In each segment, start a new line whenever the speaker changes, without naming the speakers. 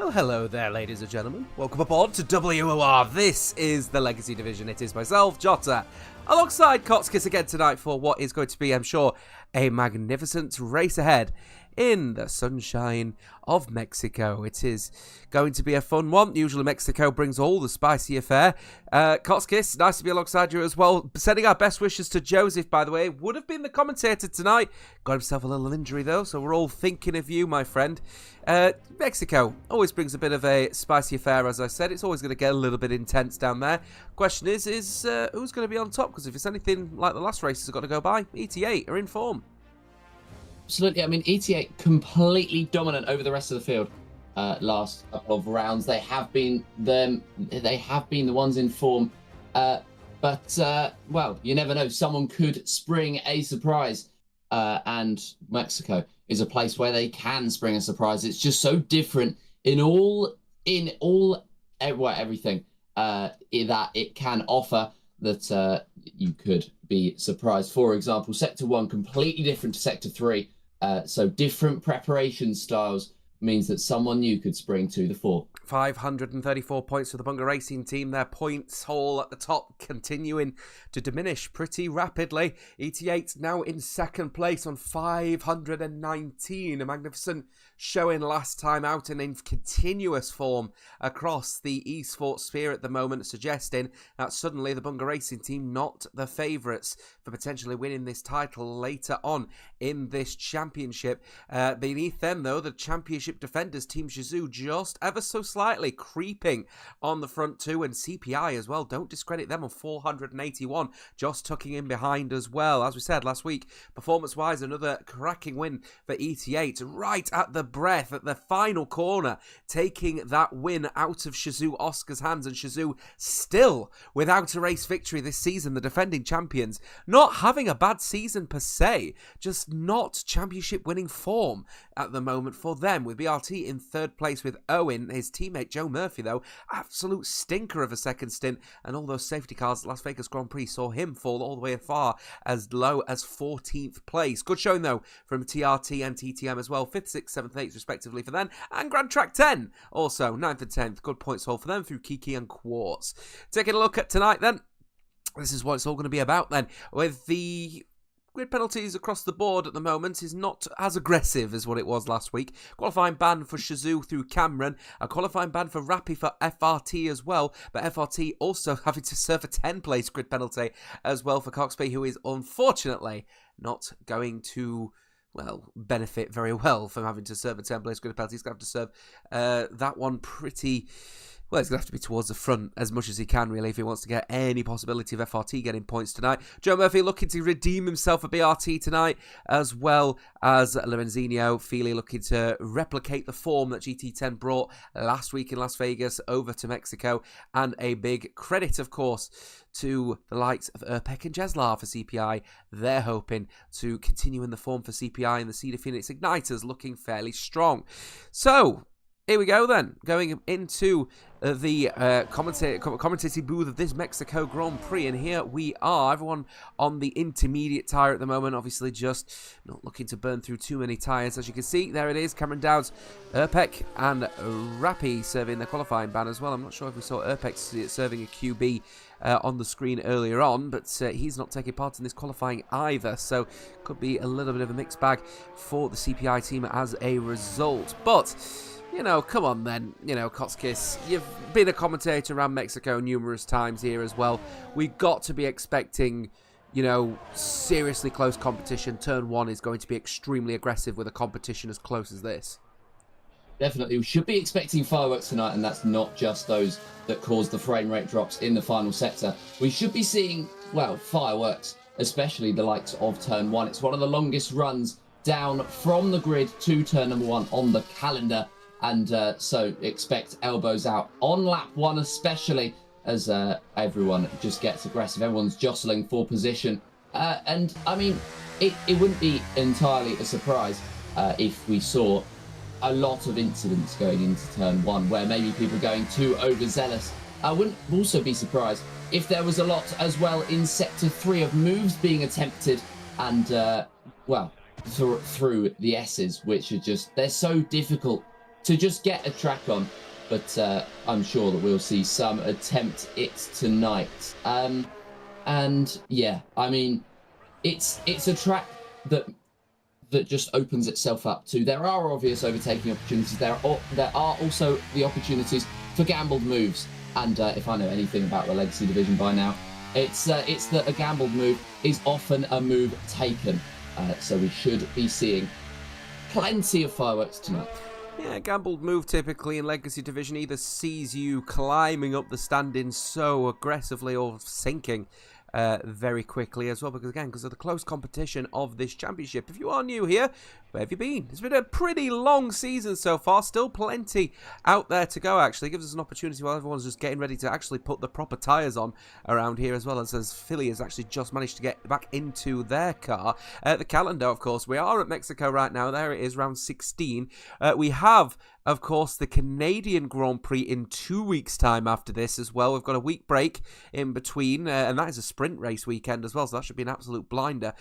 Well, hello there, ladies and gentlemen. Welcome aboard to WOR. This is the Legacy Division. It is myself, Jota, alongside Kotskis again tonight for what is going to be, I'm sure, a magnificent race ahead in the sunshine of Mexico. It is going to be a fun one. Usually Mexico brings all the spicy affair. Kotskis, nice to be alongside you as well. Sending our best wishes to Joseph, by the way. Would have been the commentator tonight. Got himself a little injury though, so we're all thinking of you, my friend. Mexico always brings a bit of a spicy affair, as I said. It's always going to get a little bit intense down there. Question is who's going to be on top? Because if it's anything like the last races have got to go by, ET8 are in form.
Absolutely. I mean, ET8 completely dominant over the rest of the field. Last couple of rounds, they have been the ones in form. Well, you never know. Someone could spring a surprise, and Mexico is a place where they can spring a surprise. It's just so different in everything that it can offer that you could be surprised. For example, Sector 1 completely different to Sector 3. So different preparation styles means that someone new could spring to the fore.
534 points for the Bunga Racing team. Their points haul at the top continuing to diminish pretty rapidly. ET8 now in second place on 519. A magnificent showing last time out and in continuous form across the esports sphere at the moment, suggesting that suddenly the Bunga Racing team not the favourites for potentially winning this title later on in this championship. Beneath them, though, the championship defenders, Team Shizou, just ever so slightly creeping on the front two, and CPI as well. Don't discredit them on 481, just tucking in behind as well. As we said last week, performance-wise, another cracking win for ET8, right at the breath at the final corner, taking that win out of Shizou Oscar's hands, and Shizou still without a race victory this season. The defending champions not having a bad season per se, just not championship winning form at the moment for them, with BRT in third place with Owen. His teammate Joe Murphy, though, absolute stinker of a second stint, and all those safety cars at Las Vegas Grand Prix saw him fall all the way far as low as 14th place. Good showing, though, from TRT and TTM as well, 5th, 6th, 7th, 8th respectively for them, and Grand Track 10 also 9th and 10th. Good points haul for them through Kiki and Quartz. Taking a look at tonight then, this is what it's all going to be about then, with the grid penalties across the board at the moment is not as aggressive as what it was last week. Qualifying ban for Shizou through Cameron. A qualifying ban for Rappi for FRT as well. But FRT also having to serve a 10-place grid penalty as well for Coxby, who is unfortunately not going to, well, benefit very well from having to serve a 10-place grid penalty. He's going to have to serve that one pretty... Well, he's going to have to be towards the front as much as he can, really, if he wants to get any possibility of FRT getting points tonight. Joe Murphy looking to redeem himself for BRT tonight, as well as Lorenzino. Feely looking to replicate the form that GT10 brought last week in Las Vegas over to Mexico. And a big credit, of course, to the likes of Urpek and Jeslar for CPI. They're hoping to continue in the form for CPI, and the Cedar Phoenix Igniters looking fairly strong. So here we go then, going into the commentating booth of this Mexico Grand Prix, and here we are, everyone on the intermediate tyre at the moment, obviously just not looking to burn through too many tyres. As you can see, there it is, Cameron Dowds, Urpek and Rappi serving the qualifying ban as well. I'm not sure if we saw Urpek serving a QB on the screen earlier on, but he's not taking part in this qualifying either, so could be a little bit of a mixed bag for the CPI team as a result. But you know, come on then, you know, Kotskis, you've been a commentator around Mexico numerous times here as well. We've got to be expecting, you know, seriously close competition. Turn 1 is going to be extremely aggressive with a competition as close as this.
Definitely. We should be expecting fireworks tonight, and that's not just those that cause the frame rate drops in the final sector. We should be seeing, well, fireworks, especially the likes of Turn 1. It's one of the longest runs down from the grid to Turn number 1 on the calendar. And so expect elbows out on lap 1, especially as everyone just gets aggressive. Everyone's jostling for position. And I mean, it wouldn't be entirely a surprise if we saw a lot of incidents going into Turn 1 where maybe people going too overzealous. I wouldn't also be surprised if there was a lot as well in Sector 3 of moves being attempted and, well, through the S's, which are just, they're so difficult to just get a track on. But I'm sure that we'll see some attempt it tonight. And yeah, I mean, it's a track that just opens itself up to. There are obvious overtaking opportunities. There are also the opportunities for gambled moves. And if I know anything about the Legacy Division by now, it's that a gambled move is often a move taken. So we should be seeing plenty of fireworks tonight.
Yeah, gambled move typically in Legacy Division either sees you climbing up the standings so aggressively or sinking very quickly as well, because of the close competition of this championship. If you are new here, where have you been? It's been a pretty long season so far, still plenty out there to go actually. It gives us an opportunity while everyone's just getting ready to actually put the proper tyres on around here, as well as Philly has actually just managed to get back into their car. The calendar, of course, we are at Mexico right now. There it is, round 16. We have, of course, the Canadian Grand Prix in 2 weeks' time after this as well. We've got a week break in between, and that is a sprint race weekend as well, so that should be an absolute blinder.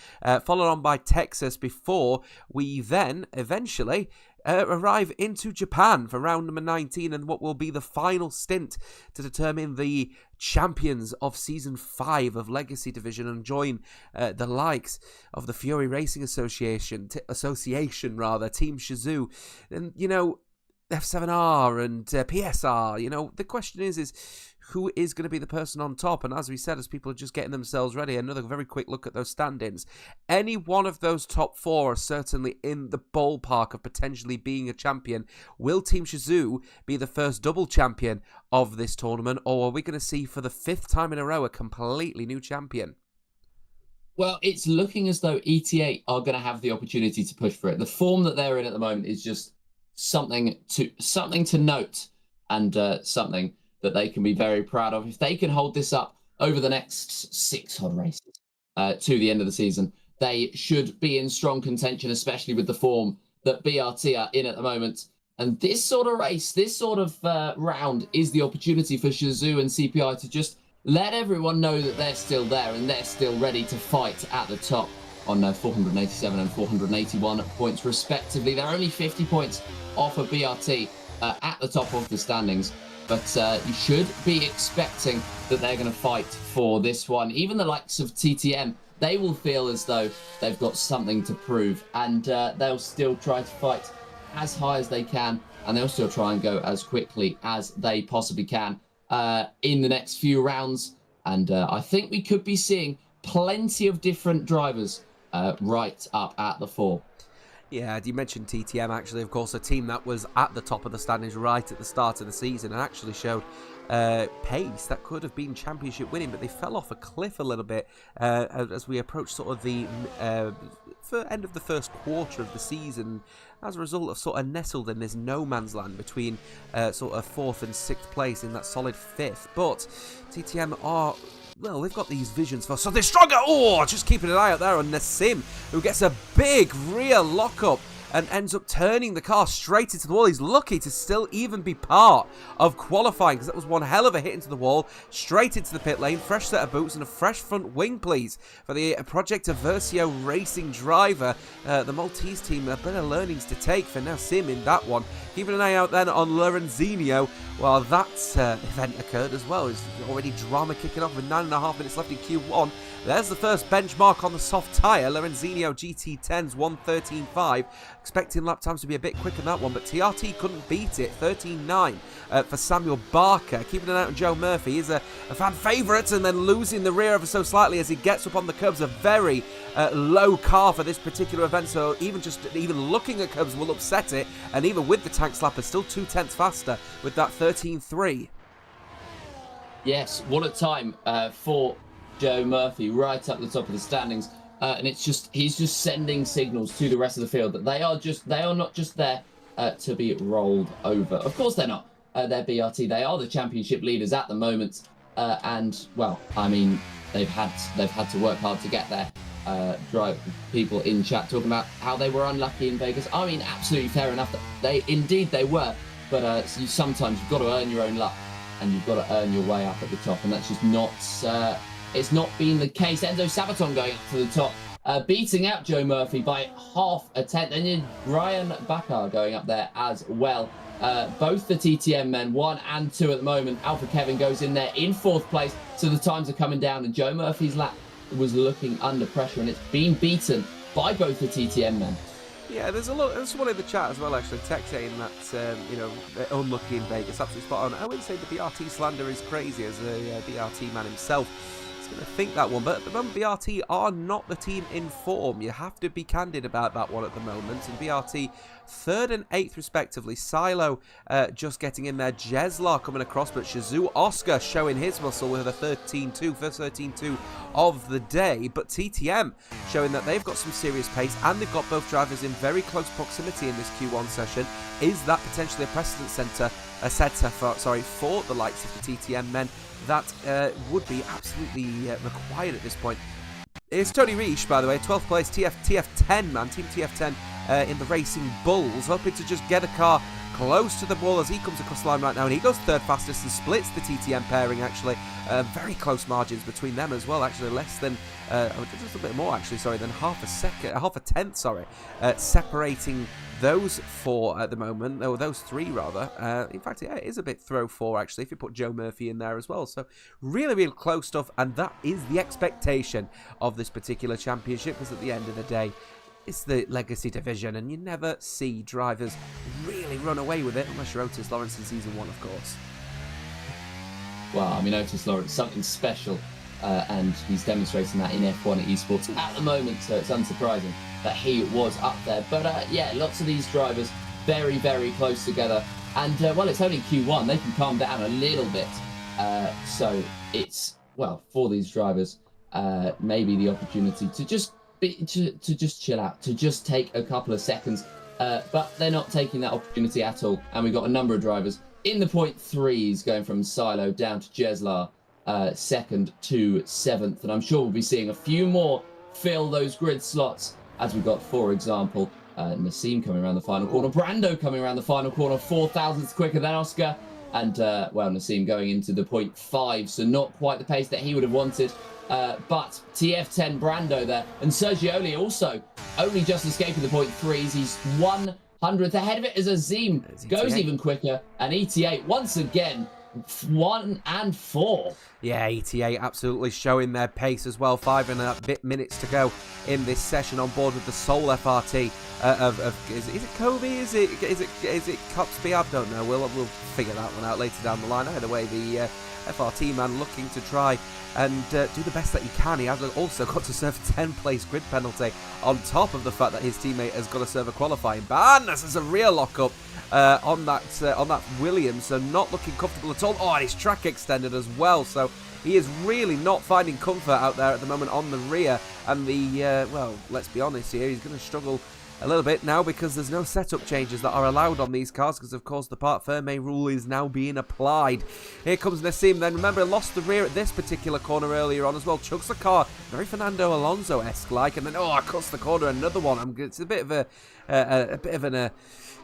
Followed on by Texas before we then eventually arrive into Japan for round number 19 and what will be the final stint to determine the champions of Season 5 of Legacy Division and join the likes of the Fury Racing Association, Team Shizou, and, you know, F7R and PSR. You know, the question is who is going to be the person on top? And as we said, as people are just getting themselves ready, another very quick look at those standings. Any one of those top four are certainly in the ballpark of potentially being a champion. Will Team Shizou be the first double champion of this tournament, or are we going to see for the 5th time in a row a completely new champion?
Well, it's looking as though ETA are going to have the opportunity to push for it. The form that they're in at the moment is just something to note, and something that they can be very proud of. If they can hold this up over the next 6 odd races to the end of the season, they should be in strong contention, especially with the form that BRT are in at the moment. And this sort of race, this sort of round is the opportunity for Shizou and CPI to just let everyone know that they're still there and they're still ready to fight at the top on 487 and 481 points respectively. They're only 50 points off of BRT at the top of the standings. But you should be expecting that they're going to fight for this one. Even the likes of TTM, they will feel as though they've got something to prove. And they'll still try to fight as high as they can. And they'll still try and go as quickly as they possibly can in the next few rounds. And I think we could be seeing plenty of different drivers right up at the 4.
Yeah, you mentioned TTM, actually, of course, a team that was at the top of the standings right at the start of the season and actually showed pace that could have been championship winning, but they fell off a cliff a little bit as we approached sort of the end of the first quarter of the season, as a result of sort of nestled in this no man's land between sort of 4th and 6th place in that solid 5th. But TTM are... well, they've got these visions for something stronger. Oh, just keeping an eye out there on Nassim, who gets a big rear lockup and ends up turning the car straight into the wall. He's lucky to still even be part of qualifying, because that was one hell of a hit into the wall, straight into the pit lane. Fresh set of boots and a fresh front wing, please, for the Project Aversio Racing driver. The Maltese team, a bit of learnings to take for Nassim in that one. Keeping an eye out then on Lorenzinho while that event occurred as well. There's already drama kicking off with 9.5 minutes left in Q1. There's the first benchmark on the soft tyre. Lorenzinho GT10's 1:13.5. Expecting lap times to be a bit quicker than that one, but TRT couldn't beat it. 13.9 for Samuel Barker. Keeping an eye on Joe Murphy. He's a fan favourite, and then losing the rear ever so slightly as he gets up on the curbs. A very low car for this particular event, so even looking at curbs will upset it. And even with the tank slapper, still 2/10 faster with that 13.3.
Yes, what a time for Joe Murphy right up the top of the standings. And he's just sending signals to the rest of the field that they are not just there to be rolled over. Of course they're not. They're BRT. They are the championship leaders at the moment. And well, I mean, they've had to work hard to get there. Drive people in chat talking about how they were unlucky in Vegas. I mean, absolutely fair enough. They were. But sometimes you've got to earn your own luck, and you've got to earn your way up at the top, and that's just not. It's not been the case. Enzo Sabaton going up to the top, beating out Joe Murphy by 0.5 tenth. And then Brian Bakar going up there as well. both the TTM men, 1 and 2 at the moment. Alpha Kevin goes in there in 4th place, so the times are coming down, and Joe Murphy's lap was looking under pressure, and it's been beaten by both the TTM men.
Yeah, there's someone in the chat as well, actually, tech saying that, you know, they're unlucky in Vegas. Absolutely spot on. I wouldn't say the BRT slander is crazy, as a BRT man himself. Going to think that one, but at the moment BRT are not the team in form. You have to be candid about that one at the moment. And BRT 3rd and 8th respectively. Silo just getting in there. Jeslar coming across, but Shazoo Oscar showing his muscle with a 13-2, first 13-2 of the day. But TTM showing that they've got some serious pace, and they've got both drivers in very close proximity in this Q1 session. Is that potentially a precedent setter for the likes of the TTM men? That would be absolutely required at this point. It's Tony Reish, by the way, 12th place, TF10, man, Team TF10 in the Racing Bulls, hoping to just get a car close to the wall as he comes across the line right now, and he goes 3rd fastest and splits the TTM pairing, actually. Very close margins between them as well, actually, less than, just a bit more, actually, sorry, than half a tenth, separating those 4 at the moment, or those 3 rather. In fact, yeah, it is a bit throw 4 actually, if you put Joe Murphy in there as well. So really, really close stuff, and that is the expectation of this particular championship, because at the end of the day, it's the legacy division, and you never see drivers really run away with it, unless you're Otis Lawrence in Season 1, of course.
Well, I mean, Otis Lawrence, something special, and he's demonstrating that in F1 at eSports at the moment, so it's unsurprising that he was up there. But yeah, lots of these drivers very, very close together. And well, it's only Q1. They can calm down a little bit. So it's, well, for these drivers, maybe the opportunity to just chill out, to just take a couple of seconds. But they're not taking that opportunity at all. And we've got a number of drivers in the .3s going from Silo down to Jeslar, 2nd to 7th. And I'm sure we'll be seeing a few more fill those grid slots, as we've got, for example, Nassim coming around the final corner, Brando coming around the final corner, 4 thousandths quicker than Oscar, and, well, Nassim going into the .5, so not quite the pace that he would have wanted, but TF10 Brando there, and Sergioli also only just escaping the .3s. He's 100th ahead of it as Azim goes even quicker, and ET8 once again 1 and 4.
Yeah, ETA absolutely showing their pace as well. 5 and a bit minutes to go in this session on board with the Soul FRT is it Kobe? Is it Copsby? I don't know. We'll figure that one out later down the line. Either way, the FRT man looking to try and do the best that he can. He has also got to serve a 10-place grid penalty on top of the fact that his teammate has got to serve a qualifying ban. This is a real lockup on that Williams, so not looking comfortable at all. Oh, and his track extended as well, so he is really not finding comfort out there at the moment on the rear. And the well, let's be honest here, he's going to struggle a little bit now because there's no setup changes that are allowed on these cars, because of course the part ferme rule is now being applied. Here comes Nassim then. Remember, lost the rear at this particular corner earlier on as well. Chugs the car, very Fernando Alonso-esque like, and then cuts the corner, another one. It's a bit of a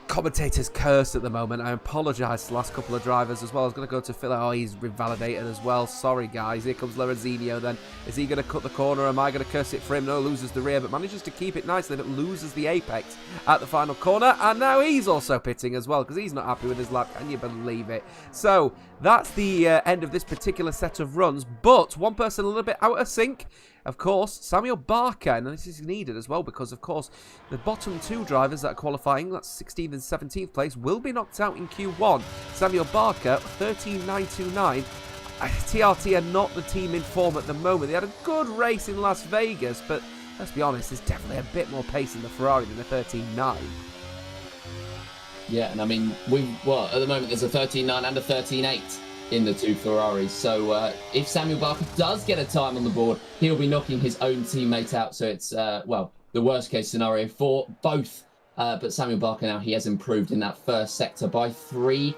commentator's curse at the moment. I apologise to the last couple of drivers as well. I was going to go to Phil. Oh, he's revalidated as well. Sorry, guys. Here comes Lorenzinho then. Is he going to cut the corner? Am I going to curse it for him? No, loses the rear, but manages to keep it nicely, but loses the apex at the final corner. And now he's also pitting as well, because he's not happy with his lap. Can you believe it? So that's the end of this particular set of runs, but one person a little bit out of sync. Of course, Samuel Barker, and this is needed as well because, of course, the bottom 2 drivers that are qualifying, that's 16th and 17th place, will be knocked out in Q1. Samuel Barker, 13.929. TRT are not the team in form at the moment. They had a good race in Las Vegas, but let's be honest, there's definitely a bit more pace in the Ferrari than a 13.9.
Yeah, and I mean, at the moment there's a 13.9 and a 13.8. in the 2 Ferraris. So if Samuel Barker does get a time on the board, he'll be knocking his own teammate out. So it's, well, the worst case scenario for both. But Samuel Barker now, he has improved in that first sector by 3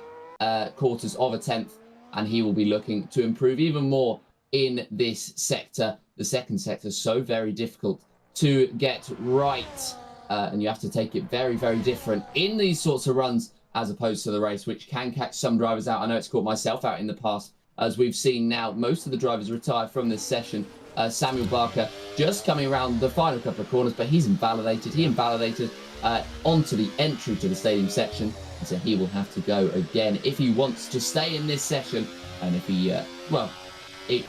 quarters of a tenth. And he will be looking to improve even more in this sector. The second sector is so very difficult to get right. And you have to take it very, very different in these sorts of runs, as opposed to the race, which can catch some drivers out. I know it's caught myself out in the past, as we've seen now most of the drivers retire from this session Samuel Barker just coming around the final couple of corners, but he's invalidated. He invalidated onto the entry to the stadium section, and so he will have to go again if he wants to stay in this session. And if he,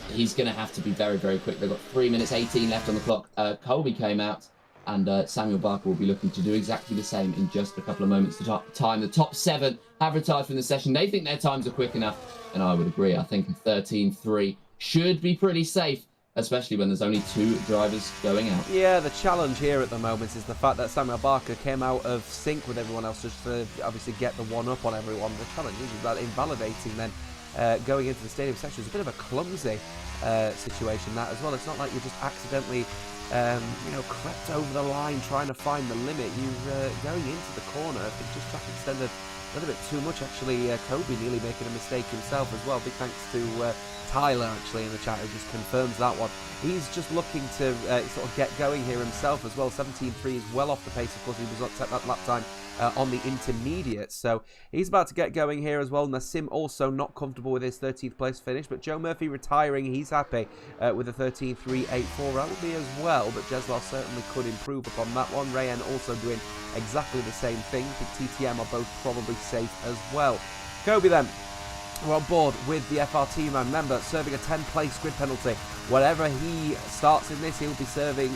he's going to have to be very, very quick. They've got 3 minutes 18 left on the clock. Colby came out, and Samuel Barker will be looking to do exactly the same in just a couple of moments time. The top 7 have retired from the session. They think their times are quick enough, and I would agree. I think 13.3 should be pretty safe, especially when there's only 2 drivers going out.
Yeah, the challenge here at the moment is the fact that Samuel Barker came out of sync with everyone else just to obviously get the one up on everyone. The challenge is that invalidating then going into the stadium section is a bit of a clumsy situation, that as well. It's not like you just accidentally crept over the line trying to find the limit. You're going into the corner. I think just track extended a little bit too much, actually. Kobe nearly making a mistake himself as well. Big thanks to Tyler, actually, in the chat, who just confirms that one. He's just looking to sort of get going here himself as well. 17.3 is well off the pace. Of course, he was at that lap time on the intermediate, so he's about to get going here as well. Nassim also not comfortable with his 13th place finish, but Joe Murphy retiring, he's happy with a 13.384. That will be as well, but Jeslar certainly could improve upon that one. Rayan also doing exactly the same thing. I think TTM are both probably safe as well. Kobe then, we're on board with the FRT man. Remember, serving a 10-place grid penalty. Whatever he starts in this, he'll be serving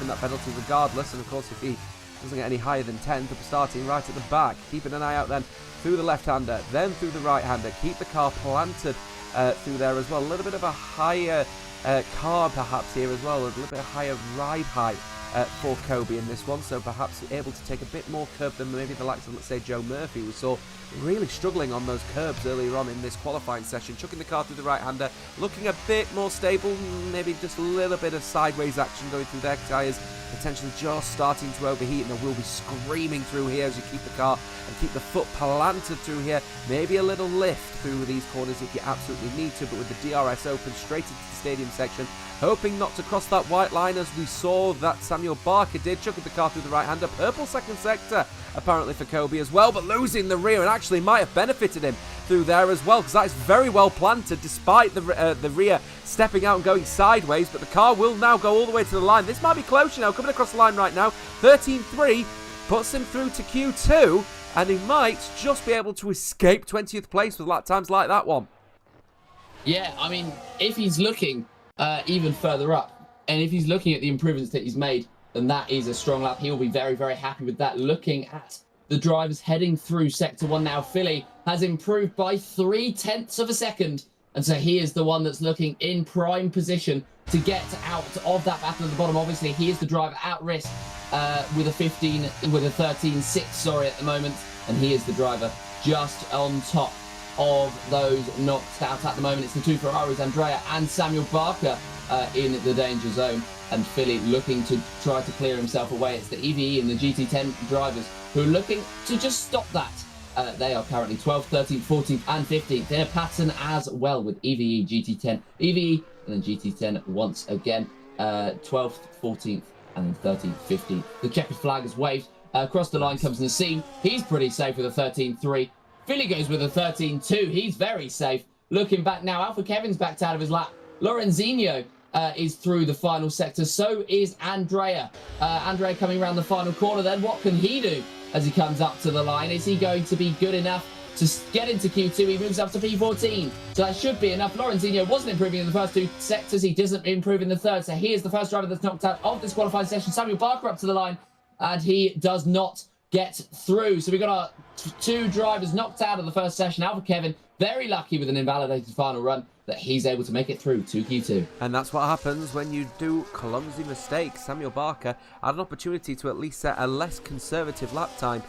that penalty regardless. And of course, if he doesn't get any higher than 10, he'll be starting right at the back. Keeping an eye out then through the left-hander, then through the right-hander. Keep the car planted through there as well. A little bit of a higher car perhaps here as well. A little bit higher ride height for Kobe in this one, so perhaps able to take a bit more curb than maybe the likes of, let's say, Joe Murphy, we saw really struggling on those curbs earlier on in this qualifying session. Chucking the car through the right-hander, looking a bit more stable, maybe just a little bit of sideways action going through their tyres, potentially just starting to overheat, and they will be screaming through here as you keep the car and keep the foot planted through here. Maybe a little lift through these corners if you absolutely need to, but with the DRS open straight into the stadium section, hoping not to cross that white line as we saw that Samuel Barker did, chucking the car through the right-hander. Purple second sector apparently for Kobe as well, but losing the rear, and actually might have benefited him through there as well, because that is very well planted despite the rear stepping out and going sideways, but the car will now go all the way to the line. This might be close, you know, coming across the line right now. 13.3 puts him through to Q2, and he might just be able to escape 20th place with lap times like that one.
Yeah, I mean, if he's looking even further up, and if he's looking at the improvements that he's made, then that is a strong lap. He'll be very, very happy with that. Looking at the drivers heading through Sector 1 now, Philly has improved by 0.3 of a second, and so he is the one that's looking in prime position to get out of that battle at the bottom. Obviously, he is the driver at risk with a 13.6, at the moment, and he is the driver just on top of those knocked out at the moment. It's the 2 Ferraris, Andrea and Samuel Barker in the danger zone, and Philly looking to try to clear himself away. It's the EVE and the GT10 drivers who are looking to just stop that. They are currently 12th, 13th, 14th and 15th in a pattern as well, with EVE, GT10, EVE and then GT10 once again, 12th, 14th and then 13th, 15th. The checkered flag is waved. Across the line comes Nassim. He's pretty safe with a 13.3. Philly goes with a 13.2. He's very safe. Looking back now, Alpha Kevin's backed out of his lap. Lorenzinho is through the final sector. So is Andrea. Andrea coming around the final corner then. What can he do as he comes up to the line? Is he going to be good enough to get into Q2? He moves up to P14. So that should be enough. Lorenzinho wasn't improving in the first 2 sectors. He doesn't improve in the third. So he is the first driver that's knocked out of this qualifying session. Samuel Barker up to the line, and he does not get through. So we've got our 2 drivers knocked out of the first session. Alpha Kevin, very lucky with an invalidated final run, that he's able to make it through to Q2.
And that's what happens when you do clumsy mistakes. Samuel Barker had an opportunity to at least set a less conservative lap time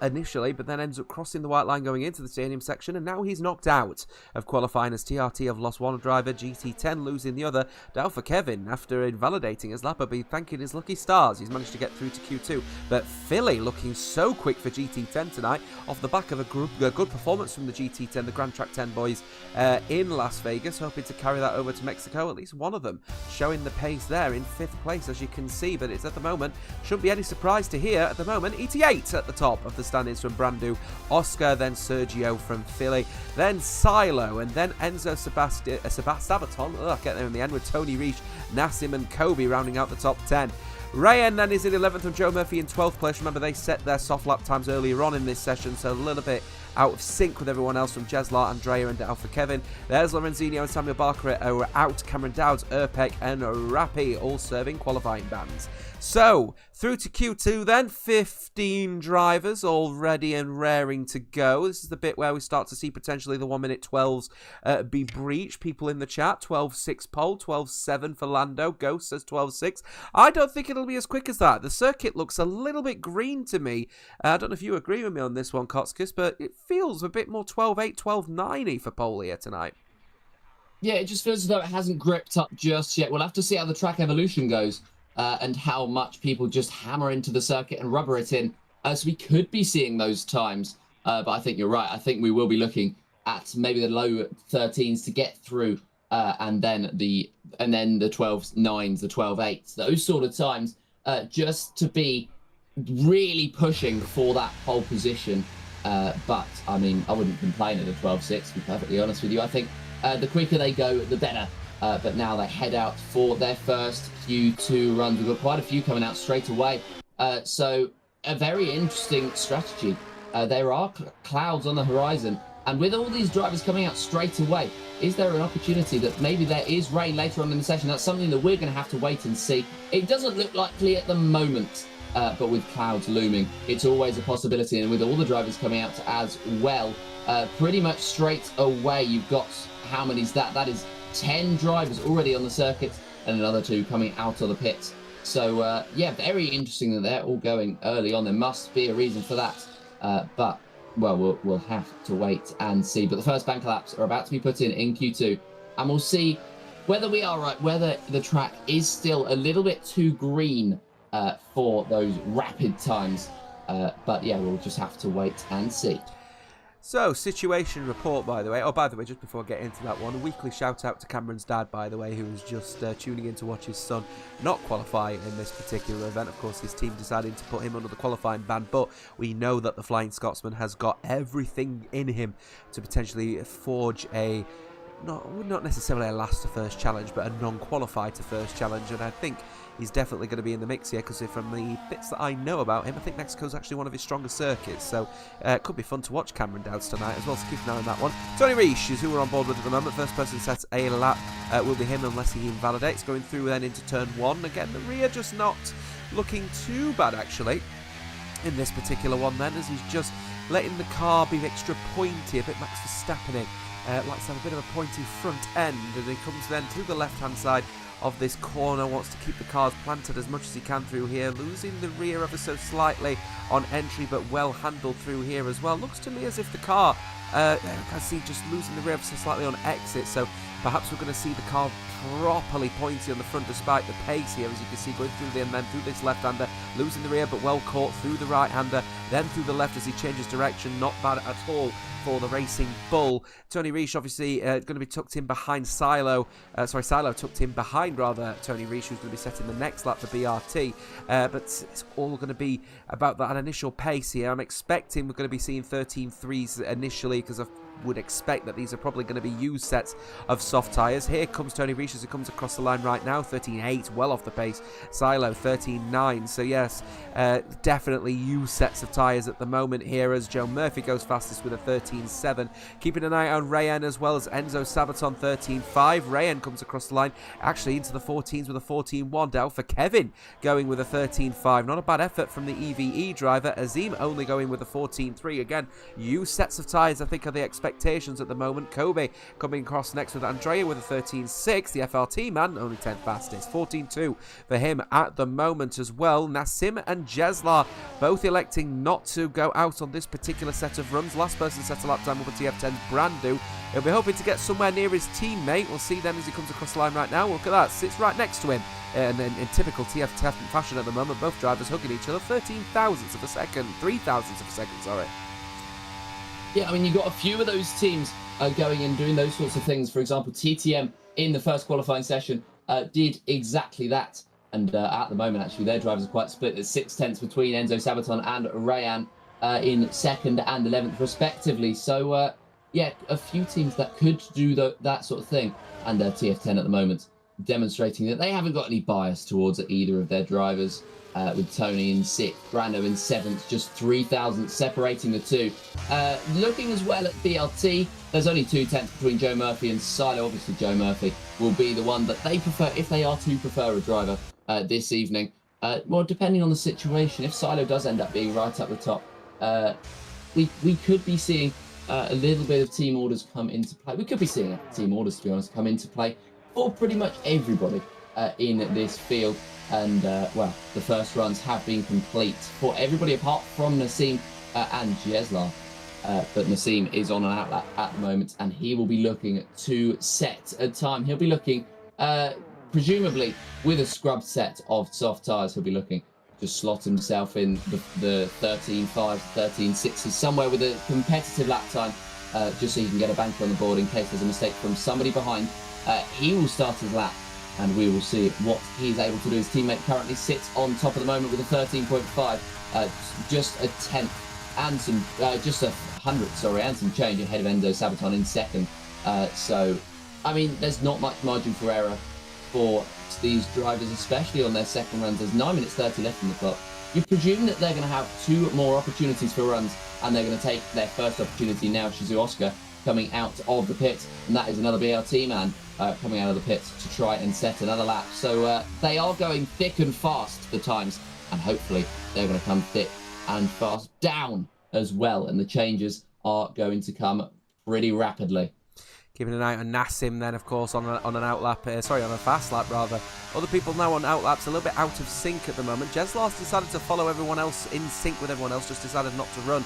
initially, but then ends up crossing the white line going into the stadium section, and now he's knocked out of qualifying as TRT have lost one driver, GT10 losing the other. Alpha Kevin, after invalidating his lap, will be thanking his lucky stars. He's managed to get through to Q2, but Philly looking so quick for GT10 tonight, off the back of a good performance from the GT10, the Grand Track 10 boys in Las Vegas. Vegas, hoping to carry that over to Mexico. At least one of them showing the pace there in 5th place, as you can see. But it's at the moment, shouldn't be any surprise to hear at the moment, ET8 at the top of the standings from Brandu, Oscar, then Sergio from Philly, then Silo, and then Enzo Sabaton, get there in the end, with Tony Reich, Nassim and Kobe rounding out the top 10. Rayan then is in 11th and Joe Murphy in 12th place. Remember, they set their soft lap times earlier on in this session, so a little bit out of sync with everyone else from Jeslar, Andrea and Alpha Kevin. There's Lorenzino and Samuel Barker are out. Cameron Dowds, Erpek and Rappi all serving qualifying bans. So, through to Q2 then, 15 drivers all ready and raring to go. This is the bit where we start to see potentially the 1 minute 12s be breached. People in the chat, 12.6 pole, 12.7 for Lando. Ghost says 12.6. I don't think it'll be as quick as that. The circuit looks a little bit green to me. I don't know if you agree with me on this one, Kotskis, but it feels a bit more 12.8, 12.9-y for pole here tonight.
Yeah, it just feels as though it hasn't gripped up just yet. We'll have to see how the track evolution goes. And how much people just hammer into the circuit and rubber it in. So we could be seeing those times. But I think you're right. I think we will be looking at maybe the low 13s to get through. And then the 12.9s, the 12.8s, those sort of times, just to be really pushing for that pole position. But, I mean, I wouldn't complain at a 12.6, to be perfectly honest with you. I think the quicker they go, the better. But now they head out for their first Q2 runs. We've got quite a few coming out straight away. So a very interesting strategy. There are clouds on the horizon. And with all these drivers coming out straight away, is there an opportunity that maybe there is rain later on in the session? That's something that we're going to have to wait and see. It doesn't look likely at the moment. But with clouds looming, it's always a possibility. And with all the drivers coming out as well, pretty much straight away, you've got, how many is that? That is 10 drivers already on the circuit and another 2 coming out of the pits. So, yeah, very interesting that they're all going early on. There must be a reason for that. But, well, we'll have to wait and see. But the first bank laps are about to be put in Q2. And we'll see whether we are right, whether the track is still a little bit too green for those rapid times. But, yeah, we'll just have to wait and see.
So, situation report, by the way. Oh, by the way, just before I get into that one, a weekly shout out to Cameron's dad, by the way, who was just tuning in to watch his son not qualify in this particular event. Of course, his team decided to put him under the qualifying ban, but we know that the Flying Scotsman has got everything in him to potentially forge a, not necessarily a last to first challenge, but a non-qualified to first challenge, and I think he's definitely going to be in the mix here, because from the bits that I know about him, I think Mexico's actually one of his stronger circuits, so it could be fun to watch Cameron Dowds tonight as well, so keep an eye on that one. Tony Reich is who we're on board with at the moment. First person sets a lap will be him, unless he invalidates. Going through then into turn 1. Again, the rear just not looking too bad, actually, in this particular one then, as he's just letting the car be extra pointy, a bit Max Verstappen-y. Likes to have a bit of a pointy front end, and he comes then to the left-hand side of this corner, wants to keep the cars planted as much as he can through here, losing the rear ever so slightly on entry, but well handled through here as well. Looks to me as if the car, I see just losing the rear ever so slightly on exit, so perhaps we're going to see the car properly pointy on the front despite the pace here, as you can see, going through there and then through this left-hander, losing the rear but well caught through the right-hander, then through the left as he changes direction. Not bad at all for the Racing Bull. Tony Reich obviously going to be tucked in behind Silo. Silo tucked in behind rather Tony Reich, who's going to be setting the next lap for BRT. But it's all going to be about that initial pace here. I'm expecting we're going to be seeing 13.3s initially, because I would expect that these are probably going to be used sets of soft tyres. Here comes Tony Reich as he comes across the line right now. 13.8, well off the pace. Silo 13.9. So yes, definitely used sets of tyres at the moment here, as Joe Murphy goes fastest with a 13.7. Keeping an eye on Rayan as well as Enzo Sabaton 13.5. Rayan comes across the line actually into the 14s with a 14.1. Down for Kevin going with a 13.5. Not a bad effort from the EVE driver. Azim only going with a 14.3. Again, used sets of tyres I think are the expectations at the moment. Kobe coming across next with Andrea with a 13.6. The FLT man only 10th fastest. 14.2 for him at the moment as well. Nassim and Jeslar both electing not to go out on this particular set of runs. Last person set a lap time over TF10's Brandu. He'll be hoping to get somewhere near his teammate. We'll see then as he comes across the line right now. Look at that, sits right next to him. And then in typical TF10 fashion at the moment, both drivers hugging each other. 13 thousandths of a second, 3 thousandths of a second, sorry.
Yeah, I mean, you've got a few of those teams going and doing those sorts of things. For example, TTM in the first qualifying session did exactly that. And at the moment, actually, their drivers are quite split. It's 6/10 between Enzo Sabaton and Rayan in 2nd and 11th, respectively. So, yeah, a few teams that could do that sort of thing. And TF10 at the moment demonstrating that they haven't got any bias towards either of their drivers. With Tony in 6th, Brando in 7th, just 3,000 separating the two. Looking as well at BLT, there's only 2/10 between Joe Murphy and Silo. Obviously, Joe Murphy will be the one that they prefer, if they are to prefer a driver this evening. Well, depending on the situation, if Silo does end up being right up the top, we could be seeing a little bit of team orders come into play. We could be seeing team orders, to be honest, come into play for pretty much everybody in this field. And, well, the first runs have been complete for everybody apart from Nassim and Jezlar. But Nassim is on an outlap at the moment, and he will be looking to set a time. He'll be looking, presumably, with a scrub set of soft tyres, he'll be looking to slot himself in the 13.5s, 13.6s, somewhere with a competitive lap time, just so he can get a banker on the board in case there's a mistake from somebody behind. He will start his lap, and we will see what he's able to do. His teammate currently sits on top at the moment with a 13.5, just a 10th and some, just a 100th, sorry, and some change ahead of Enzo Sabaton in 2nd. So, I mean, there's not much margin for error for these drivers, especially on their second runs. There's 9 minutes 30 left on the clock. You presume that they're going to have 2 more opportunities for runs, and they're going to take their first opportunity now. Shizu Oscar coming out of the pit, and that is another BLT man coming out of the pit to try and set another lap. So they are going thick and fast the times, and hopefully they're going to come thick and fast down as well, and the changes are going to come pretty rapidly.
Keeping an eye on Nassim then, of course, on an outlap, on a fast lap rather. Other people now on outlaps, a little bit out of sync at the moment. Jezlar's decided to follow everyone else, in sync with everyone else, just decided not to run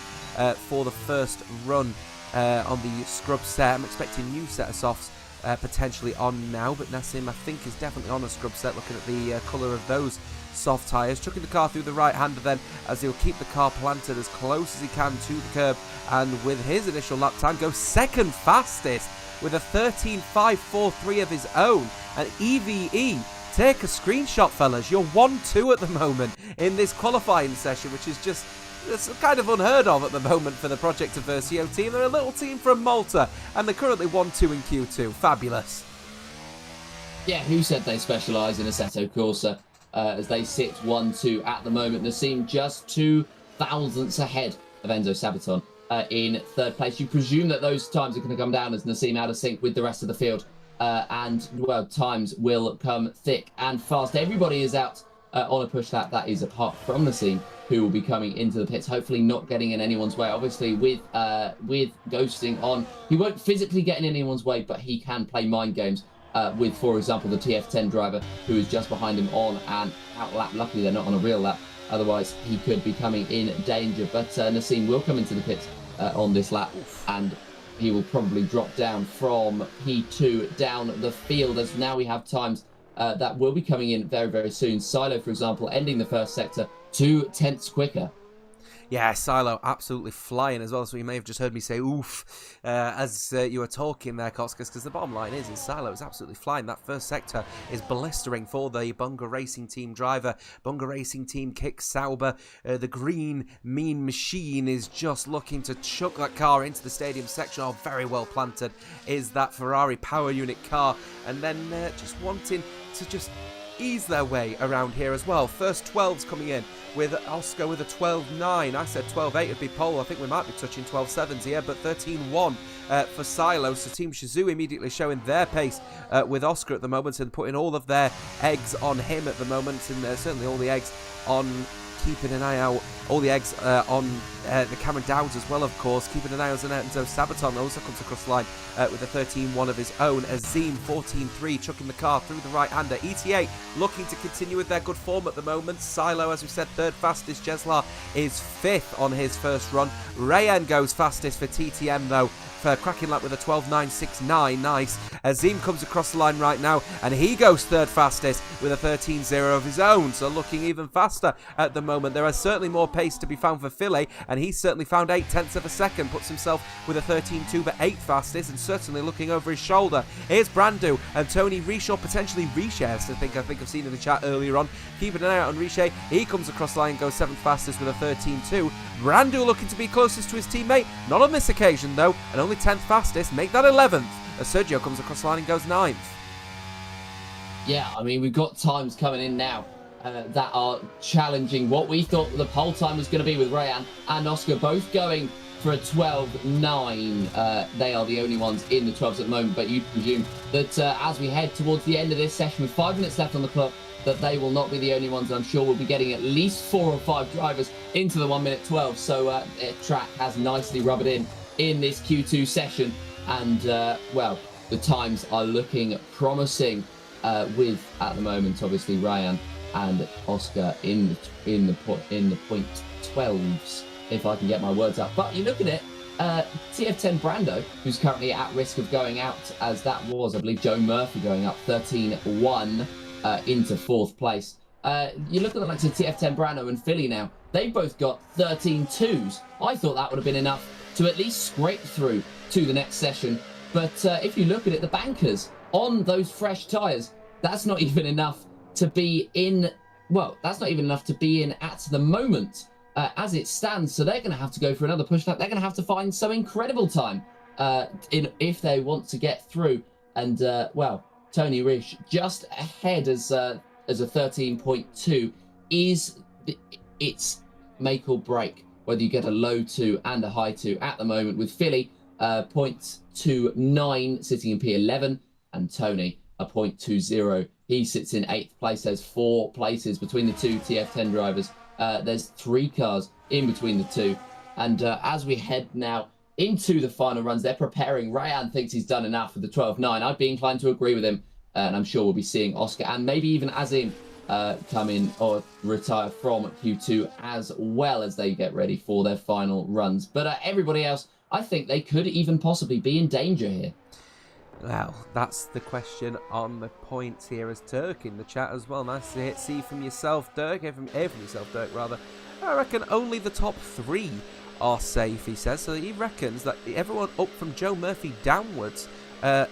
for the first run on the scrub set. I'm expecting a new set of softs potentially on now, but Nassim, I think, is definitely on a scrub set, looking at the colour of those soft tyres, chucking the car through the right-hander then, as he'll keep the car planted as close as he can to the curb, and with his initial lap time, goes second fastest with a 13.543 of his own. And EVE, take a screenshot, fellas. You're 1-2 at the moment in this qualifying session, which is just, it's kind of unheard of at the moment for the Project Versio team. They're a little team from Malta, and they're currently 1-2 in Q2. Fabulous.
Yeah, who said they specialise in Assetto Corsa? As they sit 1-2 at the moment. Nassim just 2 thousandths ahead of Enzo Sabaton in 3rd place. You presume that those times are going to come down as Nassim out of sync with the rest of the field. And, well, times will come thick and fast. Everybody is out on a push lap. That is apart from Nassim, who will be coming into the pits, hopefully not getting in anyone's way. Obviously, with ghosting on, he won't physically get in anyone's way, but he can play mind games with, for example, the TF10 driver, who is just behind him on an out lap. Luckily, they're not on a real lap. Otherwise, he could be coming in danger. But Nassim will come into the pits on this lap, and he will probably drop down from P2 down the field, as now we have times that will be coming in very, very soon. Silo, for example, ending the first sector 2 tenths quicker.
Yeah, Silo absolutely flying as well, so you may have just heard me say oof as you were talking there, Koskas, because the bottom line is Silo is absolutely flying. That first sector is blistering for the Bunga Racing Team driver. Bunga Racing Team kicks Sauber. The green mean machine is just looking to chuck that car into the stadium section. Oh, very well planted is that Ferrari power unit car, and then just wanting to just ease their way around here as well. First 12s coming in with Oscar with a 12.9. I said 12.8 would be pole. I think we might be touching 12.7s here, but 13.1 for Silo. So Team Shizu immediately showing their pace with Oscar at the moment and putting all of their eggs on him at the moment, and certainly all the eggs on keeping an eye out, all the eggs on the Cameron Dowds as well, of course. Keeping an eye on Enzo Sabaton also comes across the line with a 13.1 of his own. Azim 14.3 chucking the car through the right-hander. ETA looking to continue with their good form at the moment. Silo, as we said, 3rd fastest. Jezlar is 5th on his first run. Rayan goes fastest for TTM though, for cracking lap with a 12.969. Nice. Azim comes across the line right now, and he goes 3rd fastest with a 13.0 of his own, so looking even faster at the moment. There is certainly more pace to be found for Philly, and he's certainly found 8/10 of a second, puts himself with a 13.2 but 8th fastest, and certainly looking over his shoulder. Here's Brandu and Tony Riche, or potentially Riche, I think I've seen in the chat earlier on. Keeping an eye out on Riche. He comes across the line, goes 7th fastest with a 13.2. Brandu looking to be closest to his teammate, not on this occasion though, and only 10th fastest, make that 11th, as Sergio comes across the line and goes 9th.
Yeah, I mean, we've got times coming in now that are challenging what we thought the pole time was going to be, with Rayan and Oscar both going for a 12.9. They are the only ones in the 12s at the moment, but you'd presume that as we head towards the end of this session with 5 minutes left on the clock, that they will not be the only ones. I'm sure we'll be getting at least 4 or 5 drivers into the 1 minute 12. So track has nicely rubbed in this Q2 session, and well, the times are looking promising with, at the moment, obviously Rayan and Oscar in the point 12s, if I can get my words out. But you look at it, TF10 Brando, who's currently at risk of going out, as that was, I believe, Joe Murphy going up 13.1 into 4th place. You look at the likes of TF10 Brando and Philly now, they've both got 13.2s. I thought that would have been enough to at least scrape through to the next session. But if you look at it, the bankers on those fresh tyres, that's not even enough to be in, well, that's not even enough to be in at the moment as it stands. So they're going to have to go for another push lap. They're going to have to find some incredible time if they want to get through. And, well, Tony Riche just ahead as a 13.2 is, it's make or break whether you get a low 2 and a high 2 at the moment, with Philly 0.29 sitting in P11 and Tony a 0.20. He sits in 8th place. There's 4 places between the two TF10 drivers. There's 3 cars in between the two. And as we head now into the final runs, they're preparing. Rayan thinks he's done enough with the 12.9. I'd be inclined to agree with him. And I'm sure we'll be seeing Oscar and maybe even Azim come in or retire from Q2 as well as they get ready for their final runs. But everybody else, I think they could even possibly be in danger here.
Well, that's the question on the points here, as Dirk in the chat as well. Nice to see from yourself, Dirk. Hear from yourself, Dirk, rather. I reckon only the top 3 are safe, he says. So he reckons that everyone up from Joe Murphy downwards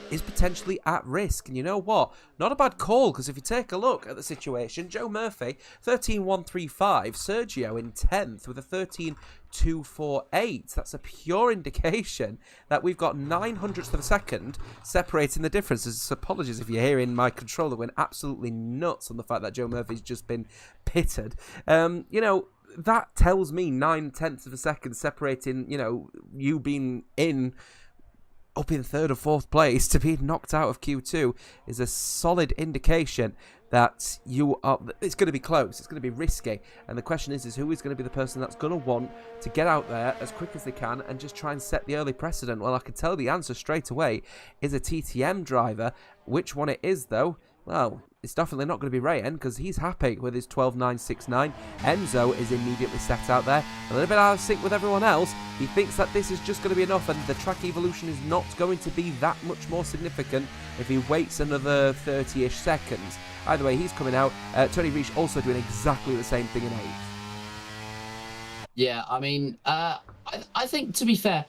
is potentially at risk. And you know what? Not a bad call, because if you take a look at the situation, Joe Murphy, 13.135, Sergio in 10th with a 13.248. That's a pure indication that we've got 900ths of a second separating the differences. Apologies if you're hearing my controller went absolutely nuts on the fact that Joe Murphy's just been pitted. You know, that tells me 9/10 of a second separating, you know, you being up in 3rd or 4th place to be knocked out of Q2 is a solid indication that it's going to be close, it's going to be risky, and the question is who is going to be the person that's going to want to get out there as quick as they can and just try and set the early precedent. Well, I can tell the answer straight away is a TTM driver. Which one it is though? Well, it's definitely not going to be Rayan, because he's happy with his 12.969. Enzo is immediately set out there, a little bit out of sync with everyone else. He thinks that this is just going to be enough, and the track evolution is not going to be that much more significant if he waits another 30-ish seconds. Either way, he's coming out. Tony Riche also doing exactly the same thing in 8th.
Yeah, I mean, I think, to be fair,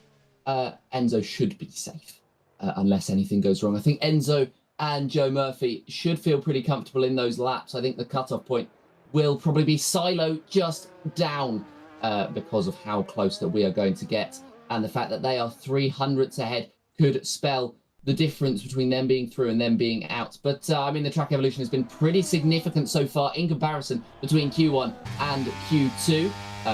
Enzo should be safe unless anything goes wrong. I think Enzo and Joe Murphy should feel pretty comfortable in those laps. I think the cutoff point will probably be Silo just down because of how close that we are going to get. And the fact that they are 300ths ahead could spell the difference between them being through and them being out. But, I mean, the track evolution has been pretty significant so far in comparison between Q1 and Q2,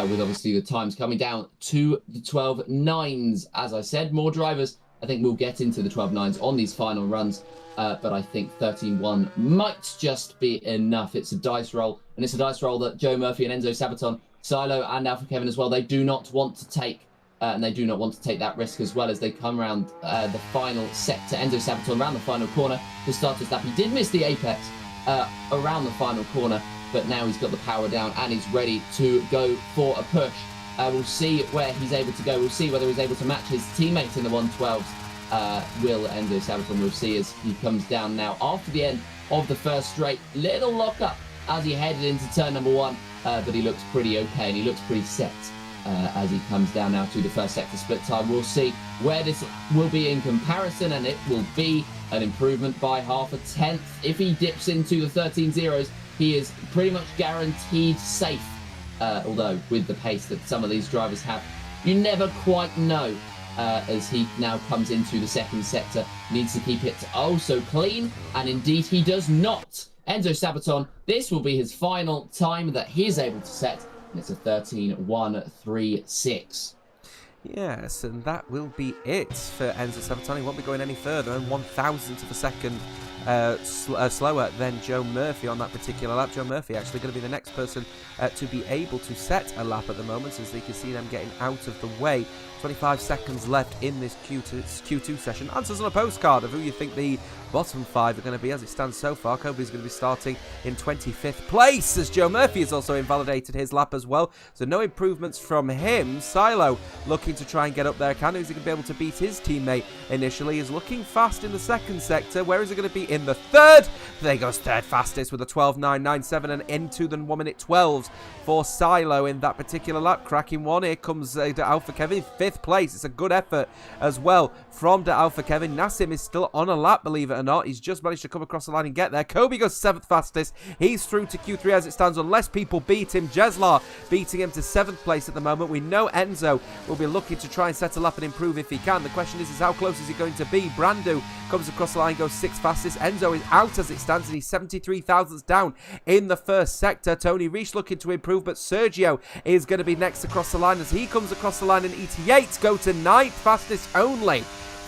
with obviously the times coming down to the 12.9s. As I said, more drivers, I think, will get into the 12.9s on these final runs. But I think 13.1 might just be enough. It's a dice roll, and it's a dice roll that Joe Murphy and Enzo Sabaton, Silo and Alpha Kevin as well, they do not want to take. And they do not want to take that risk as well as they come around the final sector. Enzo Sabaton around the final corner to start his lap. He did miss the apex around the final corner, but now he's got the power down and he's ready to go for a push. We'll see where he's able to go. We'll see whether he's able to match his teammate in the 112s. Will Enzo Sabaton. We'll see as he comes down now after the end of the first straight. Little lock up as he headed into turn number 1, but he looks pretty okay and he looks pretty set as he comes down now to the first sector split time. We'll see where this will be in comparison, and it will be an improvement by half a tenth. If he dips into the 13 zeros, he is pretty much guaranteed safe, although with the pace that some of these drivers have, you never quite know. As he now comes into the second sector, needs to keep it oh so clean, and indeed he does not. Enzo Sabaton, this will be his final time that he is able to set, and it's a 13.136.
Yes, and that will be it for Enzo Sabaton. He won't be going any further, and 1,000th of a second slower than Joe Murphy on that particular lap. Joe Murphy actually going to be the next person to be able to set a lap at the moment, as you can see them getting out of the way. 25 seconds left in this Q2 session. Answers on a postcard of who you think the bottom 5 are going to be as it stands so far. Kobe's going to be starting in 25th place, as Joe Murphy has also invalidated his lap as well. So no improvements from him. Silo looking to try and get up there. Who's he going to be able to beat his teammate initially? Is looking fast in the second sector. Where is he going to be in the third? There he goes, third fastest with a 12.997 and into the 1 minute 12s for Silo in that particular lap. Cracking one. Here comes Alpha Kevin, 5th place. It's a good effort as well from Alpha Kevin. Nassim is still on a lap, believe it or not. He's just managed to come across the line and get there. Kobe goes 7th fastest. He's through to Q3 as it stands, unless people beat him. Jeslar beating him to 7th place at the moment. We know Enzo will be looking to try and set a lap and improve if he can. The question is how close is he going to be? Brandu comes across the line, goes 6th fastest. Enzo is out as it stands, and he's 73 thousandths down in the first sector. Tony Reich looking to improve, but Sergio is going to be next across the line as he comes across the line, and ET8 go to 9th fastest only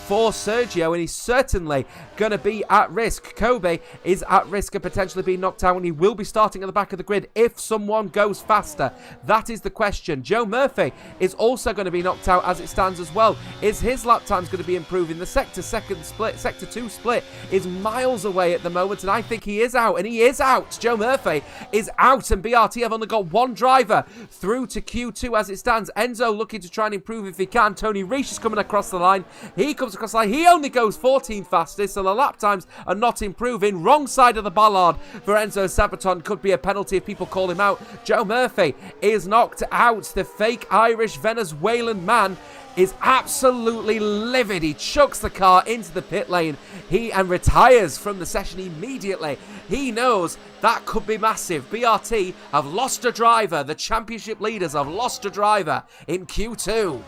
for Sergio, and he's certainly going to be at risk. Kobe is at risk of potentially being knocked out, and he will be starting at the back of the grid if someone goes faster. That is the question. Joe Murphy is also going to be knocked out as it stands as well. Is his lap times going to be improving? The sector 2 split is miles away at the moment, and I think he is out, and he is out. Joe Murphy is out, and BRT have only got one driver through to Q2 as it stands. Enzo looking to try and improve if he can. Tony Reich is coming across the line. He comes across the line. He only goes 14th fastest, so the lap times are not improving. Wrong side of the bollard for Enzo Sabaton. Could be a penalty if people call him out. Joe Murphy is knocked out. The fake Irish Venezuelan man is absolutely livid. He chucks the car into the pit lane and retires from the session immediately. He knows that could be massive. BRT have lost a driver. The championship leaders have lost a driver in Q2.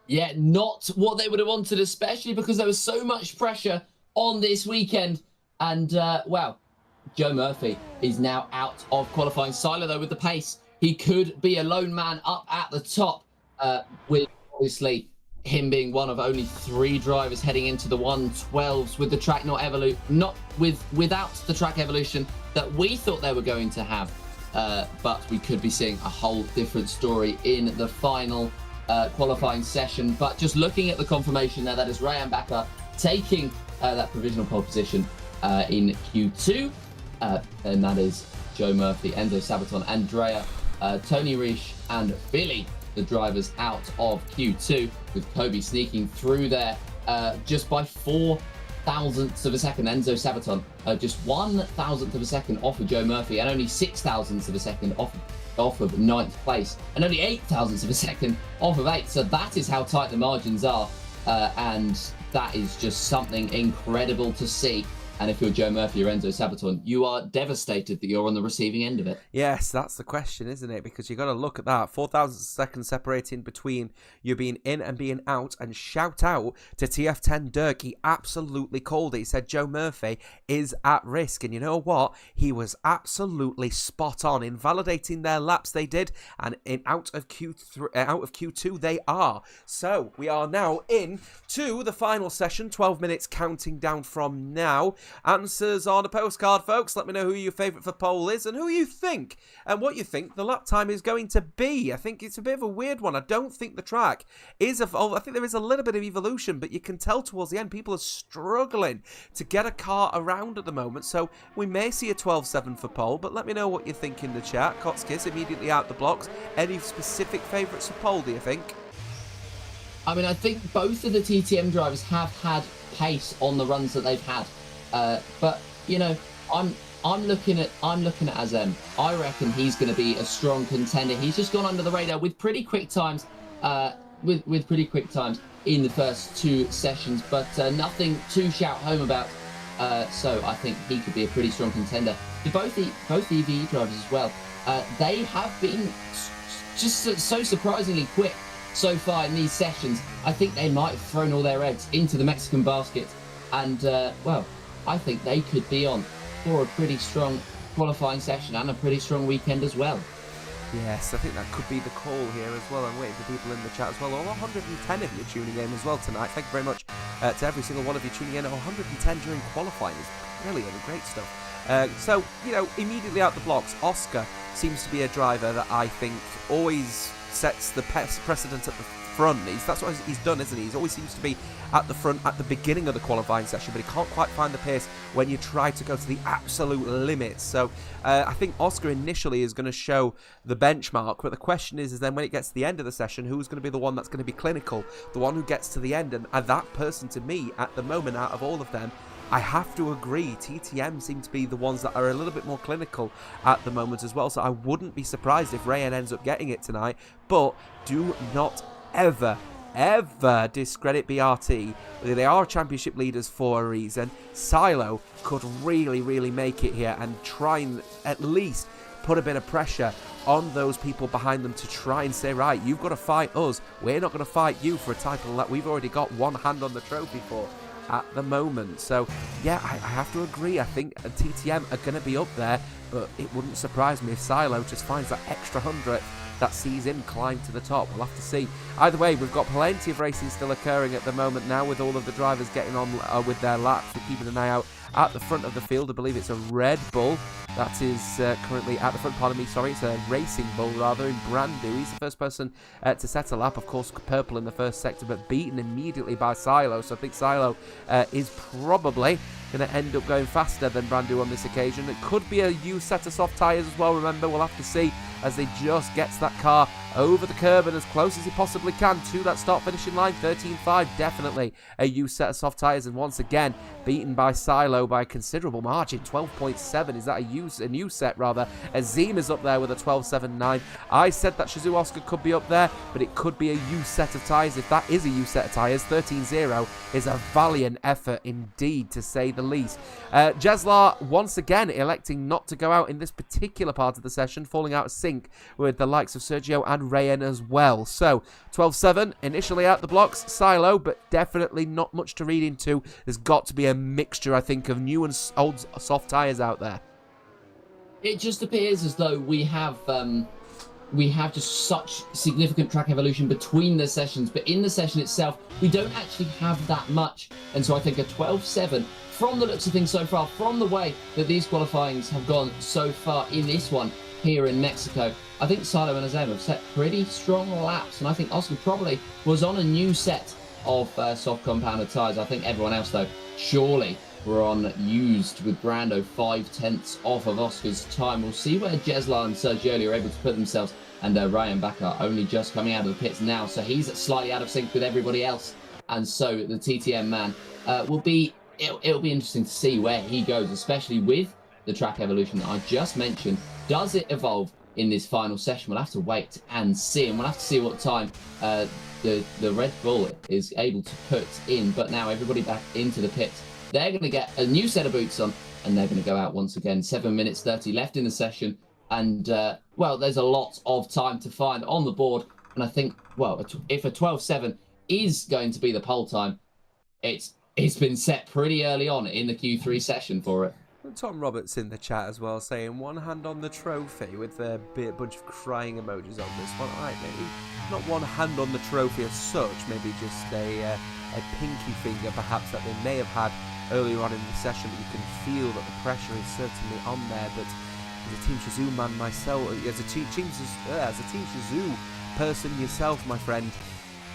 Yeah, not what they would have wanted, especially because there was so much pressure on this weekend. And, well, Joe Murphy is now out of qualifying. Silo, though, with the pace, he could be a lone man up at the top, with obviously him being one of only 3 drivers heading into the 112s with the track without the track evolution that we thought they were going to have. But we could be seeing a whole different story in the final qualifying session. But just looking at the confirmation there, that is Ryan Bakker taking that provisional pole position in Q2, and that is Joe Murphy, Enzo Sabaton, Andrea, Tony Reich, and Billy, the drivers out of Q2, with Kobe sneaking through there just by 4 thousandths of a second. Enzo Sabaton just 1 thousandth of a second off of Joe Murphy, and only 6 thousandths of a second off of 9th place, and only 8 thousandths of a second off of 8th. So that is how tight the margins are, and that is just something incredible to see. And if you're Joe Murphy or Enzo Sabaton, you are devastated that you're on the receiving end of it.
Yes, that's the question, isn't it? Because you've got to look at that. 4,000 seconds separating between you being in and being out. And shout out to TF10 Dirk. He absolutely called it. He said Joe Murphy is at risk. And you know what? He was absolutely spot on in validating their laps they did. And out of Q2 they are. So we are now in to the final session. 12 minutes counting down from now. Answers on a postcard, folks. Let me know who your favourite for pole is and who you think and what you think the lap time is going to be. I think it's a bit of a weird one. I don't think the track is I think there is a little bit of evolution, but you can tell towards the end people are struggling to get a car around at the moment. So we may see a 12.7 for pole, but let me know what you think in the chat. Kotskis immediately out the blocks. Any specific favourites for pole, do you think?
I mean, I think both of the TTM drivers have had pace on the runs that they've had. But, you know, I'm I'm looking at Azem. I reckon he's going to be a strong contender. He's just gone under the radar with pretty quick times, with pretty quick times in the first 2 sessions, but nothing to shout home about. So I think he could be a pretty strong contender. Both EVE drivers as well. They have been just so surprisingly quick so far in these sessions. I think they might have thrown all their eggs into the Mexican basket, and well, I think they could be on for a pretty strong qualifying session and a pretty strong weekend as well.
Yes, I think that could be the call here as well. I'm waiting for people in the chat as well. All 110 of you tuning in as well tonight. Thank you very much to every single one of you tuning in. 110 during qualifying is brilliant and great stuff. So, you know, immediately out the blocks, Oscar seems to be a driver that I think always sets the precedent at the front. That's what he's done, isn't he? He always seems to be at the front at the beginning of the qualifying session, but he can't quite find the pace when you try to go to the absolute limits. So I think Oscar initially is going to show the benchmark, but the question is then when it gets to the end of the session, who's going to be the one that's going to be clinical, the one who gets to the end? And that person, to me, at the moment, out of all of them, I have to agree, TTM seem to be the ones that are a little bit more clinical at the moment as well. So I wouldn't be surprised if Rayan ends up getting it tonight. But do not ever discredit BRT. They are championship leaders for a reason. Silo could really make it here and try and at least put a bit of pressure on those people behind them to try and say, right, you've got to fight us. We're not going to fight you for a title that we've already got one hand on the trophy for at the moment. So yeah, I have to agree. I think TTM are going to be up there, but it wouldn't surprise me if Silo just finds that extra 100th that sees him climb to the top. We'll have to see. Either way, we've got plenty of racing still occurring at the moment now, with all of the drivers getting on with their laps. We're keeping an eye out at the front of the field. I believe it's a Red Bull that is currently at the front. Pardon me, sorry, it's a Racing Bull rather, in Brandu. He's the first person to set a lap. Of course, purple in the first sector, but beaten immediately by Silo. So I think Silo is probably going to end up going faster than Brandu on this occasion. It could be a used set of soft tyres as well. Remember, we'll have to see as they just gets that car over the curb and as close as he possibly can to that start finishing line. 13.5, definitely a used set of soft tyres, and once again beaten by Silo by a considerable margin. 12.7, is that a new set rather? Azim is up there with a 12.79. I said that Shazoo Oscar could be up there, but it could be a used set of tyres. If that is a used set of tyres, 13.0 is a valiant effort indeed, to say the least. Jeslar once again electing not to go out in this particular part of the session, falling out of sync with the likes of Sergio and Rayan as well. So 12.7 initially out the blocks, Silo, but definitely not much to read into. There's got to be a mixture, I think, of new and old soft tyres out there.
It just appears as though we have just such significant track evolution between the sessions, but in the session itself, we don't actually have that much. And so I think a 12.7, from the looks of things so far, from the way that these qualifyings have gone so far in this one here in Mexico, I think Silo and Azem have set pretty strong laps, and I think Oscar probably was on a new set of soft compounded tyres. I think everyone else, though, surely were on used, with Brando 5/10 off of Oscar's time. We'll see where Jeslar and Sergio are able to put themselves, and Ryan Backer only just coming out of the pits now, so he's slightly out of sync with everybody else, and so the TTM man it'll be interesting to see where he goes, especially with the track evolution that I just mentioned. Does it evolve in this final session? We'll have to wait and see, and we'll have to see what time the Red Bull is able to put in. But now everybody back into the pits. They're going to get a new set of boots on, and they're going to go out once again. 7 minutes 30 left in the session, and well, there's a lot of time to find on the board. And I think, well, if a 12.7 is going to be the pole time, it's been set pretty early on in the Q3 session for it.
Tom Roberts in the chat as well, saying one hand on the trophy with a bunch of crying emojis on this one. All right, maybe not one hand on the trophy as such, maybe just a pinky finger perhaps that they may have had earlier on in the session. But you can feel that the pressure is certainly on there. But as a Team Shazoo man myself, as a Team Shazoo person yourself, my friend,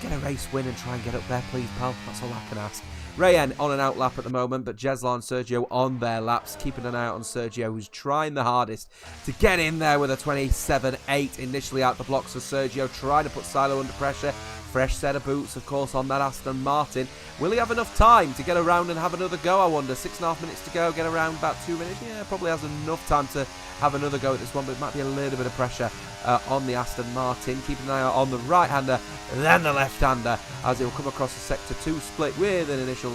get a race win and try and get up there, please, pal. That's all I can ask. Rayan on an out lap at the moment, but Jeslar and Sergio on their laps, keeping an eye out on Sergio, who's trying the hardest to get in there with a 27.8 initially out the blocks for Sergio, trying to put Silo under pressure. Fresh set of boots, of course, on that Aston Martin. Will he have enough time to get around and have another go, I wonder? 6.5 minutes to go, get around about 2 minutes. Yeah, probably has enough time to have another go at this one, but it might be a little bit of pressure on the Aston Martin. Keep an eye out on the right-hander, then the left-hander, as he'll come across the Sector 2 split with an initial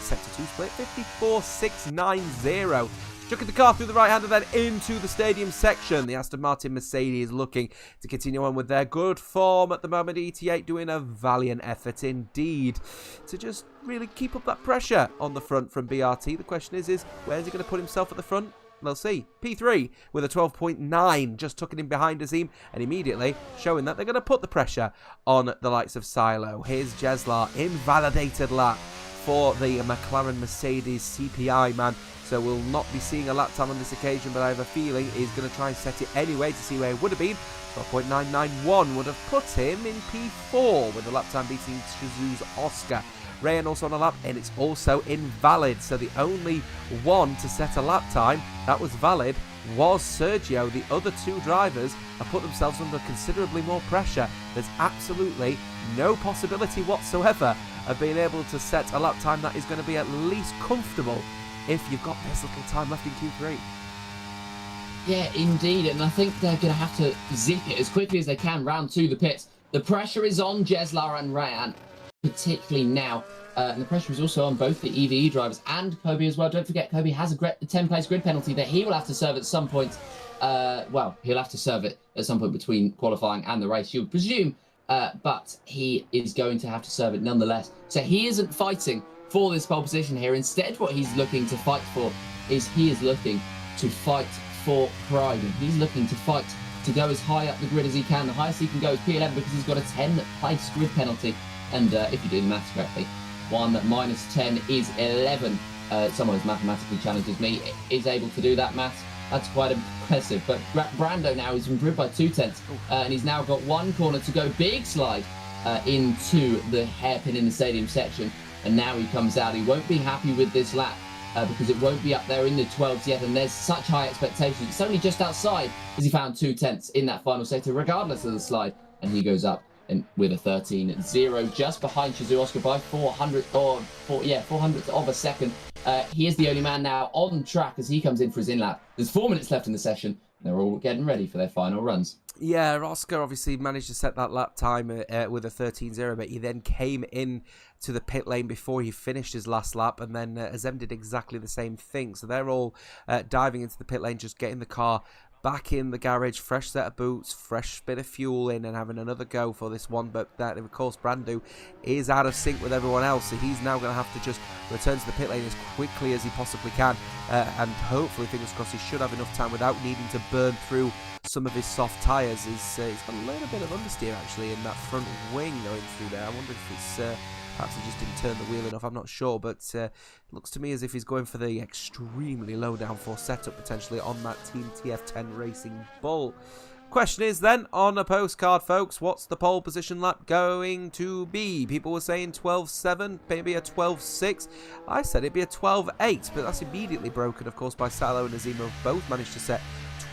Sector 2 split, 54.690. Chucking the car through the right-hander, then into the stadium section. The Aston Martin Mercedes looking to continue on with their good form at the moment. ET8 doing a valiant effort indeed to just really keep up that pressure on the front from BRT. The question is where's he going to put himself at the front? We'll see. P3 with a 12.9, just tucking in behind Azim, and immediately showing that they're going to put the pressure on the likes of Silo. Here's Jeslar, invalidated lap for the McLaren Mercedes CPI man. So we'll not be seeing a lap time on this occasion, but I have a feeling he's going to try and set it anyway to see where it would have been. 12.991 would have put him in P4 with the lap time beating Shizu's Oscar. Rayan also on a lap, and it's also invalid. So the only one to set a lap time that was valid was Sergio. The other two drivers have put themselves under considerably more pressure. There's absolutely no possibility whatsoever of being able to set a lap time that is going to be at least comfortable if you've got this little time left in Q3.
Yeah, indeed, and I think they're going to have to zip it as quickly as they can round to the pits. The pressure is on Jeslar and Rayan, particularly now, and the pressure is also on both the EVE drivers and Kobe as well. Don't forget, Kobe has a 10-place grid penalty that he will have to serve at some point. Well, he'll have to serve it at some point between qualifying and the race, you would presume, but he is going to have to serve it nonetheless. So he isn't fighting for this pole position here. Instead, what he's looking to fight for is he is looking to fight for pride. And he's looking to fight to go as high up the grid as he can. The highest he can go is P11 because he's got a 10-place grid penalty. And if you do the maths correctly, 1 minus 10 is 11. Someone as mathematically challenged as me is able to do that maths. That's quite impressive. But Brando now is improved by 0.2, and he's now got one corner to go. Big slide into the hairpin in the stadium section. And now he comes out. He won't be happy with this lap because it won't be up there in the 12s yet. And there's such high expectations. It's only just outside as he found 0.2 in that final sector, regardless of the slide. And he goes up and with a 13.0, just behind Shizu Oscar by 400th of a second. He is the only man now on track as he comes in for his in-lap. There's 4 minutes left in the session. They're all getting ready for their final runs.
Yeah, Oscar obviously managed to set that lap time with a 13.0, but he then came in to the pit lane before he finished his last lap, and then Azem did exactly the same thing. So they're all diving into the pit lane, just getting the car back in the garage, fresh set of boots, fresh bit of fuel in, and having another go for this one. But that, of course, Brandu is out of sync with everyone else, so he's now going to have to just return to the pit lane as quickly as he possibly can, and hopefully, fingers crossed, he should have enough time without needing to burn through some of his soft tyres. He's got a little bit of understeer actually in that front wing going through there. I wonder if it's perhaps he just didn't turn the wheel enough, I'm not sure, but it looks to me as if he's going for the extremely low downforce setup potentially on that Team TF10 Racing Bull. Question is then, on a postcard, folks, what's the pole position lap going to be? People were saying 12.7, maybe a 12.6. I said it'd be a 12.8, but that's immediately broken, of course, by Salo and Azima, both managed to set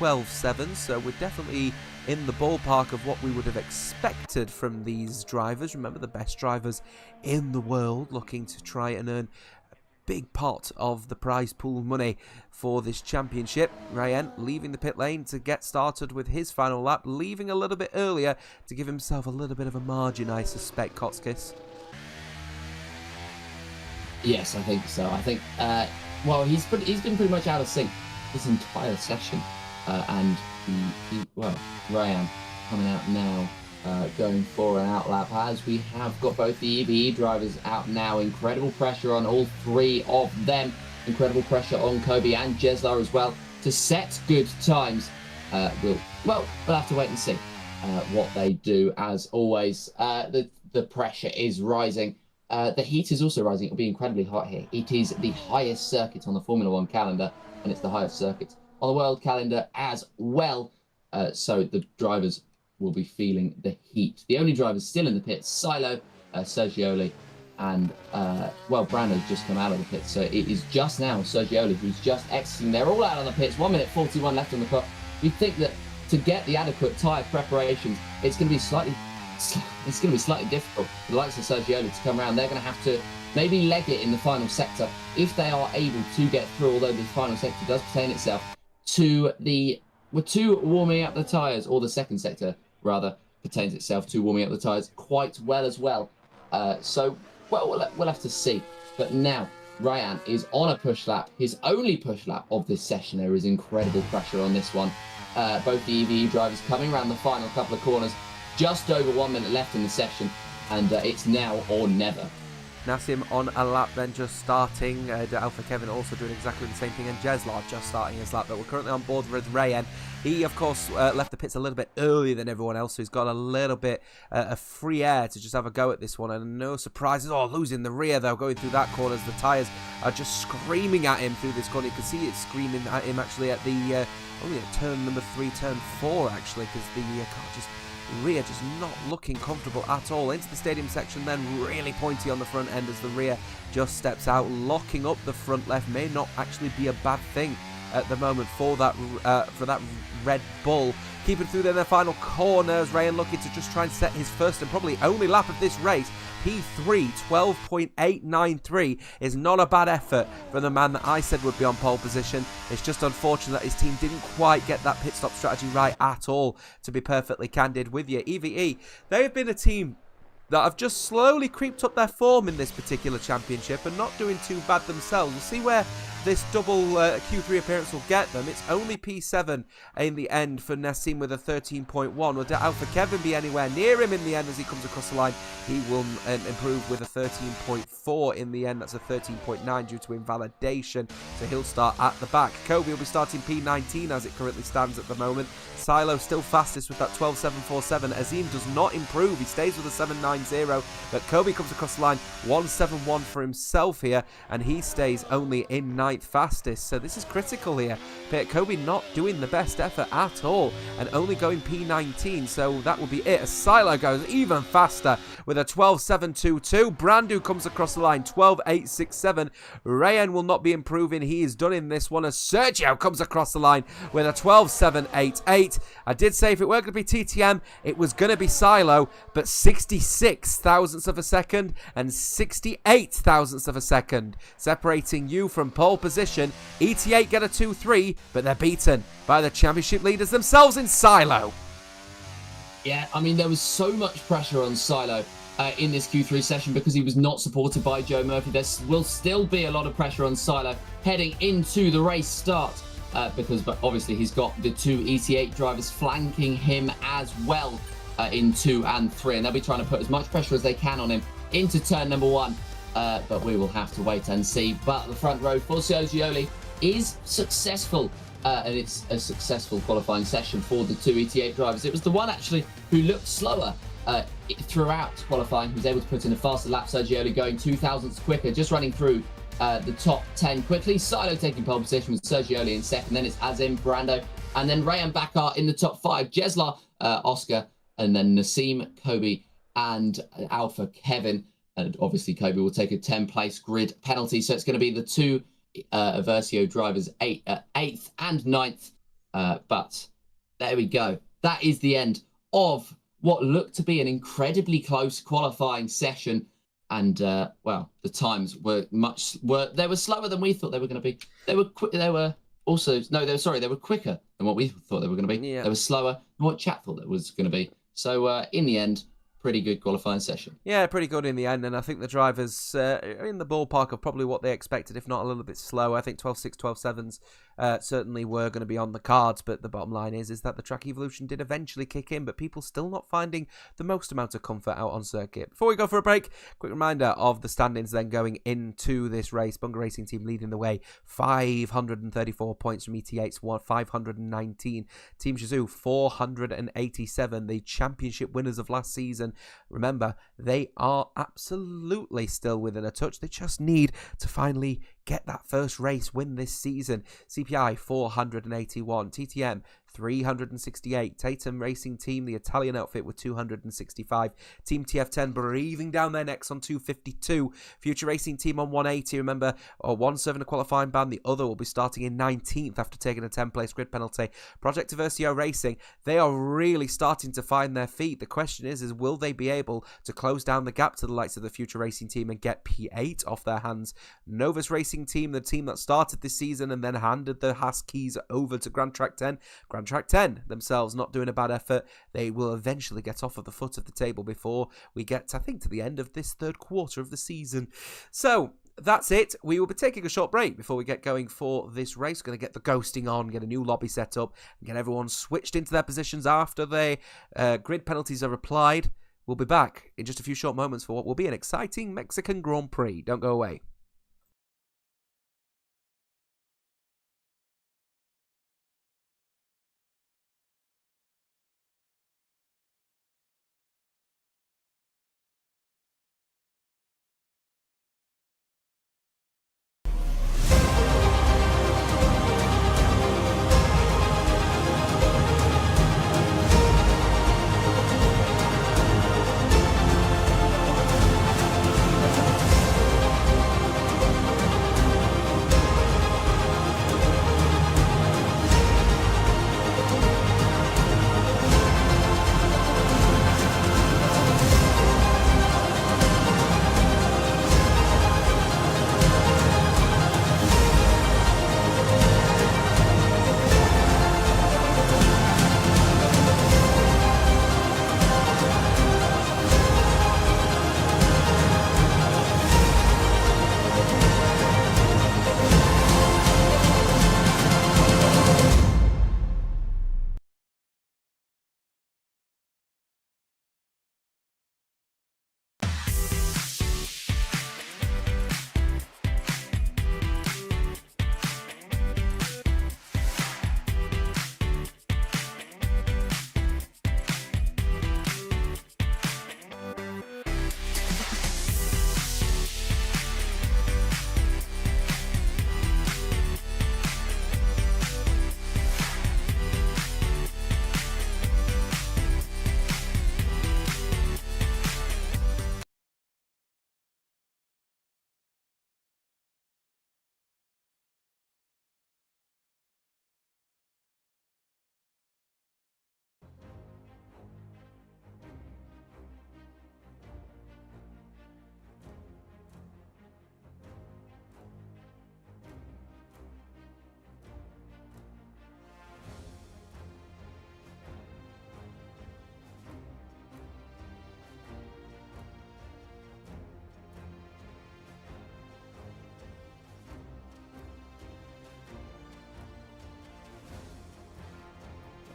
12.7, so we're definitely in the ballpark of what we would have expected from these drivers. Remember, the best drivers in the world looking to try and earn a big pot of the prize pool money for this championship. Ryan leaving the pit lane to get started with his final lap, leaving a little bit earlier to give himself a little bit of a margin, I suspect, Kotskis.
Yes, I think so. I think, well, he's been pretty much out of sync this entire session. And Ryan coming out now, going for an out lap as we have got both the EVE drivers out now. Incredible pressure on all three of them. Incredible pressure on Kobe and Jeslar as well to set good times. We'll have to wait and see what they do. As always, the pressure is rising. The heat is also rising. It'll be incredibly hot here. It is the highest circuit on the Formula One calendar, and it's the highest circuit on the world calendar as well. So the drivers will be feeling the heat. The only drivers still in the pits, Silo, Sergioli, and, Brando's just come out of the pits. So it is just now Sergioli who's just exiting. They're all out on the pits. 1 minute 41 left on the clock. We think that to get the adequate tyre preparations, it's going to be slightly it's going to be slightly difficult for the likes of Sergioli to come around. They're going to have to maybe leg it in the final sector if they are able to get through, although the final sector does pertain itself to warming up the tyres, or the second sector, rather, pertains itself to warming up the tyres quite well as well. So we'll have to see. But now, Ryan is on a push lap, his only push lap of this session. There is incredible pressure on this one. Both the EVE drivers coming around the final couple of corners, just over 1 minute left in the session, and it's now or never.
Nassim on a lap then, just starting. Alpha Kevin also doing exactly the same thing, and Jeslar just starting his lap. But we're currently on board with Rayan. He, of course, left the pits a little bit earlier than everyone else, so he's got a little bit of free air to just have a go at this one. And no surprises. Oh, losing the rear, though, going through that corner as the tyres are just screaming at him through this corner. You can see it screaming at him, actually, at the only at turn number 3, turn 4, actually, because the car rear just not looking comfortable at all. Into the stadium section then, really pointy on the front end as the rear just steps out, locking up the front left. May not actually be a bad thing at the moment for that Red Bull. Keeping through their final corners, Rayan looking to just try and set his first and probably only lap of this race. P3, 12.893 is not a bad effort from the man that I said would be on pole position. It's just unfortunate that his team didn't quite get that pit stop strategy right at all, to be perfectly candid with you. EVE, they have been a team that have just slowly creeped up their form in this particular championship and not doing too bad themselves. We'll see where this double Q3 appearance will get them. It's only P7 in the end for Nassim with a 13.1. Will Alpha Kevin be anywhere near him in the end as he comes across the line? He will improve with a 13.4 in the end. That's a 13.9 due to invalidation. So he'll start at the back. Kobe will be starting P19 as it currently stands at the moment. Silo still fastest with that 12.747. Azim does not improve. He stays with a 7.90. But Kobe comes across the line 1.71 for himself here. And he stays only in 9th fastest. So this is critical here. But Kobe not doing the best effort at all. And only going P19. So that will be it. As Silo goes even faster with a 12.722. Brandu comes across the line 12.867. Rayan will not be improving. He is done in this one as Sergio comes across the line with a 12.788. I did say if it weren't going to be TTM, it was going to be Silo, but 66 thousandths of a second and 68 thousandths of a second separating you from pole position. ET8 get a 2-3, but they're beaten by the championship leaders themselves in Silo.
Yeah, I mean, there was so much pressure on Silo in this Q3 session because he was not supported by Joe Murphy. There will still be a lot of pressure on Silo heading into the race start. But obviously he's got the two ET8 drivers flanking him as well in 2 and 3, and they'll be trying to put as much pressure as they can on him into turn number 1. But we will have to wait and see. But the front row for Sergioli is successful, and it's a successful qualifying session for the two ET8 drivers. It was the one actually who looked slower throughout qualifying who was able to put in a faster lap. Sergioli going 2 thousandths quicker, just running through the top 10 quickly. Silo taking pole position with Sergioli in second. Then it's Azim, Brando, and then Rayan Bakar in the top 5. Jeslar, Oscar, and then Nassim, Kobe, and Alpha Kevin. And obviously Kobe will take a 10-place grid penalty. So it's going to be the two Aversio drivers, 8th and 9th. But there we go. That is the end of what looked to be an incredibly close qualifying session. And well, the times were they were slower than we thought they were going to be. They were quicker than what we thought they were going to be.
Yeah.
They were slower than what chat thought that was going to be. So in the end, pretty good qualifying session.
Yeah, pretty good in the end, and I think the drivers are in the ballpark of probably what they expected, if not a little bit slower. I think 12.6, 12.7s certainly were going to be on the cards, but the bottom line is that the track evolution did eventually kick in, but people still not finding the most amount of comfort out on circuit. Before we go for a break, quick reminder of the standings then going into this race. Bunga Racing Team leading the way, 534 points from ET8's 519. Team Shazoo, 487, the championship winners of last season. Remember, they are absolutely still within a touch. They just need to finally get that first race win this season. CPI 481, TTM 368. Tatum Racing Team, the Italian outfit, with 265. Team TF10 breathing down their necks on 252. Future Racing Team on 180. Remember, one serving a qualifying ban, the other will be starting in 19th after taking a 10-place grid penalty. Project Diversio Racing, they are really starting to find their feet. The question is will they be able to close down the gap to the likes of the Future Racing Team and get P8 off their hands? Novus Racing Team, the team that started this season and then handed the Haas keys over to Grand Track 10. Grand Track 10 themselves not doing a bad effort. They will eventually get off of the foot of the table before we get, I think, to the end of this third quarter of the season. So that's it. We will be taking a short break before we get going for this race. We're going to get the ghosting on, get a new lobby set up, and get everyone switched into their positions after the grid penalties are applied. We'll be back in just a few short moments for what will be an exciting Mexican Grand Prix. Don't go away.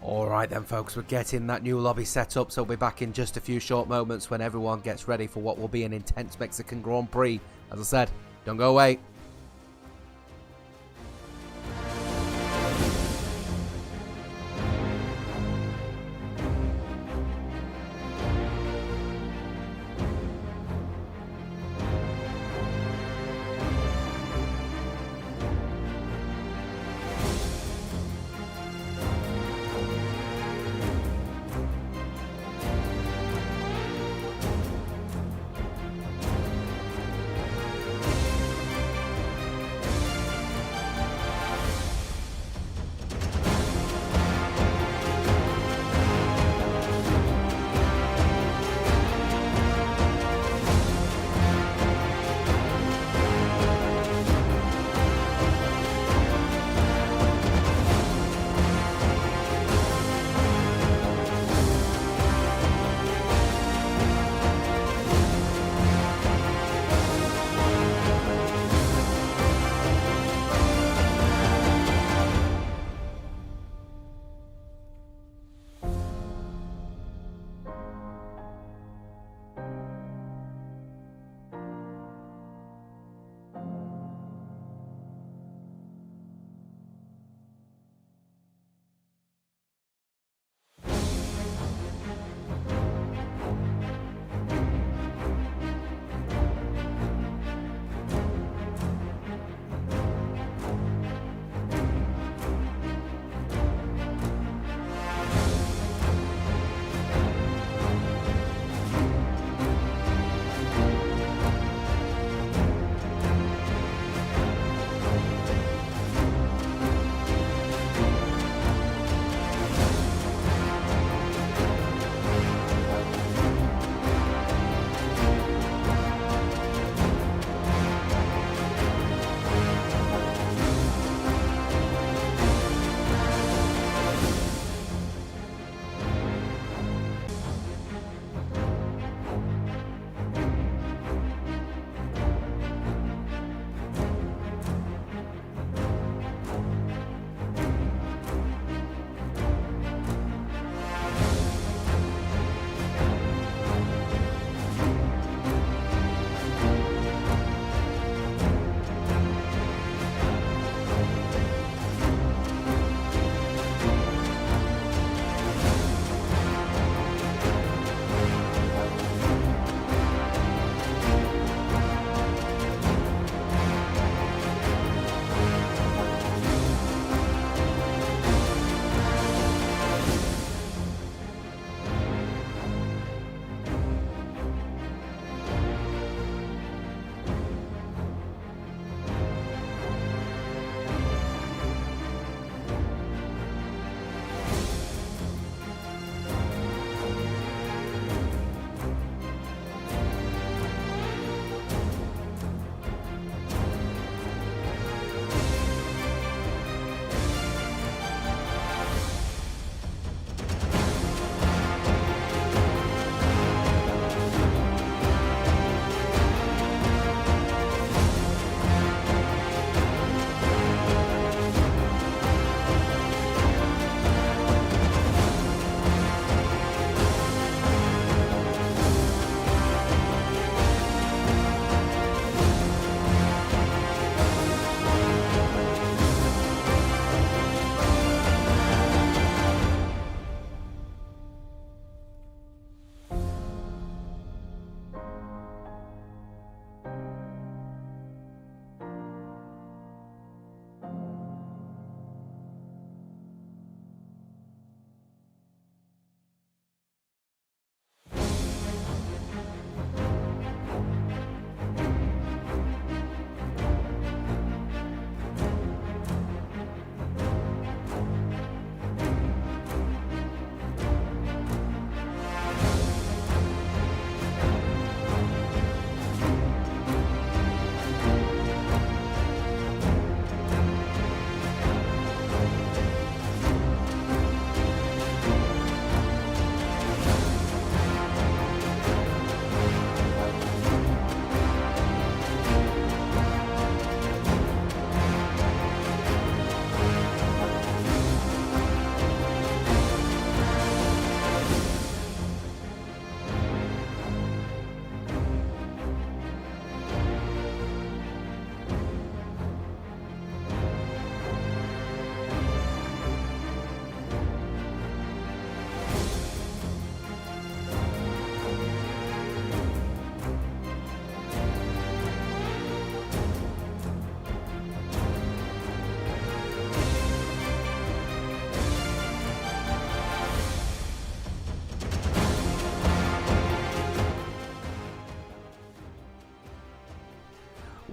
Alright then folks, we're getting that new lobby set up, so we'll be back in just a few short moments when everyone gets ready for what will be an intense Mexican Grand Prix. As I said, don't go away.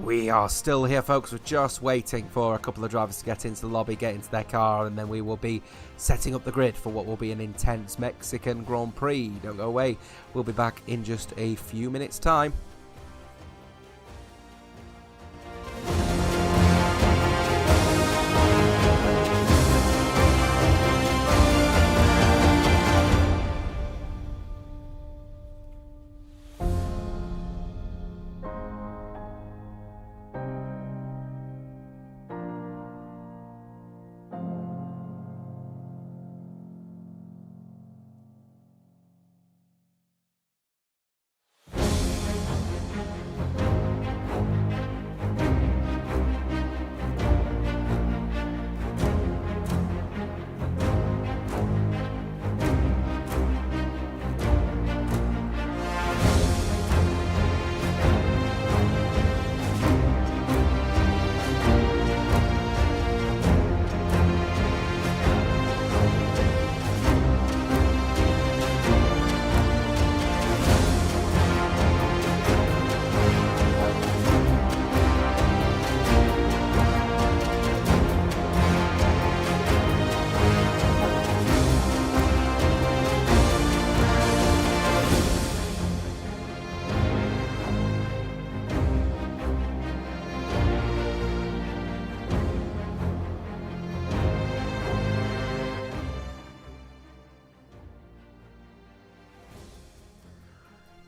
We are still here, folks. We're just waiting for a couple of drivers to get into the lobby, get into their car, and then we will be setting up the grid for what will be an intense Mexican Grand Prix. Don't go away. We'll be back in just a few minutes' time.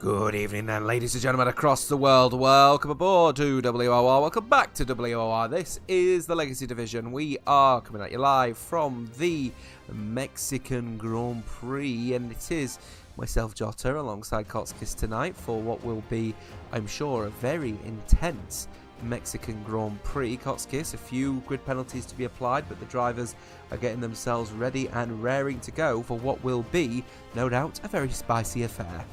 Good evening then, ladies and gentlemen across the world. Welcome aboard to WOR. Welcome back to WOR. This is the Legacy Division. We are coming at you live from the Mexican Grand Prix, and it is myself, Jota, alongside Kotskis tonight for what will be, I'm sure, a very intense Mexican Grand Prix. Kotskis, a few grid penalties to be applied, but the drivers are getting themselves ready and raring to go for what will be, no doubt, a very spicy affair.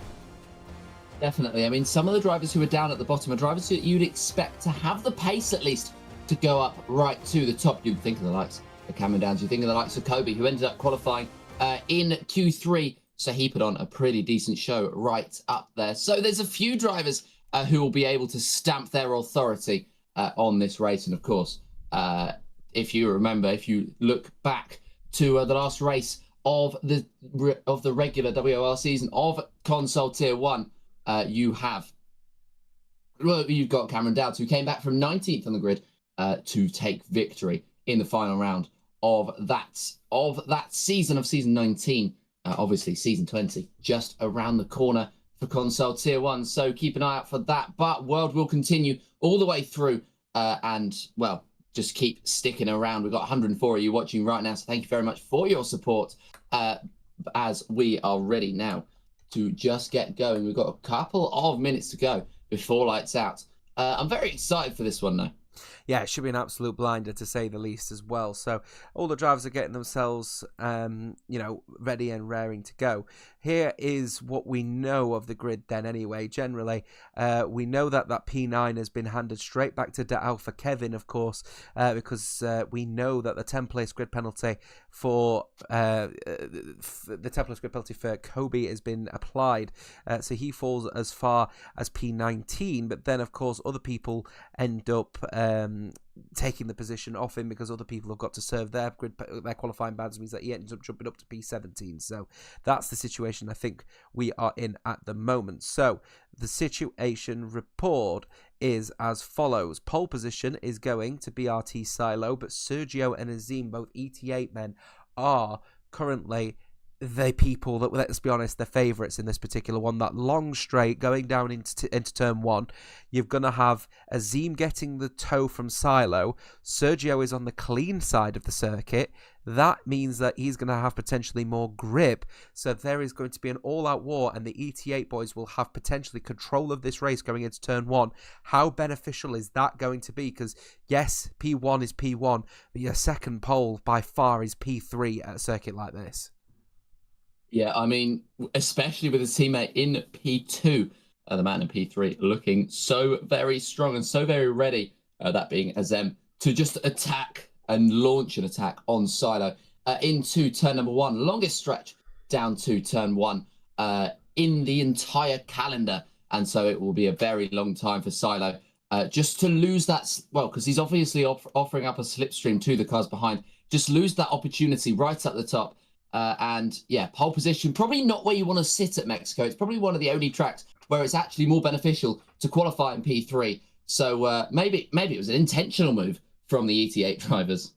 Definitely. I mean, some of the drivers who are down at the bottom are drivers who you'd expect to have the pace, at least, to go up right to the top. You'd think of the likes of Cameron Downs. You think of the likes of Kobe, who ended up qualifying in Q3. So he put on a pretty decent show right up there. So there's a few drivers who will be able to stamp their authority on this race. And of course, if you remember, if you look back to the last race of the regular WOR season of Console Tier 1, you've got Cameron Dowds, who came back from 19th on the grid to take victory in the final round of that season, of season 19. Obviously, season 20 just around the corner for Console Tier 1. So keep an eye out for that. But World will continue all the way through, and well, just keep sticking around. We've got 104 of you watching right now, so thank you very much for your support. As we are ready now to just get going. We've got a couple of minutes to go before lights out. I'm very excited for this one, though.
Yeah, it should be an absolute blinder, to say the least, as well. So all the drivers are getting themselves, ready and raring to go. Here is what we know of the grid then anyway. Generally, we know that P9 has been handed straight back to De Alpha Kevin, of course, because we know that the 10th-place grid penalty for Kobe has been applied. So he falls as far as P19, but then, of course, other people end up taking the position off him because other people have got to serve their qualifying badge, means that he ends up jumping up to P17. So that's the situation I think we are in at the moment. So the situation report is as follows. Pole position is going to BRT Silo, but Sergio and Azim, both ET8 men, are currently the people that, let's be honest, the favourites in this particular one. That long straight going down into turn one, you're going to have Azim getting the toe from Silo. Sergio is on the clean side of the circuit. That means that he's going to have potentially more grip. So there is going to be an all-out war, and the ET8 boys will have potentially control of this race going into turn one. How beneficial is that going to be? Because yes, P1 is P1, but your second pole by far is P3 at a circuit like this.
Yeah, I mean, especially with his teammate in P2, the man in P3, looking so very strong and so very ready, that being Azem, to just attack and launch an attack on Silo into turn number one. Longest stretch down to turn one in the entire calendar. And so it will be a very long time for Silo just to lose that, well, because he's obviously offering up a slipstream to the cars behind, just lose that opportunity right at the top. And yeah, pole position, probably not where you want to sit at Mexico. It's probably one of the only tracks where it's actually more beneficial to qualify in P3. So maybe it was an intentional move from the ET8 drivers.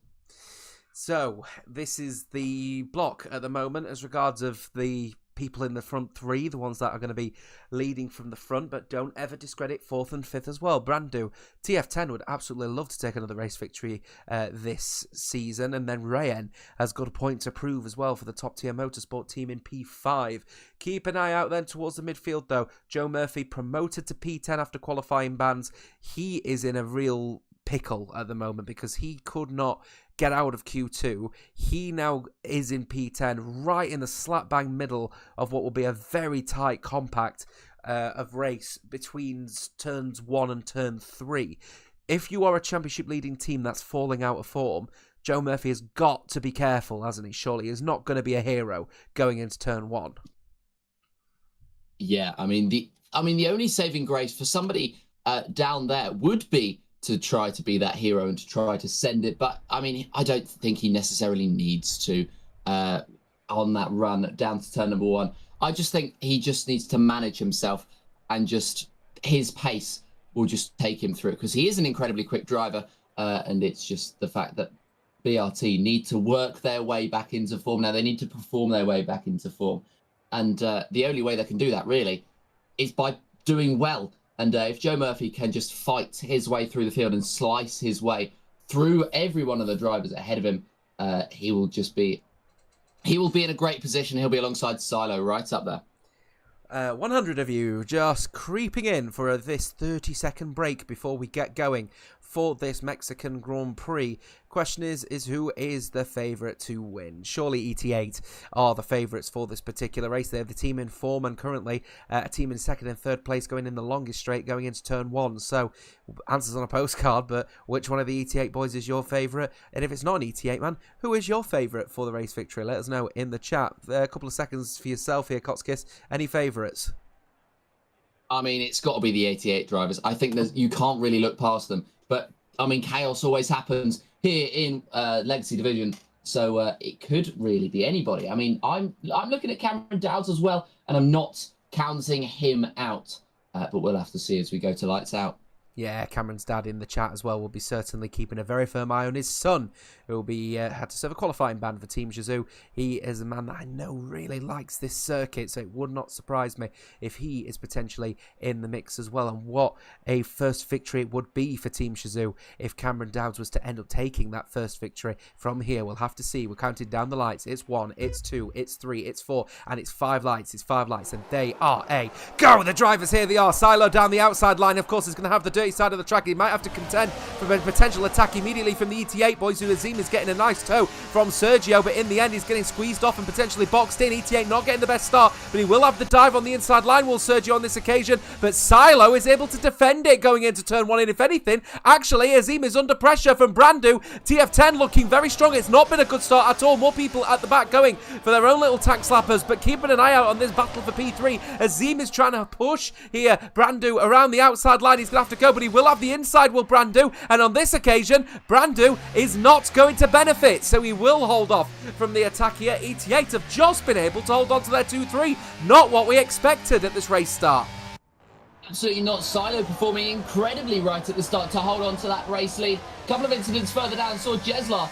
So this is the block at the moment as regards of the people in the front three, the ones that are going to be leading from the front, but don't ever discredit fourth and fifth as well. Brandu, TF10 would absolutely love to take another race victory this season, and then Rayen has got a point to prove as well for the top tier motorsport team in P5. Keep an eye out then towards the midfield though. Joe Murphy promoted to P10 after qualifying bans. He is in a real pickle at the moment because he could not get out of Q2. He now is in P10, right in the slap bang middle of what will be a very tight compact of race between turns 1 and turn 3. If you are a championship leading team that's falling out of form, Joe Murphy has got to be careful, hasn't he? Surely he's not going to be a hero going into turn 1.
Yeah, I mean the only saving grace for somebody down there would be to try to be that hero and to try to send it. But, I mean, I don't think he necessarily needs to on that run down to turn number 1. I just think he just needs to manage himself and just his pace will just take him through because he is an incredibly quick driver. And it's just the fact that BRT need to work their way back into form. Now, they need to perform their way back into form. And the only way they can do that, really, is by doing well. And if Joe Murphy can just fight his way through the field and slice his way through every one of the drivers ahead of him, he will be in a great position. He'll be alongside Silo right up there.
100 of you just creeping in for this 30-second break before we get going for this Mexican Grand Prix. Question is who is the favourite to win? Surely ET8 are the favourites for this particular race. They have the team in form and currently a team in second and third place going in the longest straight going into turn 1. So answers on a postcard, but which one of the ET8 boys is your favourite? And if it's not an ET8 man, who is your favourite for the race victory? Let us know in the chat. A couple of seconds for yourself here, Kotskis. Any favourites?
I mean, it's got to be the 88 drivers. I think you can't really look past them. But, I mean, chaos always happens here in Legacy Division. So it could really be anybody. I mean, I'm looking at Cameron Dowds as well, and I'm not counting him out. But we'll have to see as we go to Lights Out.
Yeah, Cameron's dad in the chat as well will be certainly keeping a very firm eye on his son, who will be had to serve a qualifying ban for Team Shizou. He is a man that I know really likes this circuit, so it would not surprise me if he is potentially in the mix as well. And what a first victory it would be for Team Shizou if Cameron Dowds was to end up taking that first victory from here. We'll have to see. We're counting down the lights. It's 1, it's 2, it's 3, it's 4, and it's 5 lights. It's 5 lights, and they are a go. The drivers, here they are. Silo down the outside line, of course, is going to have the dirty side of the track. He might have to contend for a potential attack immediately from the ET8 boys, who Azim is getting a nice tow from Sergio, but in the end he's getting squeezed off and potentially boxed in. ET8 not getting the best start, but he will have the dive on the inside line, will Sergio on this occasion, but Silo is able to defend it going into turn 1, and if anything, actually Azim is under pressure from Brandu. TF10 looking very strong. It's not been a good start at all. More people at the back going for their own little tank slappers, but keeping an eye out on this battle for P3. Azim is trying to push here Brandu around the outside line. He's going to have to go, but he will have the inside, will Brandu, and on this occasion Brandu is not going to benefit, so he will hold off from the attack here. ET8 have just been able to hold on to their 2-3, not what we expected at this race start.
Absolutely not. Silo performing incredibly right at the start to hold on to that race lead. A couple of incidents further down saw Jeslar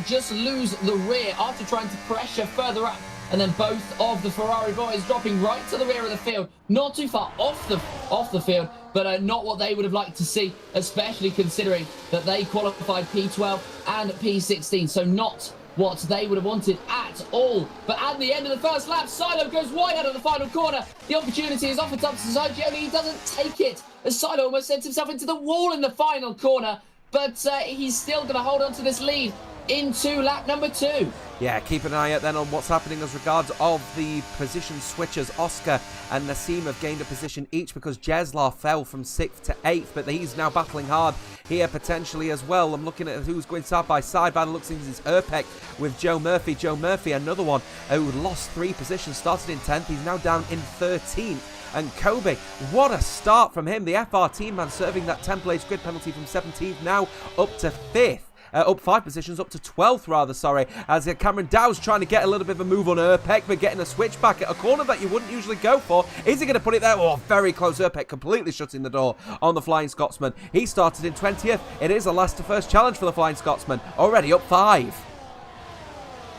just lose the rear after trying to pressure further up, and then both of the Ferrari boys dropping right to the rear of the field, not too far off the field, but not what they would have liked to see, especially considering that they qualified P12 and P16, so not what they would have wanted at all. But at the end of the first lap, Silo goes wide out of the final corner. The opportunity is offered up to Soji, only he doesn't take it, as Silo almost sends himself into the wall in the final corner, but he's still going to hold on to this lead into lap number 2.
Yeah, keep an eye out then on what's happening as regards of the position switchers. Oscar and Nassim have gained a position each because Jeslar fell from 6th to 8th, but he's now battling hard here potentially as well. I'm looking at who's going side by side. By the looks of things, it's Urpek with Joe Murphy. Joe Murphy, another one who lost 3 positions, started in 10th. He's now down in 13th. And Kobe, what a start from him. The FR team man serving that 10-place grid penalty from 17th, now up to 5th. Up 5 positions, up to 12th rather, sorry, as Cameron Dow's trying to get a little bit of a move on Urpek, but getting a switchback at a corner that you wouldn't usually go for. Is he going to put it there? Oh, very close. Urpek completely shutting the door on the Flying Scotsman. He started in 20th. It is a last to first challenge for the Flying Scotsman. Already up 5.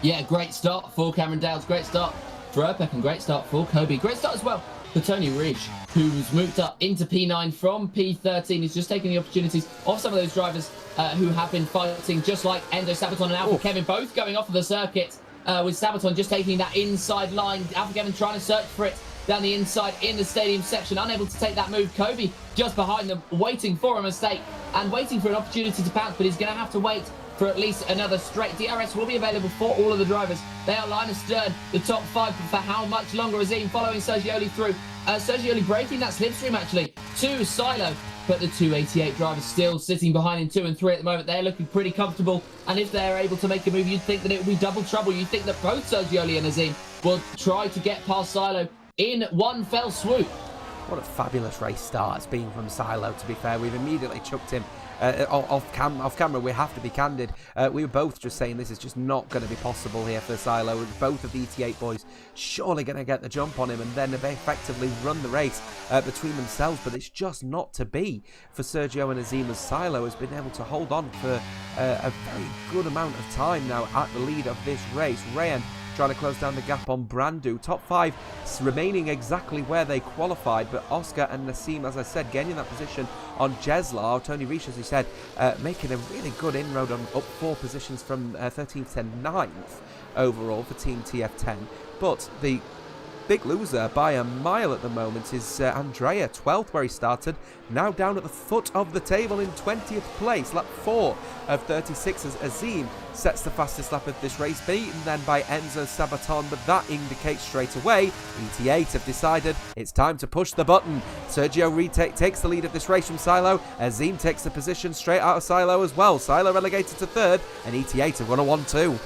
Yeah, great start for Cameron Dow's, great start for Urpek, and great start for Kobe. Great start as well for Tony Riche, who's moved up into P9 from P13. He's just taking the opportunities of some of those drivers who have been fighting, just like Endo, Sabaton and Alpha Kevin, both going off of the circuit, with Sabaton just taking that inside line. Alpha Kevin trying to search for it down the inside in the stadium section, unable to take that move. Kobe just behind them, waiting for a mistake and waiting for an opportunity to pounce, but he's going to have to wait for at least another straight. DRS will be available for all of the drivers. They are line astern, the top 5 for how much longer? Azim following Sergioli through. Sergioli breaking that slipstream actually to Silo, but the 288 drivers still sitting behind in 2 and 3 at the moment. They're looking pretty comfortable, and if they're able to make a move, you'd think that it would be double trouble. You'd think that both Sergioli and Azim will try to get past Silo in one fell swoop.
What a fabulous race start it's been from Silo, to be fair. We've immediately chucked him off camera. We have to be candid. We were both just saying this is just not going to be possible here for Silo. Both of the ET8 boys surely going to get the jump on him and then effectively run the race between themselves, but it's just not to be for Sergio and Azim, as Silo has been able to hold on for a very good amount of time now at the lead of this race. Rayan trying to close down the gap on Brandu. Top 5 remaining exactly where they qualified, but Oscar and Nassim, as I said, gaining that position on Jeslar. Tony Riche, as he said, making a really good inroad on up 4 positions from 13th to 9th overall for Team TF10. But the big loser by a mile at the moment is Andrea, 12th where he started, now down at the foot of the table in 20th place. Lap 4 of 36 as Azim sets the fastest lap of this race, beaten then by Enzo Sabaton, but that indicates straight away ET8 have decided it's time to push the button. Sergio takes the lead of this race from Silo. Azim takes the position straight out of Silo as well. Silo relegated to 3rd, and ET8 have won a 1-2.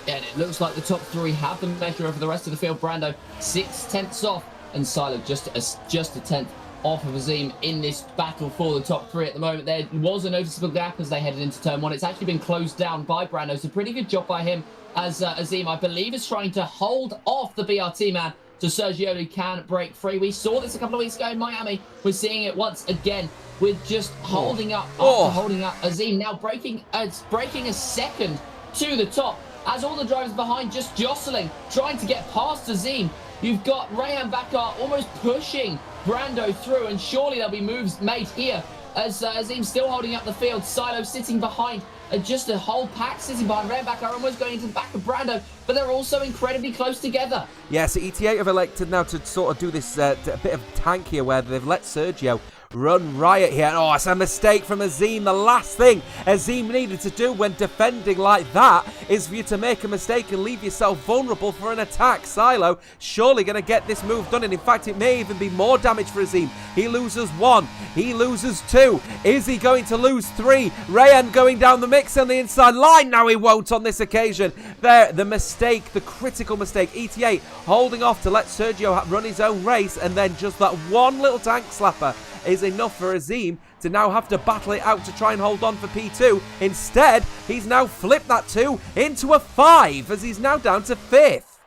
And it looks like the top 3 have the measure over the rest of the field. Brando 6/10ths off, and Silo just a tenth off of Azim in this battle for the top 3 at the moment. There was a noticeable gap as they headed into turn 1. It's actually been closed down by Brando, so pretty good job by him, as Azim, I believe, is trying to hold off the BRT man so Sergio can break free. We saw this a couple of weeks ago in Miami. We're seeing it once again with just holding up after holding up. Azim now breaking a second to the top, as all the drivers behind just jostling, trying to get past Azim. You've got Rayan Bakar almost pushing Brando through, and surely there'll be moves made here as Azim still holding up the field. Silo sitting behind, just a whole pack sitting behind. Rayan Bakar almost going into the back of Brando, but they're also incredibly close together.
Yeah, so ET8 have elected now to sort of do this a bit of tank here, where they've let Sergio run riot here. Oh, it's a mistake from Azim. The last thing Azim needed to do when defending like that is for you to make a mistake and leave yourself vulnerable for an attack. Silo surely going to get this move done, and in fact it may even be more damage for Azim. He loses 1, he loses 2. Is he going to lose 3? Rayan going down the mix on the inside line. Now he won't on this occasion. There, the mistake, the critical mistake. ET8 holding off to let Sergio run his own race, and then just that one little tank slapper is enough for Azim to now have to battle it out to try and hold on for P2. Instead, he's now flipped that 2 into a 5 as he's now down to 5th.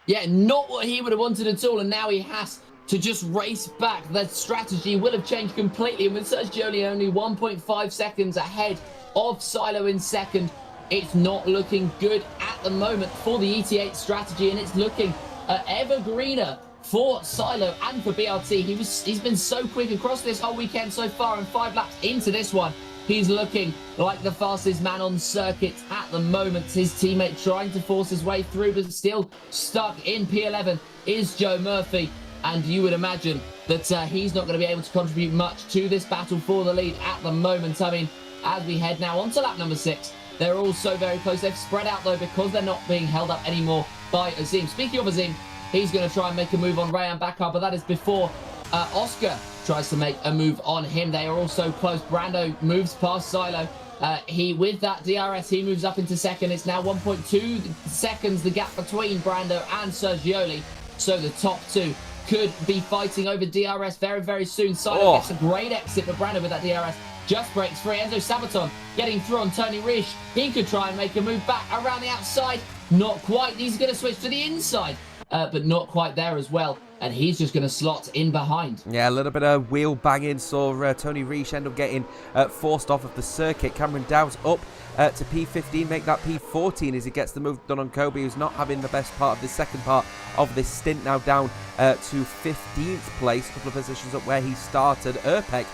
Yeah, not what he would have wanted at all, and now he has to just race back. The strategy will have changed completely, and with Sergioli only 1.5 seconds ahead of Silo in second, it's not looking good at the moment for the ET8 strategy, and it's looking ever greener for Silo and for BRT. He's been so quick across this whole weekend so far, and 5 laps into this one, he's looking like the fastest man on circuit at the moment. His teammate trying to force his way through, but still stuck in P11 is Joe Murphy, and you would imagine that he's not going to be able to contribute much to this battle for the lead at the moment. I mean, as we head now onto lap number 6, they're all so very close. They've spread out though because they're not being held up anymore by Azim. Speaking of Azim, he's going to try and make a move on Rayan Bakar, but that is before Oscar tries to make a move on him. They are all so close. Brando moves past Silo. With that DRS, he moves up into second. It's now 1.2 seconds, the gap between Brando and Sergioli. So the top 2 could be fighting over DRS very, very soon. Silo gets a great exit, but Brando with that DRS just breaks free. Enzo Sabaton getting through on Tony Risch. He could try and make a move back around the outside. Not quite. He's going to switch to the inside, but not quite there as well. And he's just going to slot in behind.
Yeah, a little bit of wheel banging saw Tony Risch end up getting forced off of the circuit. Cameron Dowds up to P15, make that P14 as he gets the move done on Kobe, who's not having the best part of the second part of this stint, now down to 15th place, a couple of positions up where he started. Urpek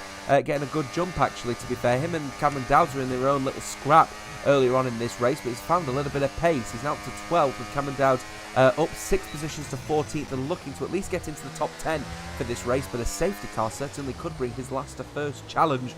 getting a good jump, actually, to be fair. Him and Cameron Dowds are in their own little scrap earlier on in this race, but he's found a little bit of pace. He's now up to 12th with Cameron Dowds up 6 positions to 14th and looking to at least get into the top 10 for this race, but a safety car certainly could bring his last to first challenge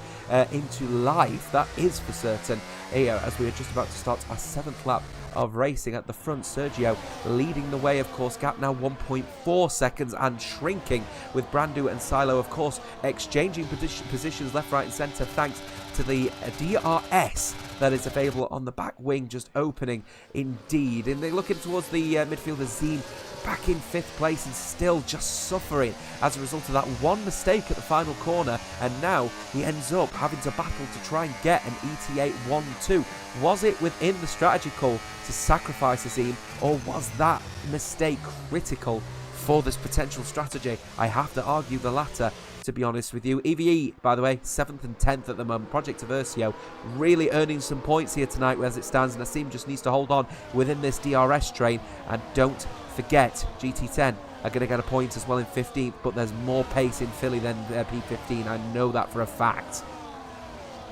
into life. That is for certain, as we are just about to start our 7th lap of racing. At the front, Sergio leading the way, of course, gap now 1.4 seconds and shrinking, with Brando and Silo, of course, exchanging positions left, right and centre thanks to the DRS that is available on the back wing, just opening indeed. And they're looking towards the midfielder Zine, back in 5th place and still just suffering as a result of that one mistake at the final corner, and now he ends up having to battle to try and get an ET8 1-2. Was it within the strategy call to sacrifice Azim, or was that mistake critical for this potential strategy? I have to argue the latter, to be honest with you. EVE, by the way, 7th and 10th at the moment. Project Aversio really earning some points here tonight as it stands. Nassim just needs to hold on within this DRS train. And don't forget, GT10 are going to get a point as well in 15th, but there's more pace in Philly than P15. I know that for a fact.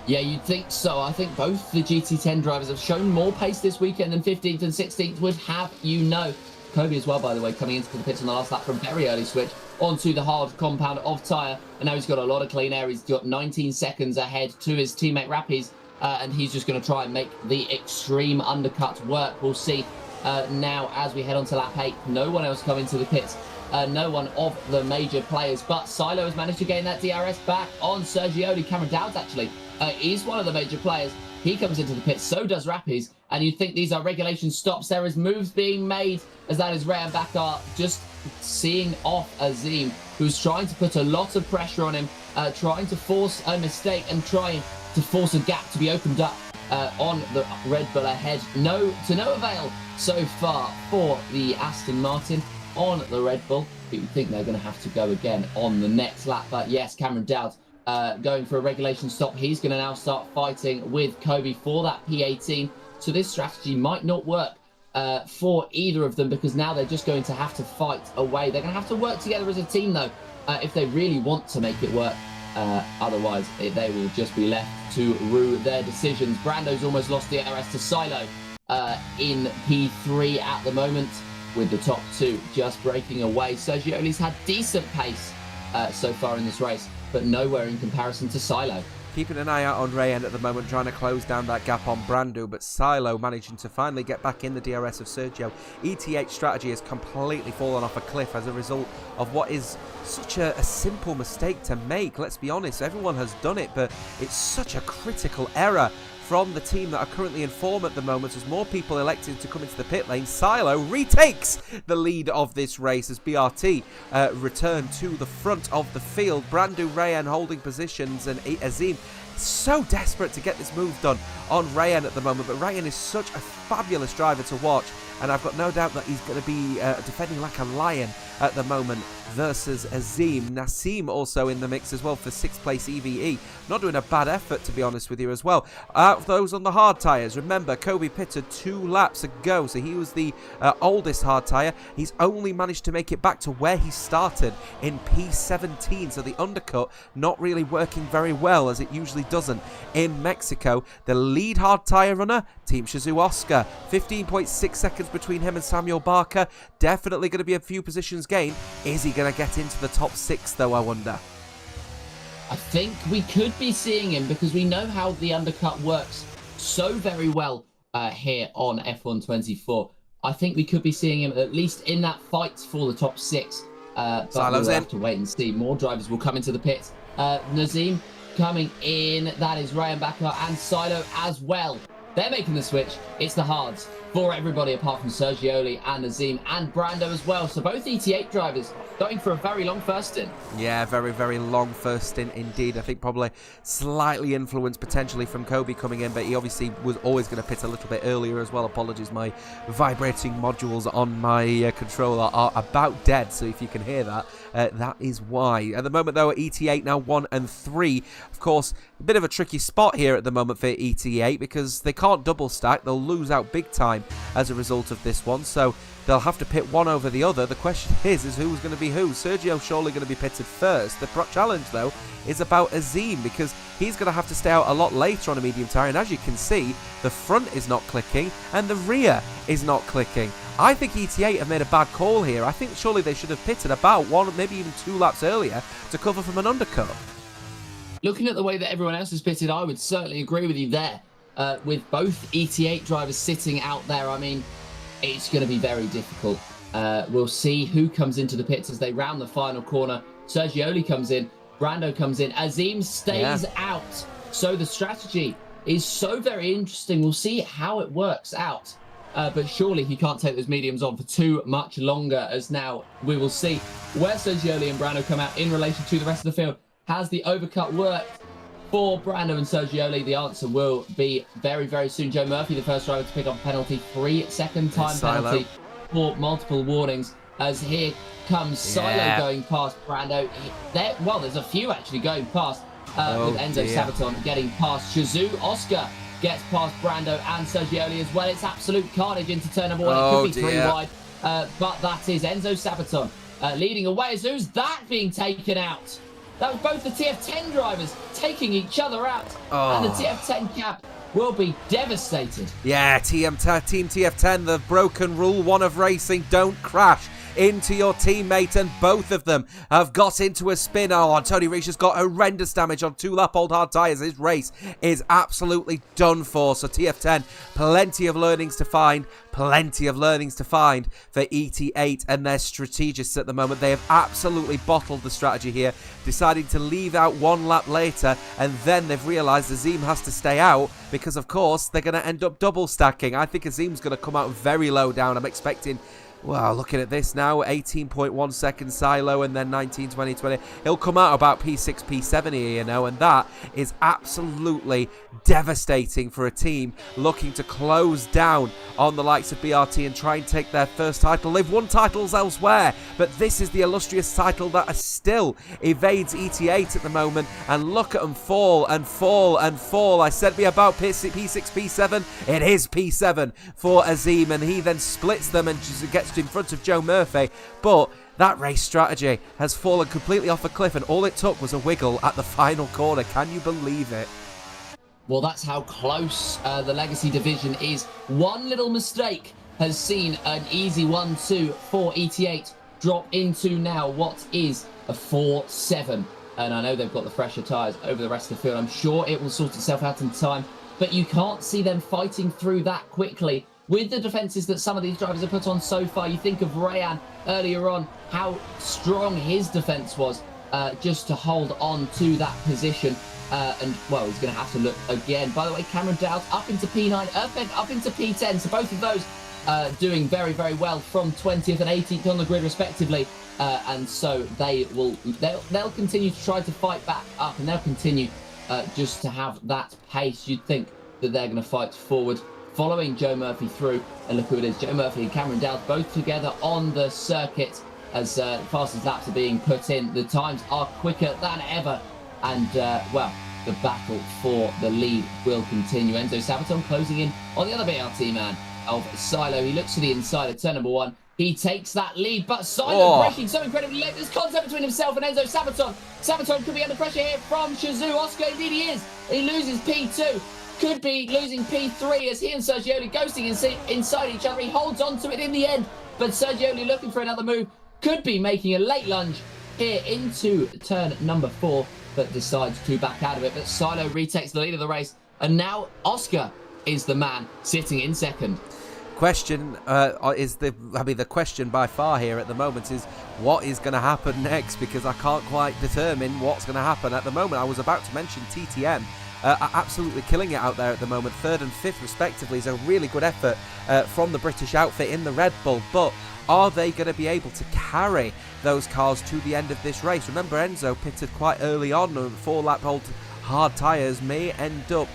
Yeah, you'd think so. I think both the GT10 drivers have shown more pace this weekend than 15th and 16th would have you know. Kobe as well, by the way, coming into the pits on the last lap from very early switch onto the hard compound of tyre, and now he's got a lot of clean air. He's got 19 seconds ahead to his teammate Rappies, and he's just going to try and make the extreme undercut work. We'll see now as we head on to lap 8. No one else coming to the pits, no one of the major players, but Silo has managed to gain that DRS back on Sergioli. Cameron Dowds actually is one of the major players. He comes into the pits, so does Rappies, and you'd think these are regulation stops. There is moves being made, as that is Rayan Bakar just seeing off Azim, who's trying to put a lot of pressure on him, trying to force a mistake and trying to force a gap to be opened up on the Red Bull ahead. To no avail so far for the Aston Martin on the Red Bull, but you think they're going to have to go again on the next lap. But yes, Cameron Dowds going for a regulation stop. He's going to now start fighting with Kobe for that P18. So this strategy might not work for either of them, because now they're just going to have to fight away. They're going to have to work together as a team, though, if they really want to make it work. Otherwise, they will just be left to rue their decisions. Brando's almost lost the DRS to Silo in P3 at the moment, with the top two just breaking away. Sergioli's had decent pace so far in this race, but nowhere in comparison to Silo.
Keeping an eye out on Rayan at the moment, trying to close down that gap on Brando, but Silo managing to finally get back in the DRS of Sergio. ET8 strategy has completely fallen off a cliff as a result of what is such a simple mistake to make. Let's be honest, everyone has done it, but it's such a critical error from the team that are currently in form at the moment, as more people elected to come into the pit lane. Silo retakes the lead of this race as BRT return to the front of the field. Brando, Rayan holding positions, and Azim so desperate to get this move done on Rayan at the moment, but Rayan is such a fabulous driver to watch, and I've got no doubt that he's going to be defending like a lion at the moment versus Azim. Nassim also in the mix as well for 6th place EVE. Not doing a bad effort, to be honest with you, as well. Out of those on the hard tyres, remember, Kobe pitted 2 laps ago, so he was the oldest hard tyre. He's only managed to make it back to where he started in P17, so the undercut not really working very well, as it usually doesn't in Mexico. The lead hard tyre runner, Team Shazoo Oscar, 15.6 seconds between him and Samuel Barker. Definitely going to be a few positions gained. Is he going to get into the top 6 though, I wonder?
I think we could be seeing him, because we know how the undercut works so very well here on F1 24. I think we could be seeing him at least in that fight for the top 6. But we'll have to wait and see. More drivers will come into the pits. Nazim coming in. That is Rayan Bakar and Silo as well. They're making the switch. It's the hards for everybody apart from Sergioli and Azim and Brando as well. So both ET8 drivers going for a very long first stint.
Yeah, very, very long first stint indeed. I think probably slightly influenced potentially from Kobe coming in, but he obviously was always going to pit a little bit earlier as well. Apologies, my vibrating modules on my controller are about dead, so if you can hear that, that is why. At the moment, though, ET8 now 1 and 3. Of course, a bit of a tricky spot here at the moment for ET8 because they can't double stack. They'll lose out big time as a result of this one, so they'll have to pit one over the other. The question is who's going to be who? Sergio's surely going to be pitted first. The challenge, though, is about Azim because he's going to have to stay out a lot later on a medium tyre, and as you can see, the front is not clicking and the rear is not clicking. I think ET8 have made a bad call here. I think surely they should have pitted about 1, maybe even 2 laps earlier to cover from an undercut.
Looking at the way that everyone else has pitted, I would certainly agree with you there. With both ET8 drivers sitting out there, I mean, it's going to be very difficult. We'll see who comes into the pits as they round the final corner. Sergioli comes in, Brando comes in, Azim stays out. So the strategy is so very interesting. We'll see how it works out. But surely he can't take those mediums on for too much longer, as now we will see where Sergioli and Brando come out in relation to the rest of the field. Has the overcut worked for Brando and Sergioli? The answer will be very, very soon. Joe Murphy, the first driver to pick up a penalty, 3-second time penalty for multiple warnings. As here comes Silo going past Brando. There's a few actually going past with Enzo Sabaton getting past Shazoo. Oscar gets past Brando and Sergioli as well. It's absolute carnage into turn number 1. It could be 3 wide, but that is Enzo Sabaton leading away. As who's that being taken out? That was both the TF10 drivers taking each other out. And the TF10 cap will be devastated.
Yeah, Team TF10, the broken rule 1 of racing, don't crash into your teammate, and both of them have got into a spin. And Tony Reich has got horrendous damage on 2-lap old hard tyres. His race is absolutely done for. So TF10, plenty of learnings to find for ET8 and their strategists at the moment. They have absolutely bottled the strategy here, deciding to leave out 1 lap later, and then they've realised Azim has to stay out because, of course, they're going to end up double stacking. I think Azim's going to come out very low down. I'm expecting... Wow, looking at this now, 18.1 seconds Silo and then 19, 20, 20. He'll come out about P6, P7 here, you know, and that is absolutely devastating for a team looking to close down on the likes of BRT and try and take their first title. They've won titles elsewhere, but this is the illustrious title that still evades ET8 at the moment, and look at them fall and fall and fall. I said be about P6, P7. It is P7 for Azim, and he then splits them and just gets in front of Joe Murphy, but that race strategy has fallen completely off a cliff, and all it took was a wiggle at the final corner. Can you believe it?
Well, that's how close the Legacy division is. One little mistake has seen an easy 1-2 for ET8 drop into now what is a 4-7. And I know they've got the fresher tyres over the rest of the field. I'm sure it will sort itself out in time, but you can't see them fighting through that quickly. With the defences that some of these drivers have put on so far, you think of Rayan earlier on, how strong his defence was just to hold on to that position. And, well, he's going to have to look again. By the way, Cameron Dowd up into P9, Urbeck up into P10. So both of those doing very, very well from 20th and 18th on the grid, respectively. And so they'll continue to try to fight back up, and they'll continue just to have that pace. You'd think that they're going to fight forward, following Joe Murphy through. And look who it is, Joe Murphy and Cameron Dowd both together on the circuit as fastest laps are being put in. The times are quicker than ever, and well, the battle for the lead will continue. Enzo Sabaton closing in on the other BRT man of Silo. He looks to the inside of turn number 1. He takes that lead, but Silo breaking so incredibly late. There's contact between himself and Enzo Sabaton. Sabaton could be under pressure here from Shazoo. Oscar, indeed he is. He loses P2. Could be losing P3 as he and Sergioli ghosting inside each other. He holds on to it in the end, but Sergioli looking for another move. Could be making a late lunge here into turn number 4, but decides to back out of it. But Silo retakes the lead of the race, and now Oscar is the man sitting in second.
The question by far here at the moment is what is going to happen next, because I can't quite determine what's going to happen at the moment. I was about to mention TTM are absolutely killing it out there at the moment. 3rd and 5th respectively is a really good effort from the British outfit in the Red Bull, but are they going to be able to carry those cars to the end of this race? Remember, Enzo pitted quite early on, and 4-lap old hard tyres may end up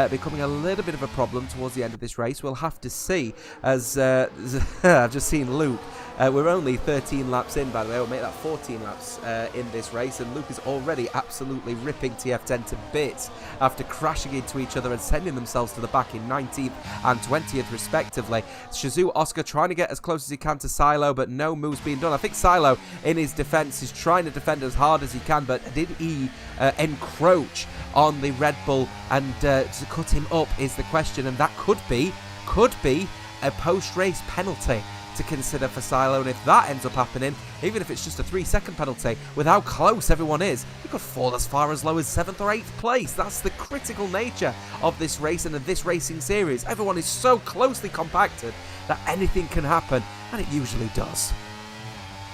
becoming a little bit of a problem towards the end of this race. We'll have to see, as I've just seen Luke. We're only 13 laps in, by the way. We'll make that 14 laps in this race, and Luke is already absolutely ripping TF10 to bits after crashing into each other and sending themselves to the back in 19th and 20th respectively. Shazoo Oscar trying to get as close as he can to Silo, but no moves being done. I think Silo, in his defence, is trying to defend as hard as he can, but did he encroach on the Red Bull and to cut him up is the question, and that could be a post-race penalty to consider for Silo, and if that ends up happening, even if it's just a 3-second penalty, with how close everyone is, he could fall as far as low as 7th or 8th place. That's the critical nature of this race and of this racing series. Everyone is so closely compacted that anything can happen, and it usually does.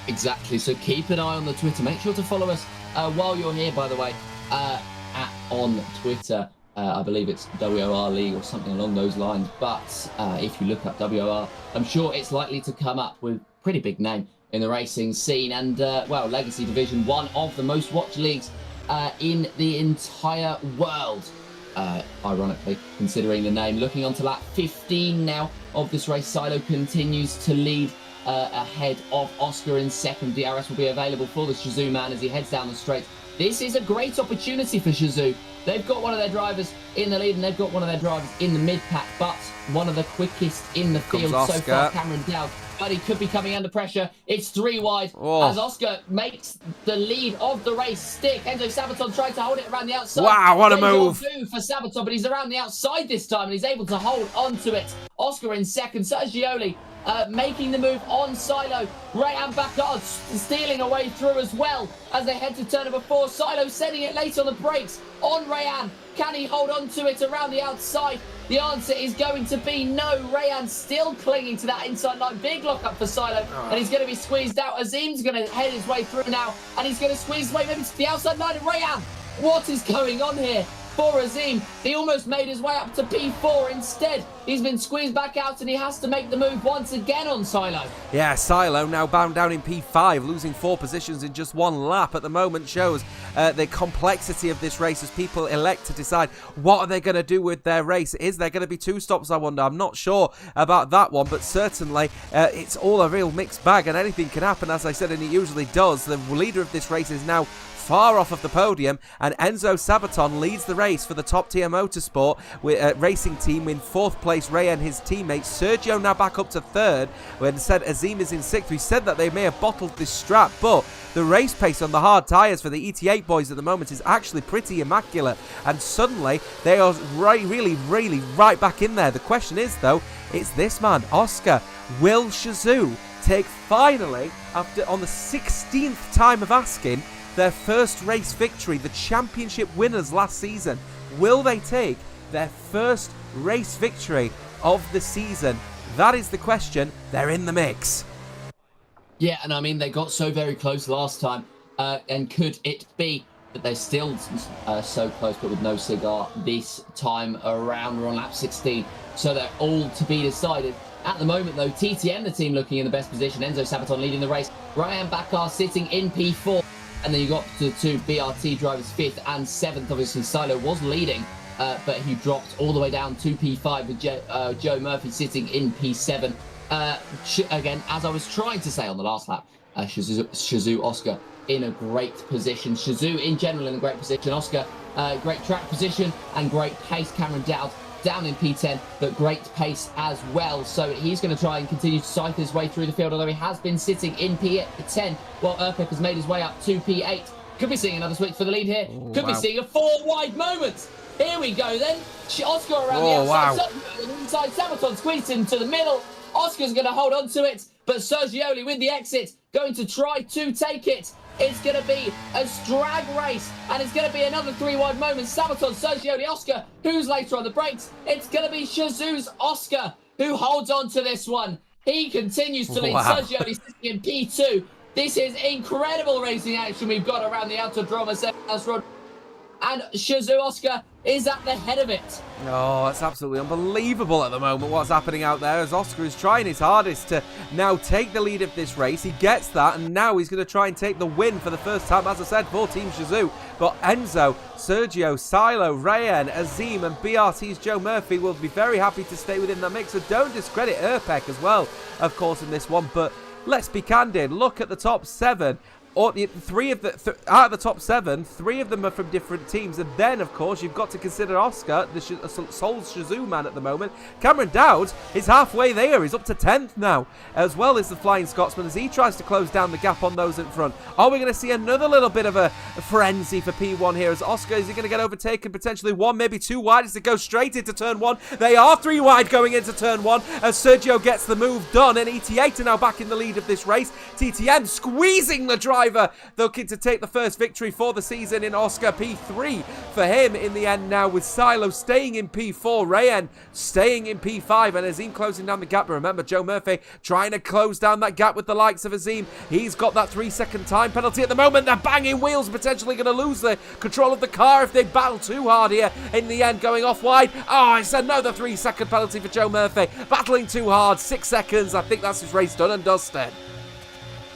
Exactly, so keep an eye on the Twitter. Make sure to follow us while you're here, by the way, on Twitter. I believe it's WOR League or something along those lines. But if you look up WOR, I'm sure it's likely to come up with a pretty big name in the racing scene. And, well, Legacy Division, one of the most watched leagues in the entire world. Ironically, considering the name. Looking on to lap 15 now of this race, Silo continues to lead ahead of Oscar in second. DRS will be available for the Shazoo man as he heads down the straight. This is a great opportunity for Shazoo. They've got one of their drivers in the lead and they've got one of their drivers in the mid-pack, but one of the quickest in the field so far, Cameron Dowd. But he could be coming under pressure. It's 3 wide as Oscar makes the lead of the race stick. Enzo Sabaton trying to hold it around the outside.
Wow, what a move.
For Sabaton, but he's around the outside this time and he's able to hold onto it. Oscar in second. Sergioli making the move on Silo. Rayan Bakard stealing a way through as well as they head to turn number 4. Silo sending it late on the brakes on Rayan. Can he hold on to it around the outside? The answer is going to be no. Rayan still clinging to that inside line. Big lockup for Silo, and he's going to be squeezed out. Azim's going to head his way through now, and he's going to squeeze his way maybe to the outside line of Rayan. What is going on here? For Azim, he almost made his way up to P4. Instead, he's been squeezed back out and he has to make the move once again on Silo.
Yeah, Silo now bound down in P5, losing 4 positions in just 1 lap at the moment shows the complexity of this race as people elect to decide what are they going to do with their race. Is there going to be 2 stops, I wonder? I'm not sure about that one, but certainly it's all a real mixed bag and anything can happen, as I said, and it usually does. The leader of this race is now far off of the podium, and Enzo Sabaton leads the race for the Top Tier Motorsport racing team in 4th place. Ray and his teammates. Sergio now back up to 3rd, when said Azim is in 6th. We said that they may have bottled this strap, but the race pace on the hard tyres for the ET8 boys at the moment is actually pretty immaculate, and suddenly they are really right back in there. The question is, though, it's this man, Oscar. Will Shazoo take finally, after on the 16th time of asking, their first race victory, the championship winners last season? Will they take their first race victory of the season? That is the question. They're in the mix.
Yeah, and I mean, they got so very close last time. And could it be that they're still so close, but with no cigar this time around? We're on lap 16, so they're all to be decided. At the moment, though, TTM, the team looking in the best position. Enzo Sabaton leading the race. Ryan Bakar sitting in P4. And then you got to 2 BRT drivers, 5th and 7th. Obviously, Silo was leading, but he dropped all the way down to P5 with Joe Murphy sitting in P7. Again, as I was trying to say on the last lap, Shazoo Oscar in a great position. Shazoo in general in a great position. Oscar, great track position and great pace. Cameron Dowd down in P10, but great pace as well. So he's going to try and continue to cycle his way through the field, although he has been sitting in P10 while Urpek has made his way up to P8. Could be seeing another switch for the lead here. Could be seeing a 4 wide moment. Here we go then. Oscar around the outside. Inside Sabaton squeezed into the middle. Oscar's going to hold on to it, but Sergioli with the exit going to try to take it. It's going to be a drag race, and it's going to be another 3 wide moment. Sabaton, Sergioli, Oscar, who's later on the brakes? It's going to be Shazoo's Oscar who holds on to this one. He continues to lead. Sergioli sitting in P2. This is incredible racing action we've got around the Autodromo Road. and Shazoo Oscar is at the head of it.
Oh, it's absolutely unbelievable at the moment what's happening out there as Oscar is trying his hardest to now take the lead of this race. He gets that, and now he's going to try and take the win for the first time, as I said, for Team Shazoo. But Enzo, Sergio, Silo, Rayen, Azim and BRT's Joe Murphy will be very happy to stay within the mix. So don't discredit Urpek as well, of course, in this one. But let's be candid. Look at the top 7. Or out of the top 7, 3 of them are from different teams. And then, of course, you've got to consider Oscar, the sole Shazoo man at the moment. Cameron Dowd is halfway there. He's up to 10th now, as well as the Flying Scotsman, as he tries to close down the gap on those in front. Are we going to see another little bit of a frenzy for P1 here? As Oscar, is he going to get overtaken? Potentially 1, maybe 2 wide as they go straight into turn 1. They are 3 wide going into turn 1 as Sergio gets the move done. And ET8 are now back in the lead of this race. TTM squeezing the driver, looking to take the first victory for the season in Oscar. P3 for him in the end now, with Silo staying in P4, Rayen staying in P5, and Azim closing down the gap. But remember, Joe Murphy trying to close down that gap with the likes of Azim. He's got that 3-second time penalty at the moment. They're banging wheels, potentially going to lose the control of the car if they battle too hard here. In the end, going off wide. Oh, it's another 3-second penalty for Joe Murphy. Battling too hard, 6 seconds. I think that's his race done and dusted.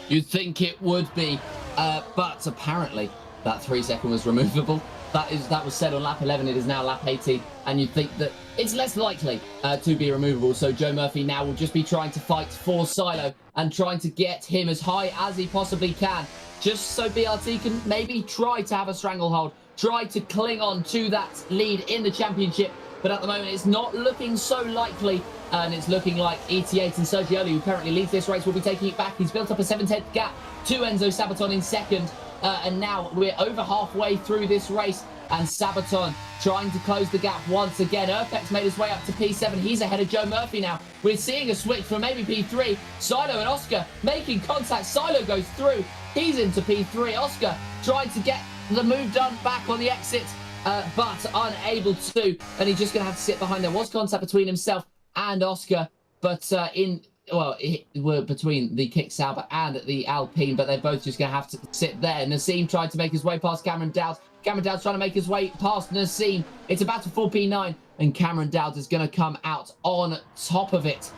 You'd think it would be, but apparently that 3-second was removable. That was said on lap 11. It is now lap 18, and you'd think that it's less likely to be removable. So Joe Murphy now will just be trying to fight for Silo and trying to get him as high as he possibly can, just so BRT can maybe try to have a stranglehold, try to cling on to that lead in the championship. But at the moment, it's not looking so likely, and it's looking like ET8 and Sergioli, who currently leads this race, will be taking it back. He's built up a 7/10 gap to Enzo Sabaton in second, and now we're over halfway through this race, and Sabaton trying to close the gap once again. Urpek's made his way up to P7. He's ahead of Joe Murphy now. We're seeing a switch from maybe P3. Silo and Oscar making contact. Silo goes through. He's into P3. Oscar trying to get the move done back on the exit, but unable to, and he's just going to have to sit behind. There was contact between himself and Oscar, but we're between the Kick Sauber and the Alpine, but they're both just going to have to sit there. Nassim tried to make his way past Cameron Dowd. Cameron Dowd's trying to make his way past Nassim. It's about to 4 P9, and Cameron Dowd is going to come out on top of it.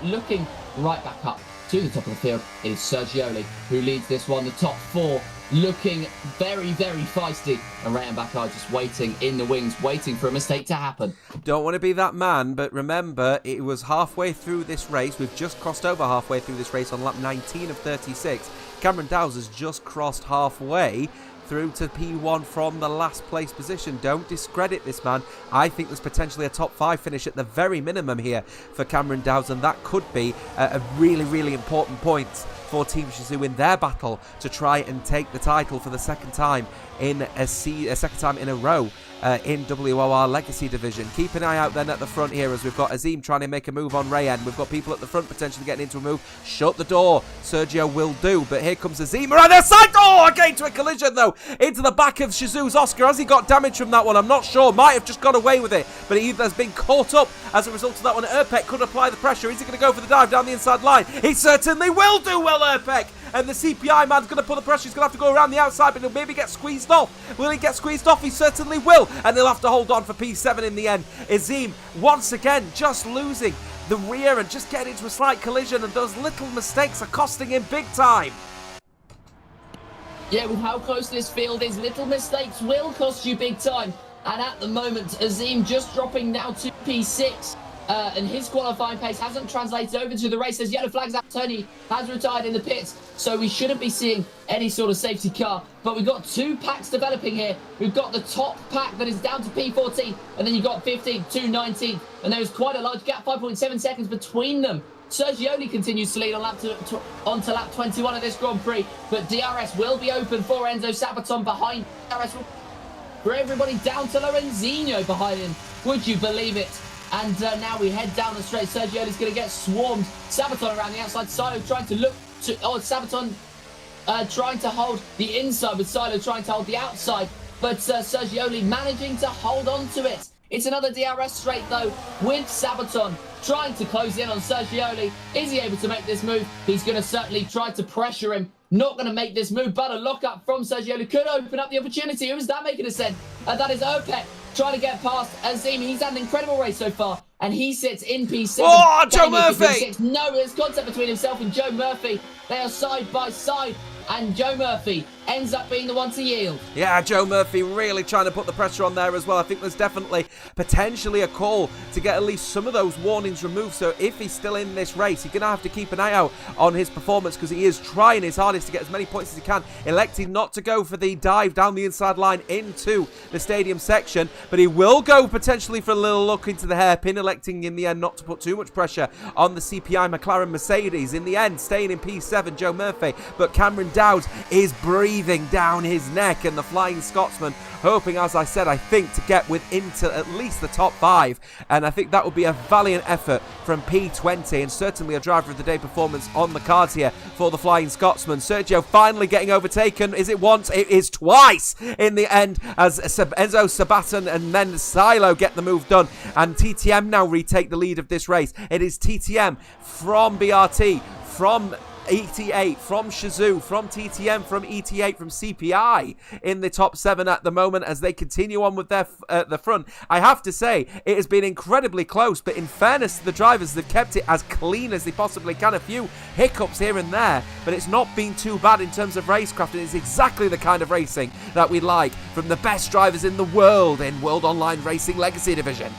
Looking right back up to the top of the field is Sergioli, who leads this one. The top 4 looking very, very feisty, and Ray and Bakar just waiting in the wings, waiting for a mistake to happen.
Don't want to be that man, but remember, it was halfway through this race. We've just crossed over halfway through this race on lap 19 of 36. Cameron Dowd has just crossed halfway through to P1 from the last place position. Don't discredit this man. I think there's potentially a top 5 finish at the very minimum here for Cameron Dowd, and that could be a really, really important point for Team Shazoo in their battle to try and take the title for the second time in a row in WOR Legacy Division. Keep an eye out then at the front here, as we've got Azim trying to make a move on Rayen. We've got people at the front potentially getting into a move. Shut the door. Sergio will do, but here comes Azim around their side. Oh, again to a collision though, into the back of Shazoo's Oscar. Has he got damage from that one? I'm not sure. Might have just got away with it, but he has been caught up as a result of that one. Urpek could apply the pressure. Is he going to go for the dive down the inside line? He certainly will do. Well, Urpek, and the CPI man's going to put the pressure. He's going to have to go around the outside, but he'll maybe get squeezed off. Will he get squeezed off? He certainly will, and he'll have to hold on for P7 in the end. Azim, once again, just losing the rear and just getting into a slight collision, and those little mistakes are costing him big time.
Yeah, with how close this field is, little mistakes will cost you big time. And at the moment, Azim just dropping now to P6. And his qualifying pace hasn't translated over to the race. As yellow flags out, Tony has retired in the pits, so we shouldn't be seeing any sort of safety car. But we've got 2 packs developing here. We've got the top pack that is down to P14, and then you've got 15 to 19, and there's quite a large gap, 5.7 seconds between them. Sergioli continues to lead on onto lap 21 of this Grand Prix, but DRS will be open for Enzo Sabaton behind. DRS will for everybody down to Lorenzino behind him. Would you believe it? And now we head down the straight. Sergioli's going to get swarmed. Sabaton around the outside. Silo trying to look to... Oh, Sabaton trying to hold the inside, with Silo trying to hold the outside. But Sergioli managing to hold on to it. It's another DRS straight, though, with Sabaton trying to close in on Sergioli. Is he able to make this move? He's going to certainly try to pressure him. not going to make this move, but a lock-up from Sergio could open up the opportunity. Who is that making a send? And that is Uppbeat trying to get past Azim. He's had an incredible race so far, and he sits in P7.
Oh, Joe Murphy!
No, there's contact between himself and Joe Murphy. They are side by side, and Joe Murphy ends up being the one to yield. Yeah,
Joe Murphy really trying to put the pressure on there as well. I think there's definitely potentially a call to get at least some of those warnings removed. So if he's still in this race, he's going to have to keep an eye out on his performance, because he is trying his hardest to get as many points as he can, electing not to go for the dive down the inside line into the stadium section, but he will go potentially for a little look into the hairpin, electing in the end not to put too much pressure on the CPI McLaren Mercedes. In the end, staying in P7, Joe Murphy, but Cameron Dowd is breathing down his neck, and the Flying Scotsman hoping, as I said, I think to get into at least the top 5, and I think that would be a valiant effort from P20, and certainly a driver of the day performance on the cards here for the Flying Scotsman. Sergio finally getting overtaken. Is it once? It is twice in the end, as Enzo Sabaton and then Silo get the move done, and TTM now retake the lead of this race. It is TTM from BRT, from ET8, from Shazoo, from TTM, from ET8, from CPI in the top 7 at the moment as they continue on with their the front. I have to say, it has been incredibly close, but in fairness to the drivers, they've kept it as clean as they possibly can. A few hiccups here and there, but it's not been too bad in terms of racecraft, and it's exactly the kind of racing that we like from the best drivers in the world in World Online Racing Legacy Division.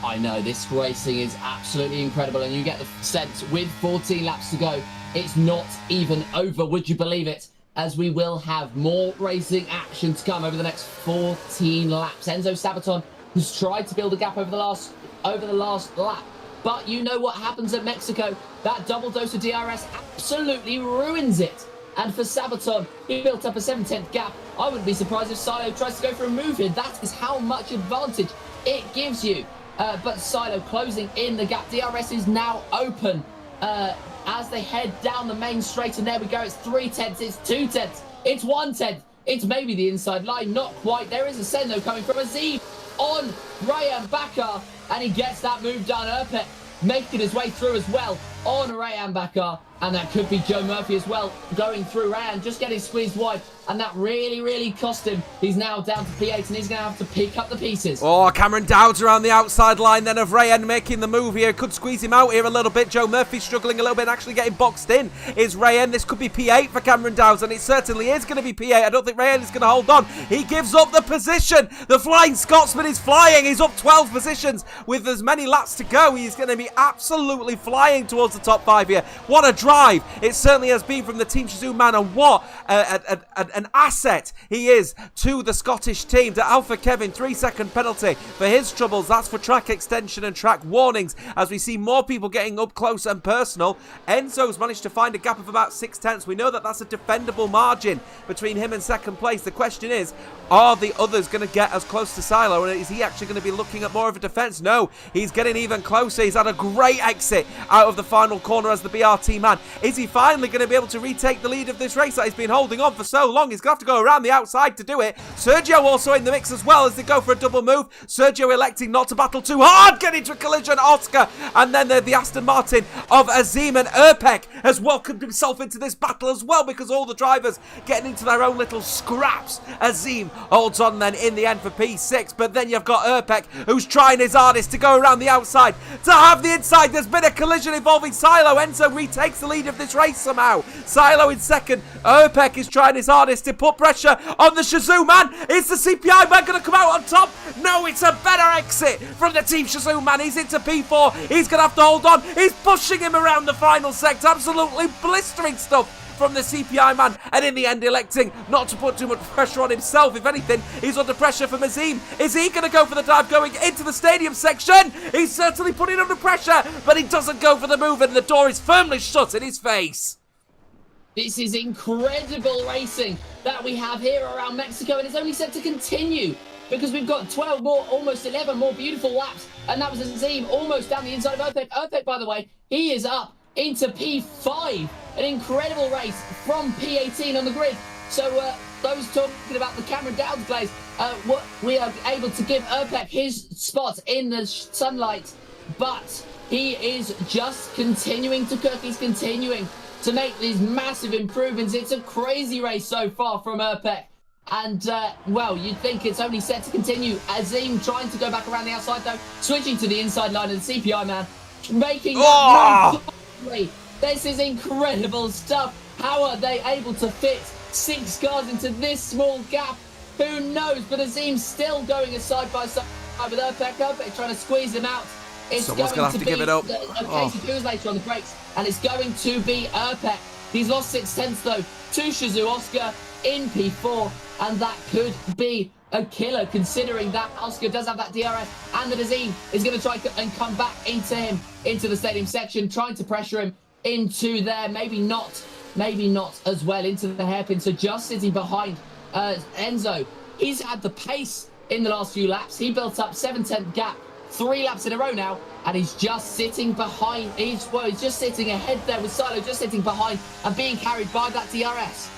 I know, this racing is absolutely incredible, and you get the sense with 14 laps to go, it's not even over, would you believe it? As we will have more racing action to come over the next 14 laps. Enzo Sabaton has tried to build a gap over the last lap, but you know what happens at Mexico. That double dose of DRS absolutely ruins it. And for Sabaton, he built up a 7/10 gap. I wouldn't be surprised if Silo tries to go for a move here. That is how much advantage it gives you. But Silo closing in the gap. DRS is now open as they head down the main straight, and there we go. It's 3/10, it's 2/10, it's 1/10, it's maybe the inside line, not quite. There is a send though coming from Azim on Rayan Bakar, and he gets that move done. Uppbeat making his way through as well on Rayan Bakar, and that could be Joe Murphy as well going through. Rayan just getting squeezed wide, and that really cost him. He's now down to P8, and he's going to have to pick up the pieces.
Oh, Cameron Dowd's around the outside line then of Rayan making the move here. Could squeeze him out here a little bit. Joe Murphy struggling a little bit, actually getting boxed in is Rayan. This could be P8 for Cameron Dowd, and it certainly is going to be P8. I don't think Rayan is going to hold on. He gives up the position. The Flying Scotsman is flying. He's up 12 positions with as many laps to go. He's going to be absolutely flying towards the top 5 here. What a drive it certainly has been from the Team Shazoo man, and what an asset he is to the Scottish team. To Alpha Kevin, 3-second penalty for his troubles. That's for track extension and track warnings, as we see more people getting up close and personal. Enzo's managed to find a gap of about 6/10. We know that that's a defendable margin between him and second place. The question is, are the others going to get as close to Silo, and is he actually going to be looking at more of a defence? No, he's getting even closer. He's had a great exit out of the final corner as the BRT man. Is he finally going to be able to retake the lead of this race that he's been holding on for so long? He's going to have to go around the outside to do it. Sergio also in the mix as well as they go for a double move. Sergio electing not to battle too hard, get into a collision. Oscar, and then the Aston Martin of Azim, and Uppbeat has welcomed himself into this battle as well, because all the drivers getting into their own little scraps. Azim holds on then in the end for P6, but then you've got Uppbeat who's trying his hardest to go around the outside to have the inside. There's been a collision involving Silo. Enzo retakes the lead of this race somehow. Silo in second. Uppbeat is trying his hardest to put pressure on the Shazoo man. Is the CPI man going to come out on top? No, it's a better exit from the Team Shazoo man. He's into P4. He's going to have to hold on. He's pushing him around the final sector. Absolutely blistering stuff from the CPI man, and in the end electing not to put too much pressure on himself. If anything, he's under pressure from Azim. Is he going to go for the dive going into the stadium section? He's certainly putting under pressure, but he doesn't go for the move, and the door is firmly shut in his face.
This is incredible racing that we have here around Mexico, and it's only set to continue because we've got 12 more, almost 11 more beautiful laps, and that was Azim almost down the inside of Uppbeat. Uppbeat, by the way, he is up into P5. An incredible race from P18 on the grid. So those talking about the Cameron Dowd glaze, we are able to give Uppbeat his spot in the sunlight, but he is just continuing to cook. He's continuing to make these massive improvements. It's a crazy race so far from Uppbeat. And, well, you'd think it's only set to continue. Azim trying to go back around the outside, though, switching to the inside line, and the CPI man making that move. This is incredible stuff. How are they able to fit 6 cars into this small gap? Who knows? But Azim's still going side by side with Uppbeat trying to squeeze him out.
Someone's going to have to give it up.
A case of goes later on the brakes, and it's going to be Uppbeat. He's lost 6 tenths, though, to Shazoo Oscar in P4, and that could be a killer, considering that Oscar does have that DRS, and that Azim is going to try and come back into him, into the stadium section, trying to pressure him into there. Maybe not as well, into the hairpin. So just sitting behind Enzo. He's had the pace in the last few laps. He built up 7/10 gap 3 laps in a row now, and he's just sitting behind. He's just sitting ahead there with Silo, just sitting behind and being carried by that DRS.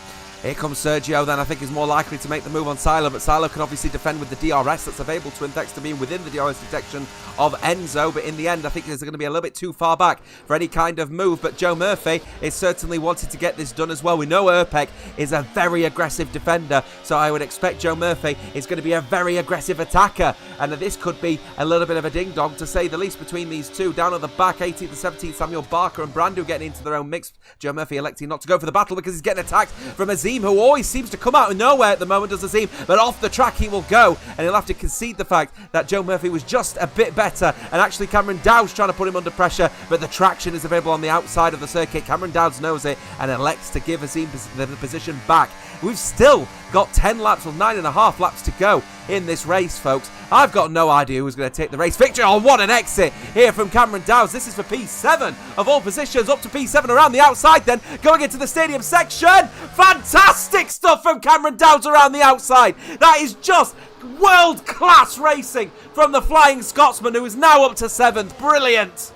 Here comes Sergio, then I think is more likely to make the move on Silo, but Silo can obviously defend with the DRS that's available to him thanks to being within the DRS detection of Enzo, but in the end I think he's going to be a little bit too far back for any kind of move, but Joe Murphy is certainly wanting to get this done as well. We know Uppbeat is a very aggressive defender, so I would expect Joe Murphy is going to be a very aggressive attacker, and this could be a little bit of a ding-dong to say the least between these two. Down at the back, 18th and 17th, Samuel Barker and Brandu getting into their own mix. Joe Murphy electing not to go for the battle because he's getting attacked from Azim, who always seems to come out of nowhere at the moment, does Azim, but off the track he will go, and he'll have to concede the fact that Joe Murphy was just a bit better, and actually Cameron Dowd's trying to put him under pressure, but the traction is available on the outside of the circuit. Cameron Dowd knows it and elects to give Azim the position back. We've still got 10 laps, or 9.5 laps to go in this race, folks. I've got no idea who's going to take the race victory. Oh, what an exit here from Cameron Dowds. This is for P7 of all positions, up to P7 around the outside then, going into the stadium section. Fantastic stuff from Cameron Dowds around the outside. That is just world-class racing from the Flying Scotsman, who is now up to 7th. Brilliant.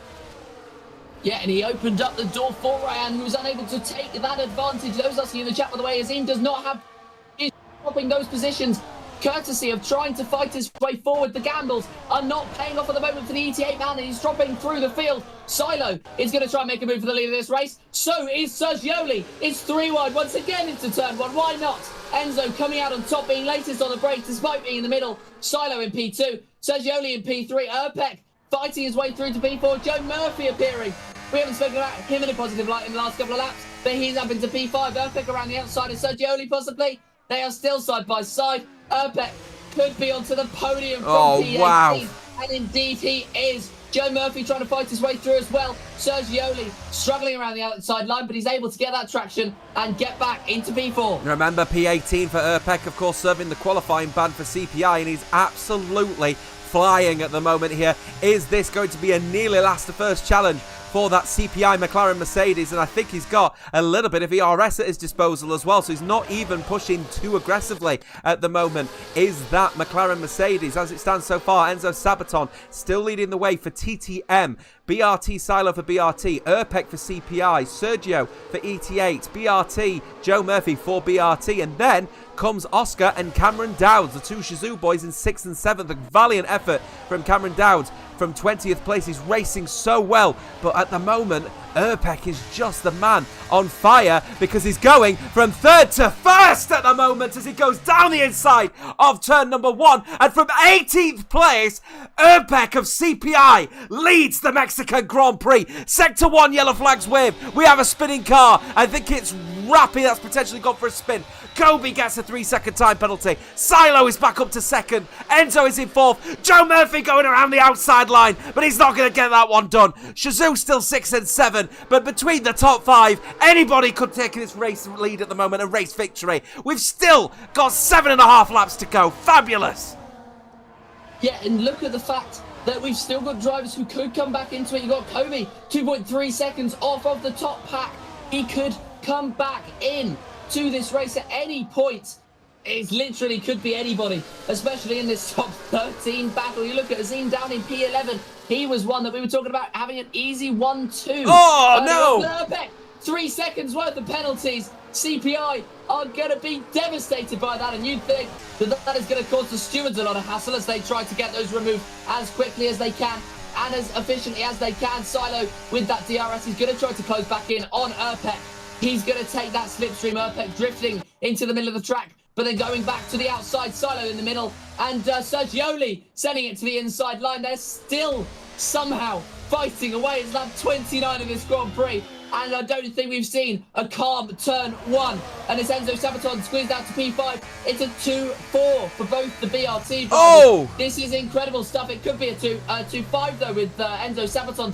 Yeah, and he opened up the door for Ryan, who was unable to take that advantage. Those asking in the chat, by the way, Azim does not have... He's dropping those positions, courtesy of trying to fight his way forward. The gambles are not paying off at the moment for the ETA man, and he's dropping through the field. Silo is going to try and make a move for the lead of this race. So is Sergioli. It's 3 wide once again into turn 1. Why not? Enzo coming out on top, being latest on the brakes despite being in the middle. Silo in P2. Sergioli in P3. Uppbeat fighting his way through to P4. Joe Murphy appearing. We haven't spoken about him in a positive light in the last couple of laps, but he's up into P5. Uppbeat around the outside, and Sergioli possibly. They are still side by side. Uppbeat could be onto the podium from P18. Wow. And indeed he is. Joe Murphy trying to fight his way through as well. Sergioli struggling around the outside line, but he's able to get that traction and get back into P4.
Remember, P18 for Uppbeat, of course, serving the qualifying ban for CPI, and he's absolutely flying at the moment here. Is this going to be a nearly last to first challenge for that CPI McLaren Mercedes? And I think he's got a little bit of ERS at his disposal as well, so he's not even pushing too aggressively at the moment. Is that McLaren Mercedes? As it stands so far, Enzo Sabaton still leading the way for TTM, BRT Silo for BRT, Uppbeat for CPI, Sergio for ET8, BRT, Joe Murphy for BRT, and then comes Oscar and Cameron Dowds, the two Shazoo boys in 6th and 7th. A valiant effort from Cameron Dowds from 20th place. He's racing so well, but at the moment Uppbeat is just the man on fire, because he's going from 3rd to 1st at the moment as he goes down the inside of turn number 1, and from 18th place Uppbeat of CPI leads the Mexican Grand Prix. Sector 1 yellow flags wave. We have a spinning car. I think it's Rappy that's potentially gone for a spin. Kobe gets a 3-second time penalty. Silo is back up to 2nd. Enzo is in 4th. Joe Murphy going around the outside line, but he's not going to get that one done. Shazoo still 6 and 7, but between the top 5, anybody could take this race lead at the moment, a race victory. We've still got 7.5 laps to go. Fabulous.
Yeah, and look at the fact that we've still got drivers who could come back into it. You've got Kobe, 2.3 seconds off of the top pack. He could come back in to this race at any point. It literally could be anybody, especially in this top 13 battle. You look at Azim down in P11. He was one that we were talking about having an easy 1-2.
Oh, no!
3 seconds worth of penalties. CPI are going to be devastated by that, and you'd think that that is going to cause the stewards a lot of hassle as they try to get those removed as quickly as they can and as efficiently as they can. Silo with that DRS, he's going to try to close back in on Uppbeat. He's going to take that slipstream. Uppbeat drifting into the middle of the track, but then going back to the outside. Silo in the middle, and Sergioli sending it to the inside line. They're still somehow fighting away. It's lap 29 of this Grand Prix, and I don't think we've seen a calm turn one. And it's Enzo Sabaton squeezed out to P5. It's a 2-4 for both the BRT drivers.
Oh!
This is incredible stuff. It could be a 2-5 though, with Enzo Sabaton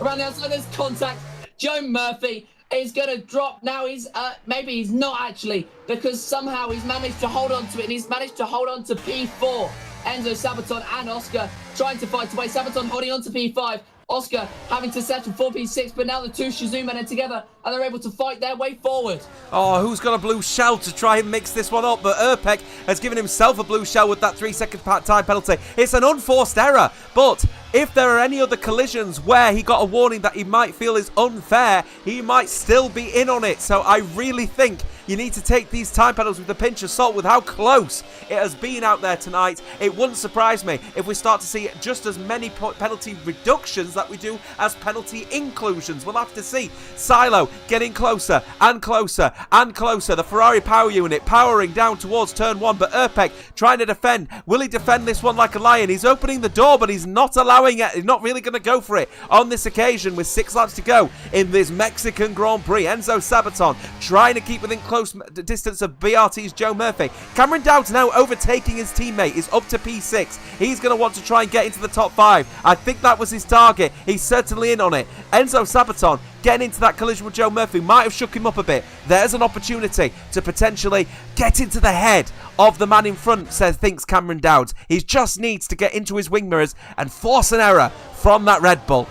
around the outside. There's contact. Joe Murphy is going to drop now. He's maybe he's not actually, because somehow he's managed to hold on to it, and he's managed to hold on to P4. Enzo Sabaton and Oscar trying to fight away. Sabaton holding on to P5. Oscar having to settle for P6, but now the two Shizou men are together and they're able to fight their way forward.
Oh, who's got a blue shell to try and mix this one up? But Uppbeat has given himself a blue shell with that 3-second time penalty. It's an unforced error, but if there are any other collisions where he got a warning that he might feel is unfair, he might still be in on it. So I really think you need to take these time penalties with a pinch of salt with how close it has been out there tonight. It wouldn't surprise me if we start to see just as many penalty reductions that we do as penalty inclusions. We'll have to see. Silo getting closer and closer and closer. The Ferrari power unit powering down towards turn one, but Uppbeat trying to defend. Will he defend this one like a lion? He's opening the door, but he's not allowing it. He's not really going to go for it on this occasion with 6 laps to go in this Mexican Grand Prix. Enzo Sabaton trying to keep within close distance of BRT's Joe Murphy. Cameron Dowd's now overtaking his teammate. Is up to P6. He's going to want to try and get into the top 5. I think that was his target. He's certainly in on it. Enzo Sabaton getting into that collision with Joe Murphy might have shook him up a bit. There's an opportunity to potentially get into the head of the man in front, thinks Cameron Dowd. He just needs to get into his wing mirrors and force an error from that Red Bull.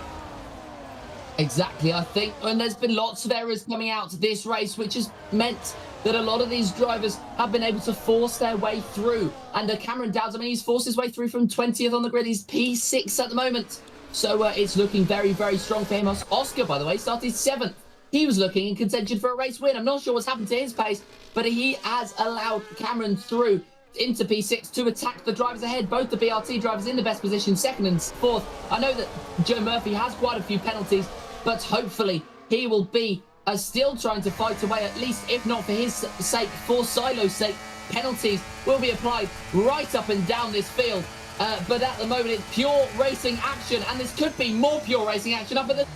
Exactly, I think, and there's been lots of errors coming out to this race, which has meant that a lot of these drivers have been able to force their way through. And Cameron Dowd, I mean, he's forced his way through from 20th on the grid. He's P6 at the moment. So it's looking very, very strong for him. Oscar, by the way, started 7th. He was looking in contention for a race win. I'm not sure what's happened to his pace, but he has allowed Cameron through into P6 to attack the drivers ahead. Both the BRT drivers in the best position, 2nd and 4th. I know that Joe Murphy has quite a few penalties, but hopefully he will be still trying to fight away, at least, if not for his sake, for Silo's sake. Penalties will be applied right up and down this field. But at the moment, it's pure racing action, and this could be more pure racing action up at the...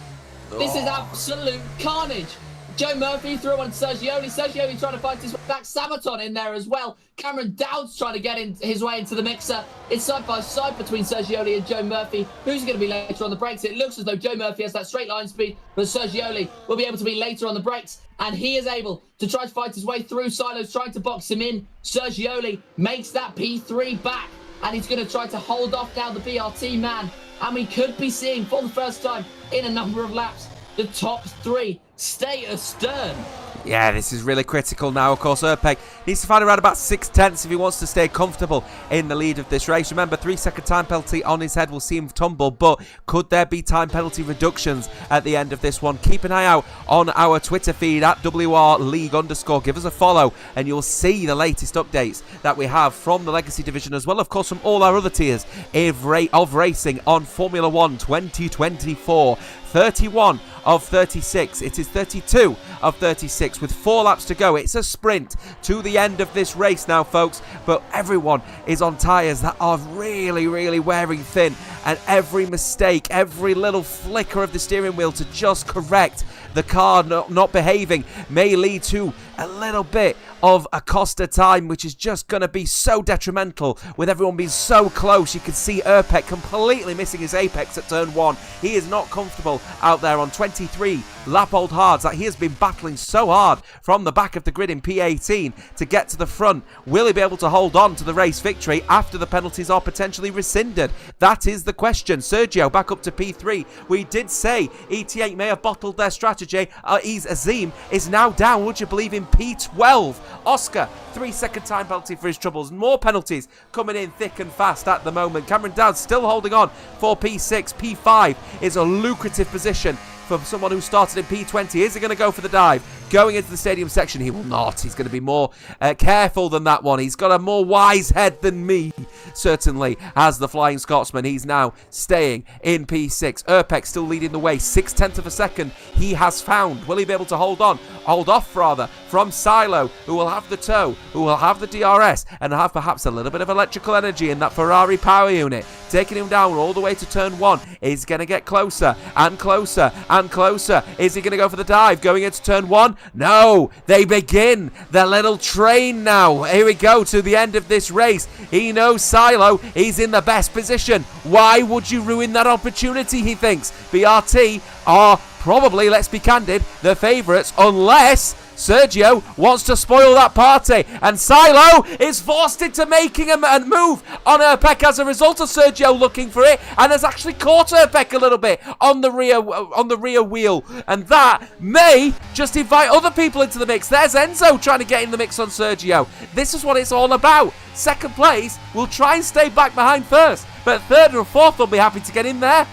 This is absolute carnage. Joe Murphy threw on Sergioli. Sergioli trying to fight his way back. Sabaton in there as well. Cameron Dowd's trying to get his way into the mixer. It's side by side between Sergioli and Joe Murphy. Who's going to be later on the brakes? It looks as though Joe Murphy has that straight line speed, but Sergioli will be able to be later on the brakes, and he is able to try to fight his way through. Silo's trying to box him in. Sergioli makes that P3 back, and he's going to try to hold off now the BRT man. And we could be seeing, for the first time in a number of laps, the top 3 stay astern.
Yeah, this is really critical now. Of course, Uppbeat needs to find around about 6/10 if he wants to stay comfortable in the lead of this race. Remember, 3-second time penalty on his head will see him tumble, but could there be time penalty reductions at the end of this one? Keep an eye out on our Twitter feed at WOR League _. Give us a follow and you'll see the latest updates that we have from the Legacy Division, as well, of course, from all our other tiers of racing on Formula 1 2024. 31 of 36. It is 32 of 36 with 4 laps to go. It's a sprint to the end of this race now, folks, but everyone is on tyres that are really, really wearing thin, and every mistake, every little flicker of the steering wheel to just correct the car not behaving may lead to a little bit of a Costa time, which is just going to be so detrimental with everyone being so close. You can see Uppbeat completely missing his apex at turn 1. He is not comfortable out there on 23 lap old hards that he has been battling so hard from the back of the grid in P18 to get to the front. Will he be able to hold on to the race victory after the penalties are potentially rescinded? That is the question. Sergio back up to P3. We did say ET8 may have bottled their strategy. Azim is now down, would you believe, in P12. Oscar, 3-second time penalty for his troubles. More penalties coming in thick and fast at the moment. Cameron Dowd still holding on for P6. P5 is a lucrative position for someone who started in P20. Is he going to go for the dive? going into the stadium section. He will not. He's going to be more careful than that one. He's got a more wise head than me, certainly, as the Flying Scotsman. He's now staying in P6. Urpek still leading the way. 6/10 of a second he has found. Will he be able to hold off rather, from Silo, who will have the tow, who will have the DRS, and have perhaps a little bit of electrical energy in that Ferrari power unit, taking him down all the way to turn 1. He's going to get closer and closer and closer. Is he going to go for the dive going into turn 1? No, they begin their little train now. Here we go to the end of this race. He knows Silo, he's in the best position. Why would you ruin that opportunity, he thinks. BRT are probably, let's be candid, the favourites, unless Sergio wants to spoil that party, and Silo is forced into making a move on Urpek as a result of Sergio looking for it, and has actually caught Urpek a little bit on the rear wheel, and that may just invite other people into the mix. There's Enzo trying to get in the mix on Sergio. This is what it's all about. Second place will try and stay back behind first, but third or fourth will be happy to get in there.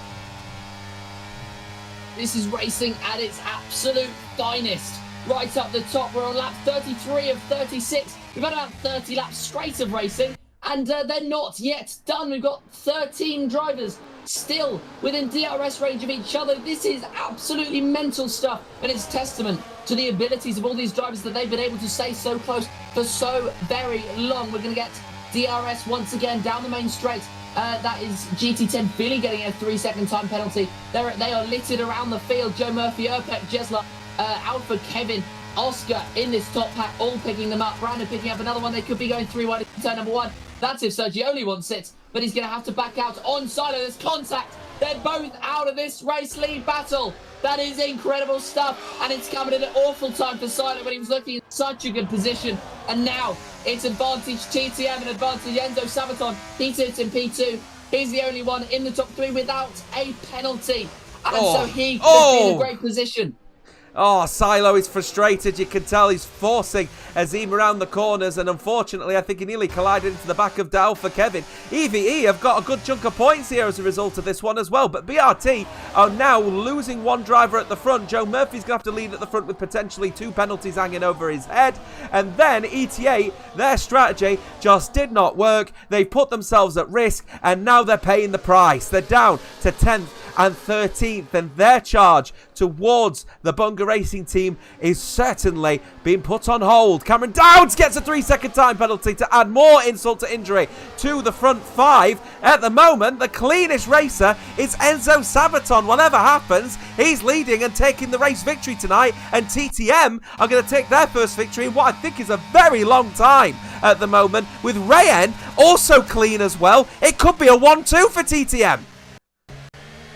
This is racing at its absolute finest. Right up the top, we're on lap 33 of 36. We've had about 30 laps straight of racing, and they're not yet done. We've got 13 drivers still within DRS range of each other. This is absolutely mental stuff, and it's testament to the abilities of all these drivers that they've been able to stay so close for so very long. We're going to get DRS once again down the main straight. That is GT10 Billy getting a 3-second time penalty. They are littered around the field. Joe Murphy, Urpek, Jesla, Alfred, Kevin, Oscar in this top pack, all picking them up. Brandon picking up another one. They could be going 3-wide in turn number 1. That's if Sergioli wants it, but he's going to have to back out on Silo. There's contact. They're both out of this race lead battle. That is incredible stuff, and it's coming at an awful time for Silo when he was looking in such a good position. And now it's advantage TTM and advantage Enzo Sabaton. He sits in P2. He's the only one in the top 3 without a penalty, and so he could be in a great position.
Oh, Silo is frustrated. You can tell he's forcing Azim around the corners, and unfortunately, I think he nearly collided into the back of Dow for Kevin. EVE have got a good chunk of points here as a result of this one as well, but BRT are now losing one driver at the front. Joe Murphy's going to have to lead at the front with potentially 2 penalties hanging over his head, and then ETA, their strategy just did not work. They put themselves at risk, and now they're paying the price. They're down to 10th and 13th, and their charge towards the Bunga Racing team is certainly being put on hold. Cameron Dowds gets a 3-second time penalty to add more insult to injury to the front 5. At the moment, the cleanest racer is Enzo Sabaton. Whatever happens, he's leading and taking the race victory tonight, and TTM are going to take their first victory in what I think is a very long time at the moment, with Rayen also clean as well. It could be a 1-2 for TTM.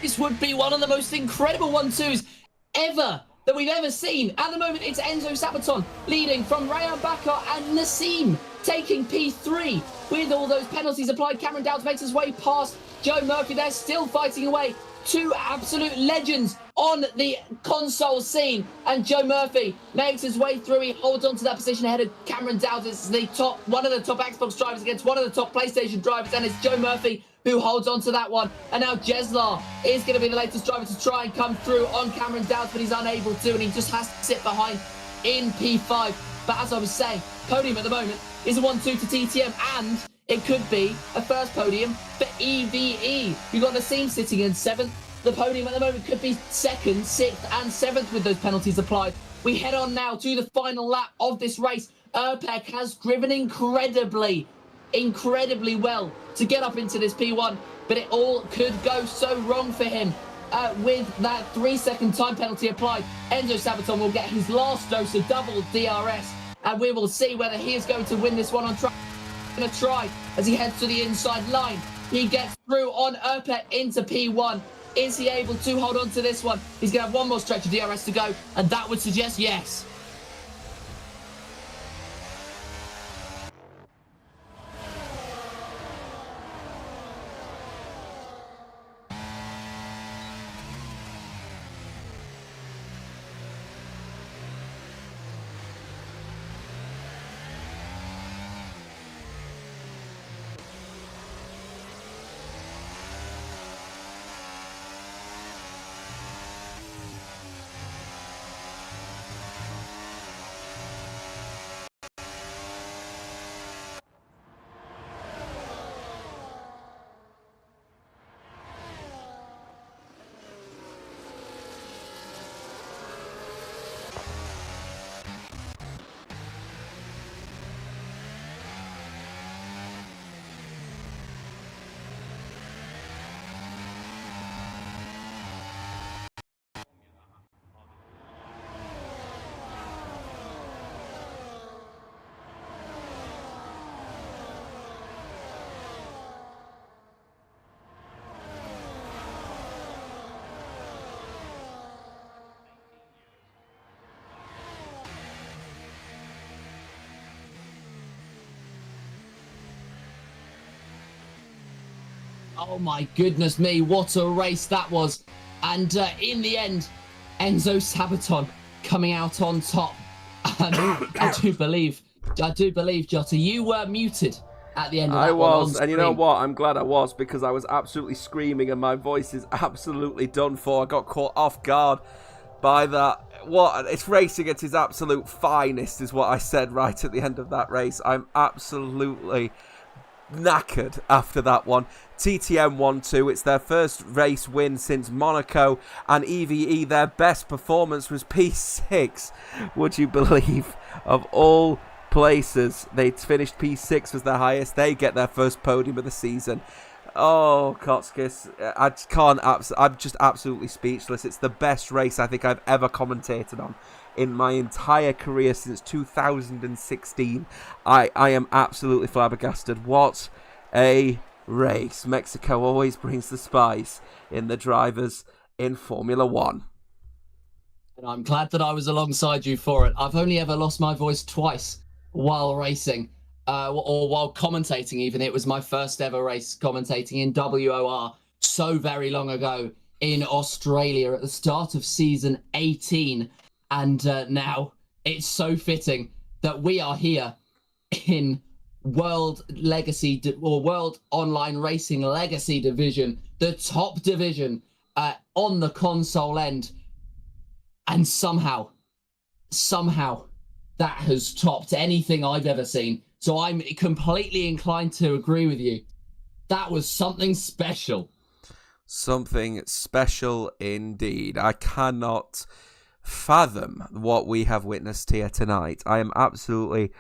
This would be one of the most incredible 1-2s ever that we've ever seen. At the moment, it's Enzo Sabaton leading from Rayan Bakar and Nassim taking P3 with all those penalties applied. Cameron Dowds makes his way past Joe Murphy. They're still fighting away. 2 absolute legends on the console scene, and Joe Murphy makes his way through. He holds on to that position ahead of Cameron Dowds. It's one of the top Xbox drivers against one of the top PlayStation drivers, and it's Joe Murphy who holds on to that one. And now Jeslar is going to be the latest driver to try and come through on Cameron Dowds, but he's unable to, and he just has to sit behind in P5. But as I was saying, podium at the moment is a 1-2 to TTM, and it could be a first podium for EVE. You've got Nassim sitting in 7th. The podium at the moment could be 2nd, 6th, and 7th with those penalties applied. We head on now to the final lap of this race. Urpek has driven incredibly well to get up into this P1, but it all could go so wrong for him with that 3-second time penalty applied. Enzo Sabaton will get his last dose of double DRS, and we will see whether he is going to win this one on track. Going to try as he heads to the inside line. He gets through on Urpek into P1. Is he able to hold on to this one? He's going to have one more stretch of DRS to go, and that would suggest yes. Oh my goodness me, what a race that was. And in the end, Enzo Sabaton coming out on top. I do believe, Jota, you were muted at the end of that one.
I was, and you know what? I'm glad I was, because I was absolutely screaming and my voice is absolutely done for. I got caught off guard by that. It's racing at its absolute finest, is what I said right at the end of that race. I'm absolutely knackered after that one. TTM 1-2, it's their first race win since Monaco, and EVE, their best performance was P6. Would you believe? Of all places, they finished P6 was their highest. They get their first podium of the season. Oh, Kotskis, I'm just absolutely speechless. It's the best race I think I've ever commentated on in my entire career since 2016. I am absolutely flabbergasted. What a race. Mexico always brings the spice in the drivers in Formula One.
And I'm glad that I was alongside you for it. I've only ever lost my voice twice while racing. Or while commentating even. It was my first ever race commentating in WOR so very long ago in Australia at the start of season 18. And now it's so fitting that we are here in World Legacy or World Online Racing Legacy Division, the top division on the console end. And somehow that has topped anything I've ever seen. So I'm completely inclined to agree with you. That was something special.
Something special indeed. I cannot fathom what we have witnessed here tonight. I am absolutely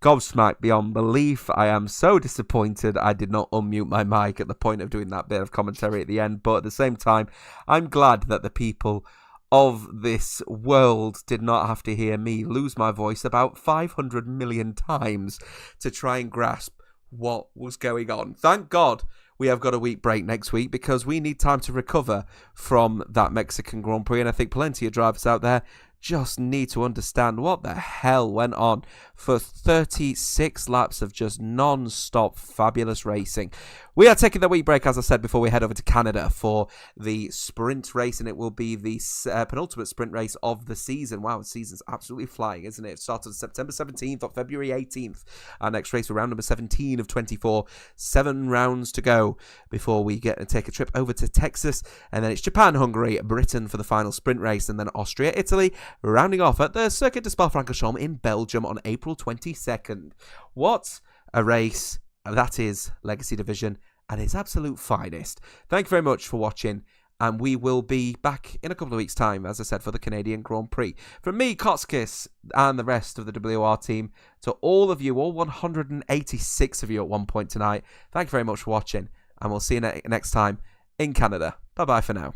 gobsmacked beyond belief. I am so disappointed I did not unmute my mic at the point of doing that bit of commentary at the end. But at the same time, I'm glad that the people of this world did not have to hear me lose my voice about 500 million times to try and grasp what was going on. Thank God we have got a week break next week, because we need time to recover from that Mexican Grand Prix, and I think plenty of drivers out there just need to understand what the hell went on for 36 laps of just non-stop fabulous racing. We are taking the week break, as I said, before we head over to Canada for the sprint race, and it will be the penultimate sprint race of the season. Wow, the season's absolutely flying, isn't it? It started September 17th or February 18th. Our next race, round number 17 of 24. 7 rounds to go before we get to take a trip over to Texas, and then it's Japan, Hungary, Britain for the final sprint race, and then Austria, Italy, rounding off at the Circuit de Spa-Francorchamps in Belgium on April 22nd. What a race that is, Legacy Division, at its absolute finest. Thank you very much for watching, and we will be back in a couple of weeks' time, as I said, for the Canadian Grand Prix. From me, Kotskis, and the rest of the WOR team, to all of you, all 186 of you at one point tonight, thank you very much for watching, and we'll see you next time in Canada. Bye-bye for now.